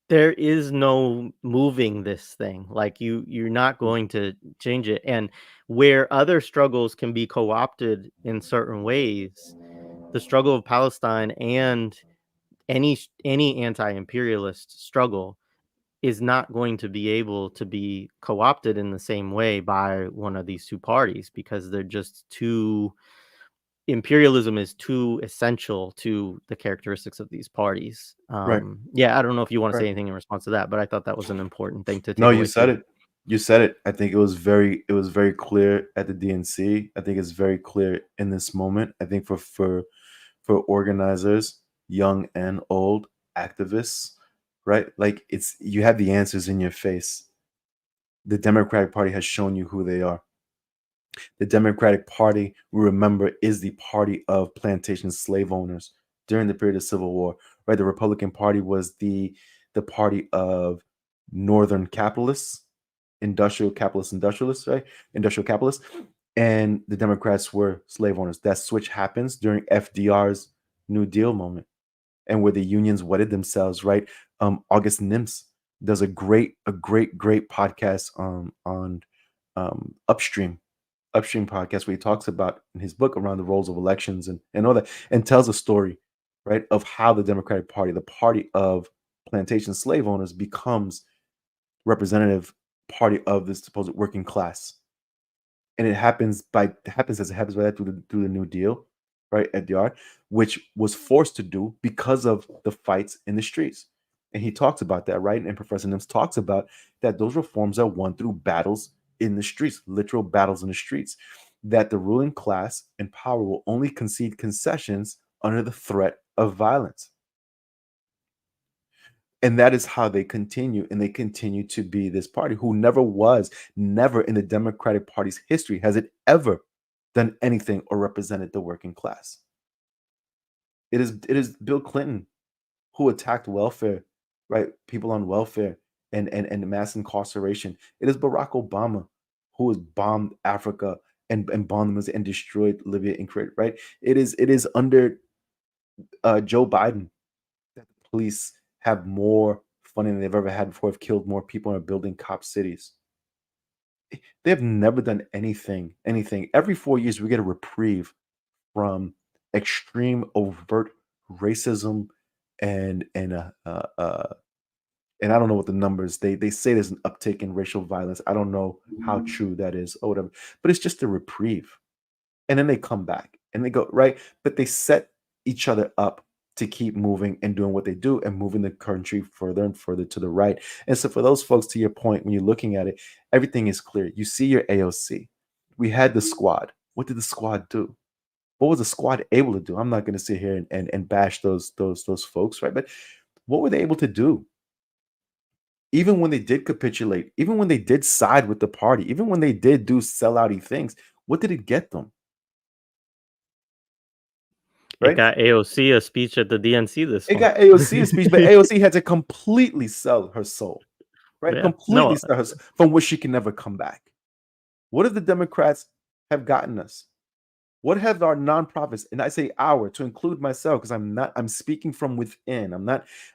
there is no moving this thing. Like you're not going to change it. And where other struggles can be co-opted in certain ways, the struggle of Palestine and any anti-imperialist struggle is not going to be able to be co-opted in the same way by one of these two parties because they're just too imperialism is too essential to the characteristics of these parties. Right. Yeah, I don't know if you want to say Right. anything in response to that, but I thought that was an important thing to No, take you away said too. it. You said it. I think it was very clear at the DNC. I think it's very clear in this moment. I think for organizers, young and old, activists, right? Like it's you have the answers in your face. The Democratic Party has shown you who they are. The Democratic Party, we remember, is the party of plantation slave owners during the period of Civil War, right? The Republican Party was the party of Northern capitalists, industrialists, right? Industrial capitalists. And the Democrats were slave owners. That switch happens during FDR's New Deal moment and where the unions wedded themselves, right? August Nimms does a great podcast on Upstream podcast where he talks about in his book around the roles of elections and all that and tells a story, right, of how the Democratic Party, the party of plantation slave owners, becomes representative party of this supposed working class. And it happens by that through the New Deal, right, at the art, which was forced to do because of the fights in the streets. And he talks about that, right? And Professor Nims talks about that those reforms are won through battles in the streets, literal battles in the streets, that the ruling class and power will only concede concessions under the threat of violence. And that is how they continue. And they continue to be this party who never in the Democratic Party's history has it ever done anything or represented the working class. It is Bill Clinton who attacked welfare, right? People on welfare and mass incarceration. It is Barack Obama who has bombed Africa and bombed them and destroyed Libya and created, right? It is under Joe Biden that the police have more funding than they've ever had before, have killed more people and are building cop cities. They have never done anything. Every 4 years, we get a reprieve from extreme, overt racism and and I don't know what the numbers. They say there's an uptick in racial violence. I don't know how true that is or whatever, but it's just a reprieve, and then they come back and they go right, but they set each other up to keep moving and doing what they do and moving the country further and further to the right. And so, for those folks, to your point, when you're looking at it, everything is clear. You see your AOC. We had the squad. What did the squad do? What was the squad able to do? I'm not going to sit here and bash those folks, right? But what were they able to do? Even when they did capitulate, even when they did side with the party, even when they did do sellouty things, what did it get them? It Right? got AOC a speech at the DNC this It month. got AOC a speech, but AOC had to completely sell her soul, right? Yeah. No, Completely sell her from which she can never come back. What if the Democrats have gotten us? What have our nonprofits, and I say our to include myself, because I'm speaking from within.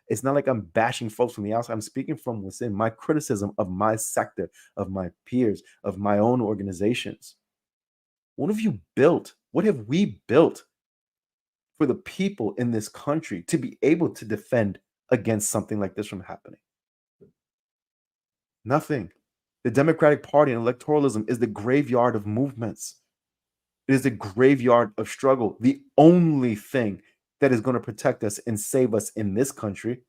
It's not like I'm bashing folks from the outside. I'm speaking from within. My criticism of my sector, of my peers, of my own organizations. What have you built? What have we built for the people in this country to be able to defend against something like this from happening? Nothing. The Democratic Party and electoralism is the graveyard of movements. It is a graveyard of struggle. The only thing that is going to protect us and save us in this country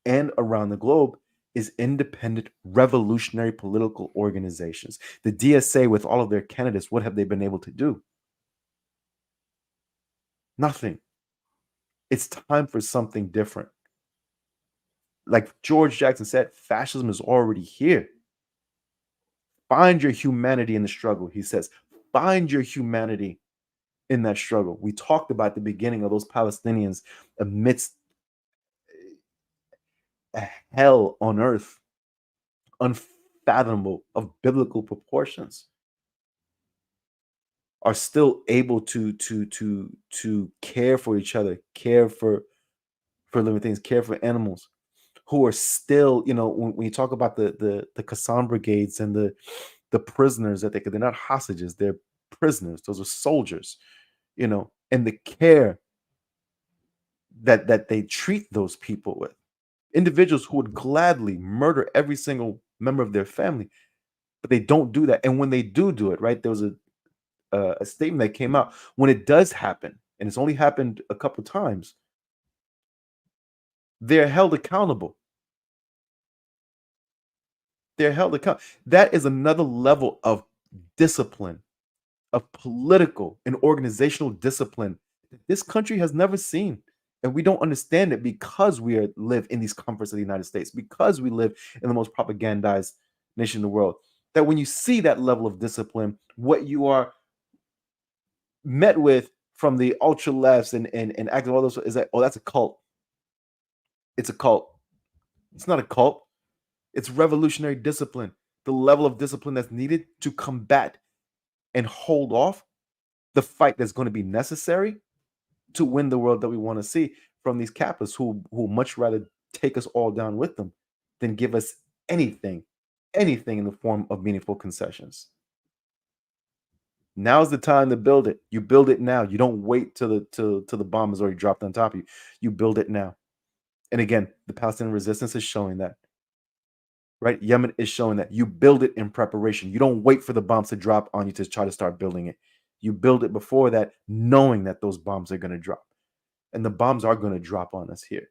and around the globe is independent revolutionary political organizations. The DSA, with all of their candidates, what have they been able to do? Nothing. It's time for something different. Like George Jackson said, fascism is already here. Find your humanity in the struggle, he says. Find your humanity in that struggle. We talked about the beginning of those Palestinians amidst a hell on earth, unfathomable of biblical proportions, are still able to care for each other, care for living things, care for animals, who are still, when you talk about the Qassam brigades and the prisoners that they're not hostages, they're prisoners, those are soldiers, and the care that they treat those people with. Individuals who would gladly murder every single member of their family, but they don't do that. And when they do it, right? There was a statement that came out when it does happen, and it's only happened a couple times. They're held accountable. They're held accountable. That is another level of discipline, of political and organizational discipline that this country has never seen. And we don't understand it because we live in these comforts of the United States, because we live in the most propagandized nation in the world. That when you see that level of discipline, what you are met with from the ultra lefts and active all those is that, oh, that's a cult. It's a cult. It's not a cult. It's revolutionary discipline. The level of discipline that's needed to combat and hold off the fight that's going to be necessary to win the world that we want to see from these capitalists who much rather take us all down with them than give us anything in the form of meaningful concessions. Now's the time to build it. You build it now. You don't wait till the bomb is already dropped on top of you. You build it now. And again, the Palestinian resistance is showing that. Right? Yemen is showing that. You build it in preparation. You don't wait for the bombs to drop on you to try to start building it. You build it before that, knowing that those bombs are going to drop. And the bombs are going to drop on us here.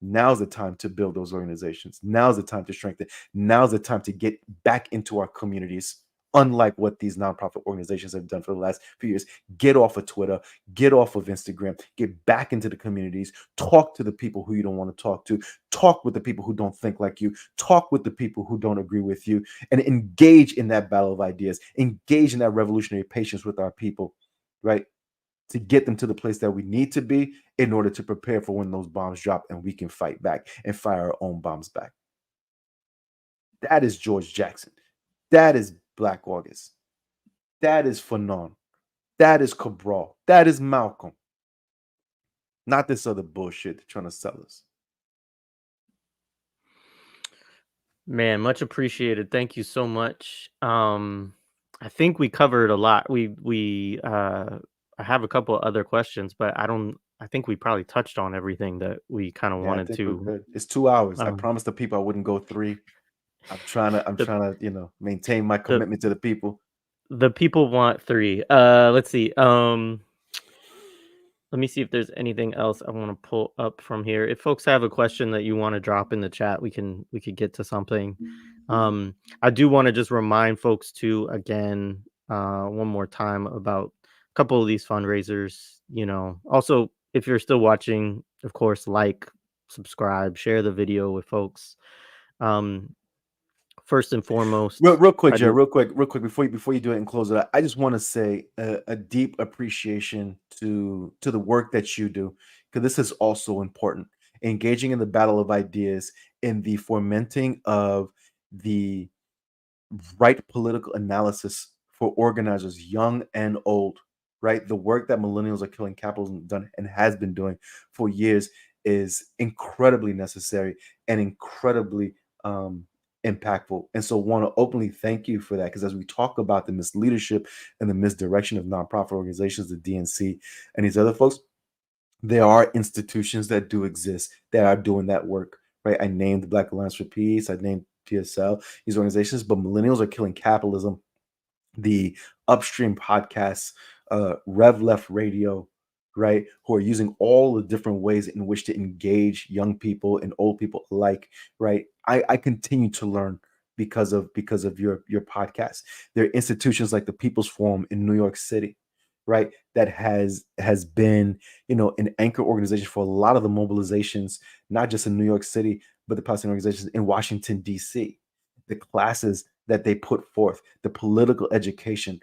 Now's the time to build those organizations. Now's the time to strengthen. Now's the time to get back into our communities, unlike what these nonprofit organizations have done for the last few years. Get off of Twitter, get off of Instagram, get back into the communities, talk to the people who you don't want to talk with the people who don't think like you, talk with the people who don't agree with you, and engage in that battle of ideas, engage in that revolutionary patience with our people, right? To get them to the place that we need to be in order to prepare for when those bombs drop and we can fight back and fire our own bombs back. That is George Jackson. That is Black August. That is Fanon. That is Cabral. That is Malcolm. Not this other bullshit they're trying to sell us. Man, much appreciated. Thank you so much. I think we covered a lot. I have a couple of other questions, but I think we probably touched on everything that we kind of Yeah, I wanted think we're to. good. It's 2 hours. I Um, promised the people I wouldn't go 3. I'm the trying to, maintain my the commitment to the people. the people want three. Let's see. Let me see if there's anything else I want to pull up from here. If folks have a question that you want to drop in the chat, we could get to something. I do want to just remind folks to again, one more time about a couple of these fundraisers. Also, if you're still watching, of course, like, subscribe, share the video with folks. Um, First and Real, foremost, real quick, I Jared. do. Real quick, before you do it and close it out, I just want to say a deep appreciation to the work that you do, because this is also important. Engaging in the battle of ideas, in the fomenting of the right political analysis for organizers, young and old. Right, the work that millennials are killing capitalism done and has been doing for years is incredibly necessary and incredibly impactful. And so want to openly thank you for that, because as we talk about the misleadership and the misdirection of nonprofit organizations, the DNC and these other folks, there are institutions that do exist that are doing that work. Right, I named the Black Alliance for Peace, I named PSL, these organizations, but millennials are killing capitalism. The upstream podcasts, Rev Left Radio, right, who are using all the different ways in which to engage young people and old people alike, right? I continue to learn because of your podcast. There are institutions like the People's Forum in New York City, right, that has been, an anchor organization for a lot of the mobilizations, not just in New York City, but the Palestinian organizations in Washington, D.C. The classes that they put forth, the political education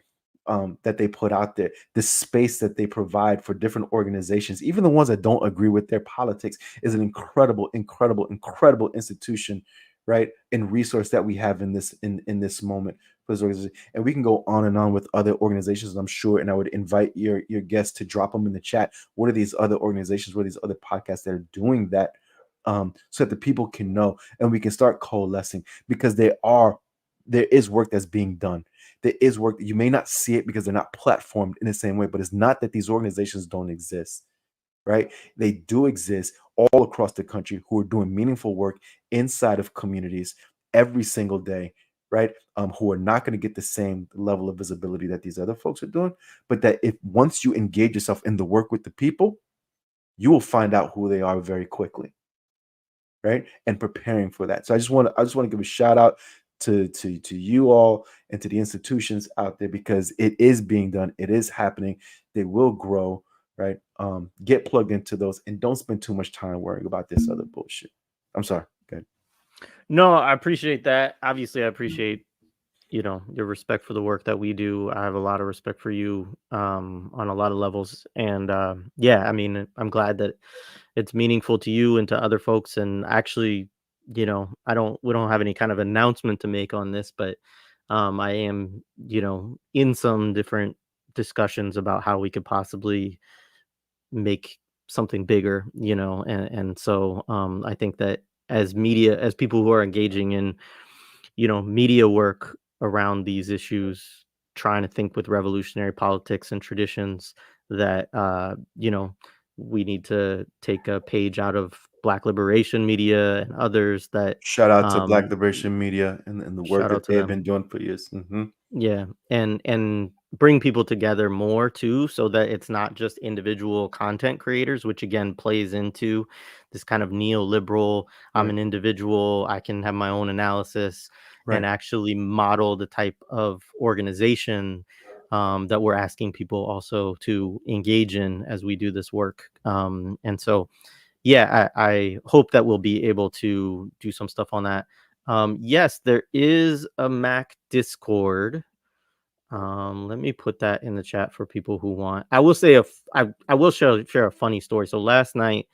that they put out there, the space that they provide for different organizations, even the ones that don't agree with their politics, is an incredible, incredible, incredible institution, right? And resource that we have in this moment for this organization. And we can go on and on with other organizations, I'm sure. And I would invite your guests to drop them in the chat. What are these other organizations? What are these other podcasts that are doing that? So that the people can know and we can start coalescing, because there is work that's being done. There is work that you may not see it because they're not platformed in the same way, but it's not that these organizations don't exist, right? They do exist all across the country, who are doing meaningful work inside of communities every single day, right? Who are not going to get the same level of visibility that these other folks are doing, but that if once you engage yourself in the work with the people, you will find out who they are very quickly, right? And preparing for that. So I just want to give a shout out to you all and to the institutions out there, because it is being done, it is happening, they will grow, right? Get plugged into those and don't spend too much time worrying about this other bullshit. I'm sorry. Go ahead. No, I appreciate that. Obviously, I appreciate your respect for the work that we do. I have a lot of respect for you, on a lot of levels. And yeah, I mean, I'm glad that it's meaningful to you and to other folks. And actually, we don't have any kind of announcement to make on this, but I am, in some different discussions about how we could possibly make something bigger, and so I think that as people who are engaging in media work around these issues, trying to think with revolutionary politics and traditions, that we need to take a page out of Black liberation media and others that Shout out to Black um, Liberation Media and the work shout out that to they have been them. doing for years. Yeah, and bring people together more too, so that it's not just individual content creators, which again plays into this kind of neoliberal, I'm Right, an individual, I can have my own analysis, and right. actually model the type of organization that we're asking people also to engage in as we do this work. And so, yeah, I hope that we'll be able to do some stuff on that. Yes, there is a Mac Discord. Let me put that in the chat for people who want. I will say I will share a funny story. So last night,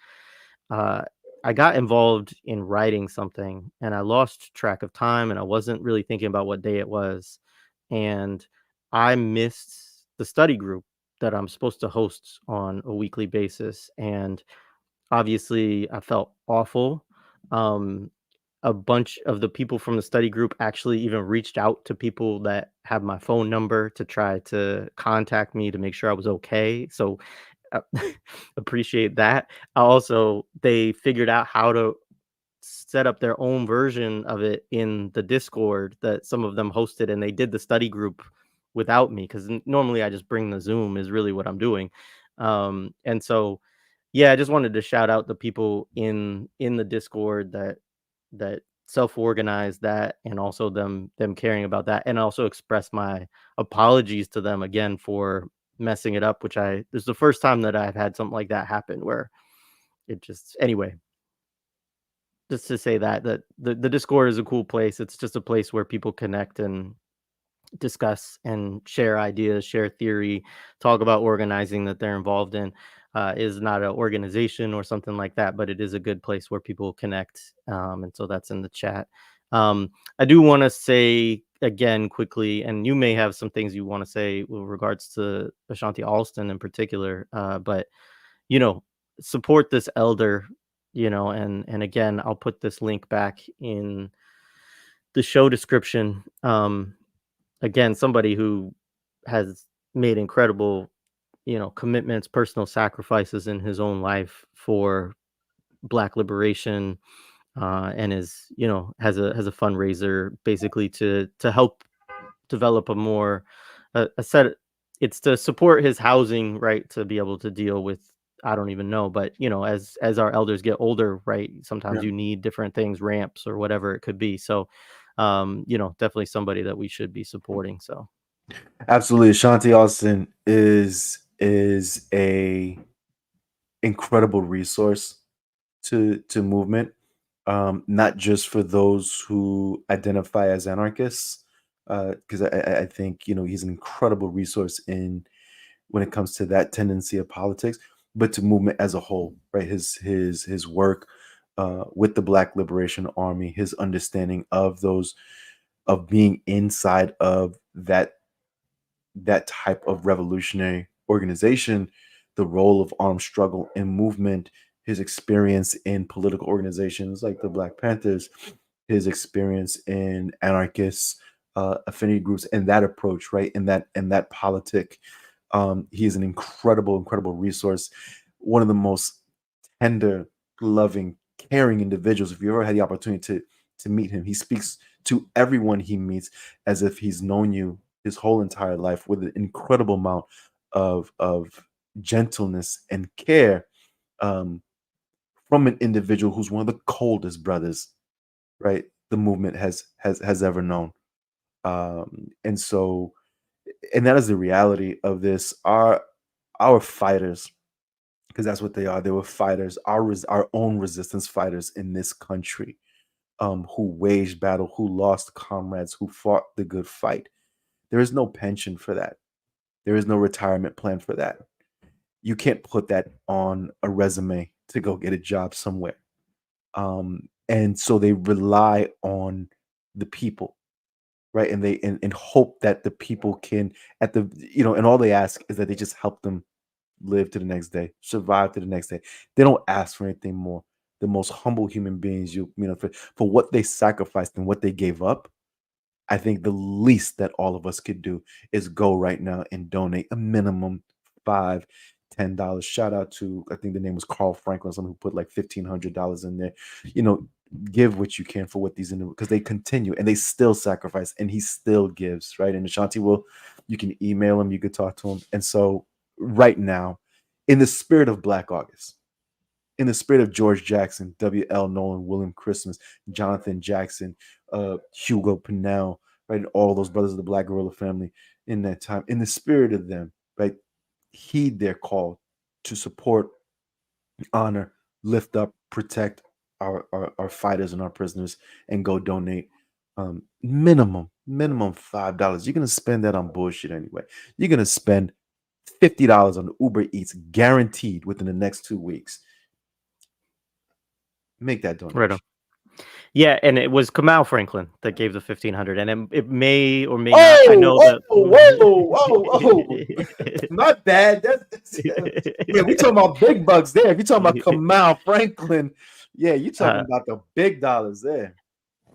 uh, I got involved in writing something, and I lost track of time, and I wasn't really thinking about what day it was, and I missed the study group that I'm supposed to host on a weekly basis, and obviously I felt awful. Um, a bunch of the people from the study group actually even reached out to people that have my phone number to try to contact me to make sure I was okay. So uh, appreciate that. Also, they figured out how to set up their own version of it in the Discord that some of them hosted, and they did the study group without me, because normally I just bring the Zoom is really what I'm doing. And so, yeah, I just wanted to shout out the people in the Discord that self-organize that, and also them caring about that, and also express my apologies to them again for messing it up, which I this is the first time that I've had something like that happen where it just anyway, just to say that the Discord is a cool place. It's just a place where people connect and discuss and share ideas, share theory, talk about organizing that they're involved in. Is not an organization or something like that, but it is a good place where people connect. And so that's in the chat. I do want to say again quickly, and you may have some things you want to say with regards to Ashanti Alston in particular, but you know, support this elder, and again, I'll put this link back in the show description. Again, somebody who has made incredible, commitments, personal sacrifices in his own life for Black liberation, and is, has a fundraiser basically to help develop a more a set. It's to support his housing, right, to be able to deal with. I don't even know, but as our elders get older, right, sometimes Yeah. you need different things, ramps or whatever it could be. So, definitely somebody that we should be supporting. So. Absolutely. Ashanti Austin is a incredible resource to movement, not just for those who identify as anarchists, because I think he's an incredible resource in when it comes to that tendency of politics, but to movement as a whole, right? His work with the Black Liberation Army, his understanding of those of being inside of that type of revolutionary organization, the role of armed struggle and movement, his experience in political organizations like the Black Panthers, his experience in anarchist affinity groups, and that approach, right? And that politic. He is an incredible resource. One of the most tender, loving, caring individuals. If you ever had the opportunity to meet him, he speaks to everyone he meets as if he's known you his whole entire life with an incredible amount of gentleness and care, um, from an individual who's one of the coldest brothers, right, the movement has ever known. And so, and that is the reality of this. Our fighters, because that's what they are. They were fighters, our own resistance fighters in this country, who waged battle, who lost comrades, who fought the good fight. There is no pension for that. There is no retirement plan for that. You can't put that on a resume to go get a job somewhere. And so they rely on the people, right? And they and hope that the people can at the and all they ask is that they just help them live to the next day, survive to the next day. They don't ask for anything more. The most humble human beings, for what they sacrificed and what they gave up. I think the least that all of us could do is go right now and donate a minimum $5, $10. Shout out to, I think the name was Carl Franklin, someone who put like $1,500 in there. You know, give what you can for what these individuals, because they continue and they still sacrifice, and he still gives, right? And Ashanti you can email him, you could talk to him. And so right now, in the spirit of Black August, in the spirit of George Jackson, W.L. Nolan, William Christmas, Jonathan Jackson, Hugo Pinnell, right, and all those brothers of the Black Guerrilla family in that time, in the spirit of them, right, heed their call to support, honor, lift up, protect our fighters and our prisoners, and go donate minimum $5. You're gonna spend that on bullshit anyway. You're gonna spend $50 on Uber Eats guaranteed within the next 2 weeks. Make that Right on. donation. Yeah, and it was Kamau Franklin that gave the 1,500, and it may or may not. I know Oh, that. whoa. My bad. Yeah, we talking about big bucks there. If you talking about Kamau Franklin, yeah, you talking uh, about the big dollars there.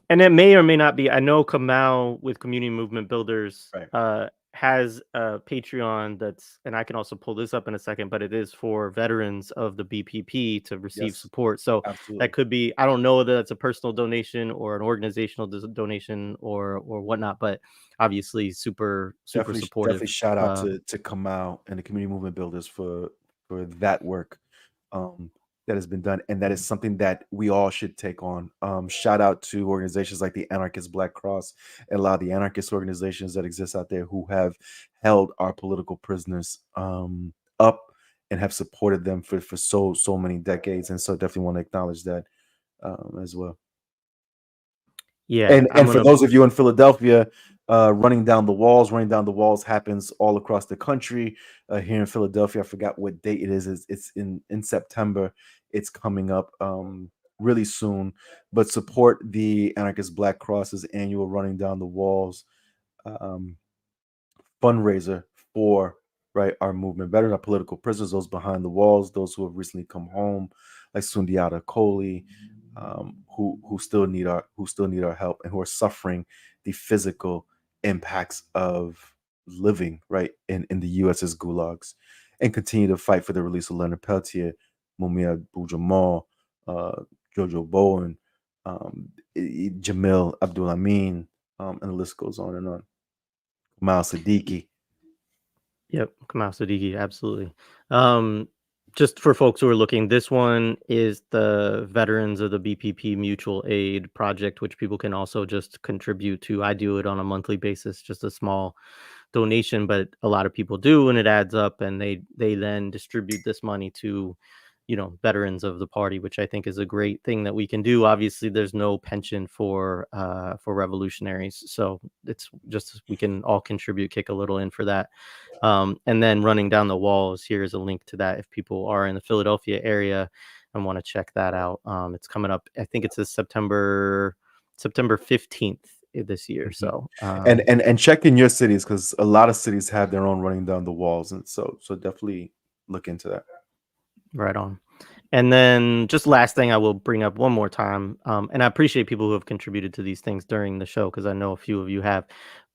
and it may or may not be. I know Kamau with Community Movement Builders Right. has a Patreon that's, and I can also pull this up in a second, but it is for veterans of the BPP to receive Yes, support. So absolutely. that could be, I don't know whether that's a personal donation or an organizational donation or whatnot, but obviously super Definitely supportive. shout out to Kamau and the Community Movement Builders for that work that has been done, and that is something that we all should take on. Shout out to organizations like the Anarchist Black Cross and a lot of the anarchist organizations that exist out there who have held our political prisoners up and have supported them for so many decades. And so definitely want to acknowledge that as well. Yeah, I'm And for gonna. those of you in Philadelphia, running down the walls happens all across the country. Here in Philadelphia, I forgot what date it is. It's in September. It's coming up really soon. But support the Anarchist Black Cross's annual Running Down the Walls um, fundraiser for our movement, better than political prisoners, those behind the walls, those who have recently come home, like Sundiata Kohli, who still need our help and who are suffering the physical impacts of living in the US's gulags, and continue to fight for the release of Leonard Peltier, Mumia Abu-Jamal, Jojo Bowen, Jamil Abdul Amin, and the list goes on and on. Miles Siddiqui. Yep, Kamal Siddiqui, absolutely. Just for folks who are looking, this one is the Veterans of the BPP Mutual Aid Project, which people can also just contribute to. I do it on a monthly basis, just a small donation, but a lot of people do, and it adds up, and they then distribute this money to veterans of the party, which I think is a great thing that we can do. Obviously, there's no pension for revolutionaries, so it's just we can all contribute, kick a little in for that. And then Running Down the Walls, here is a link to that if people are in the Philadelphia area and want to check that out. It's coming up, I think it's September 15th this year. So and check in your cities, because a lot of cities have their own Running Down the Walls, and so definitely look into that. Right on. And then just last thing I will bring up one more time, and I appreciate people who have contributed to these things during the show, because I know a few of you have.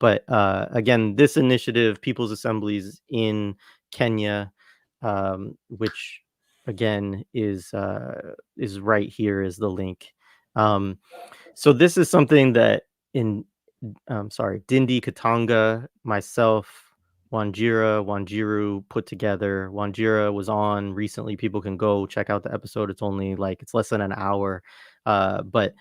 But again, this initiative, People's Assemblies in Kenya, which again is right here is the link. So this is something that Dindi Katanga, myself, Wanjiru put together. Wanjira was on recently. People can go check out the episode. It's less than an hour. But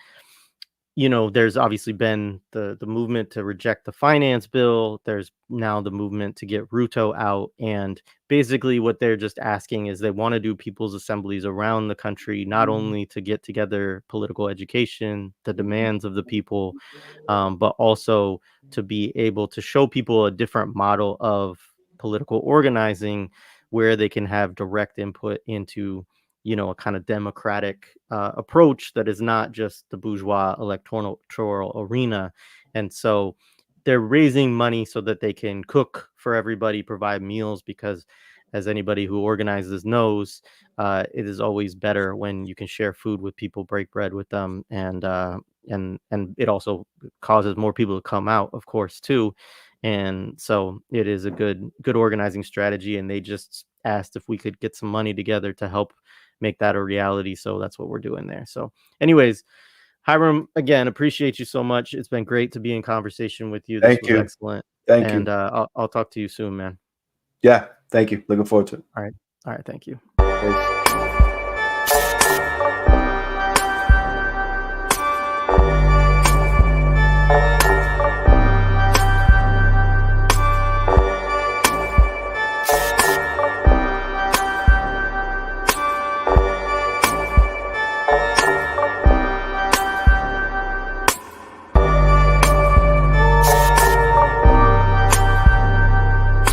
there's obviously been the movement to reject the finance bill. There's now the movement to get Ruto out. And basically what they're just asking is they want to do people's assemblies around the country, not only to get together political education, the demands of the people, but also to be able to show people a different model of political organizing where they can have direct input into a kind of democratic approach that is not just the bourgeois electoral arena. And so they're raising money so that they can cook for everybody, provide meals, because as anybody who organizes knows, it is always better when you can share food with people, break bread with them, and it also causes more people to come out, of course, too. And so it is a good organizing strategy, and they just asked if we could get some money together to help make that a reality. So that's what we're doing there. So anyways, Hiram, again, appreciate you so much. It's been great to be in conversation with you. This was excellent. Thank you. I'll talk to you soon, man. Yeah, thank you. Looking forward to it. All right. Thank you.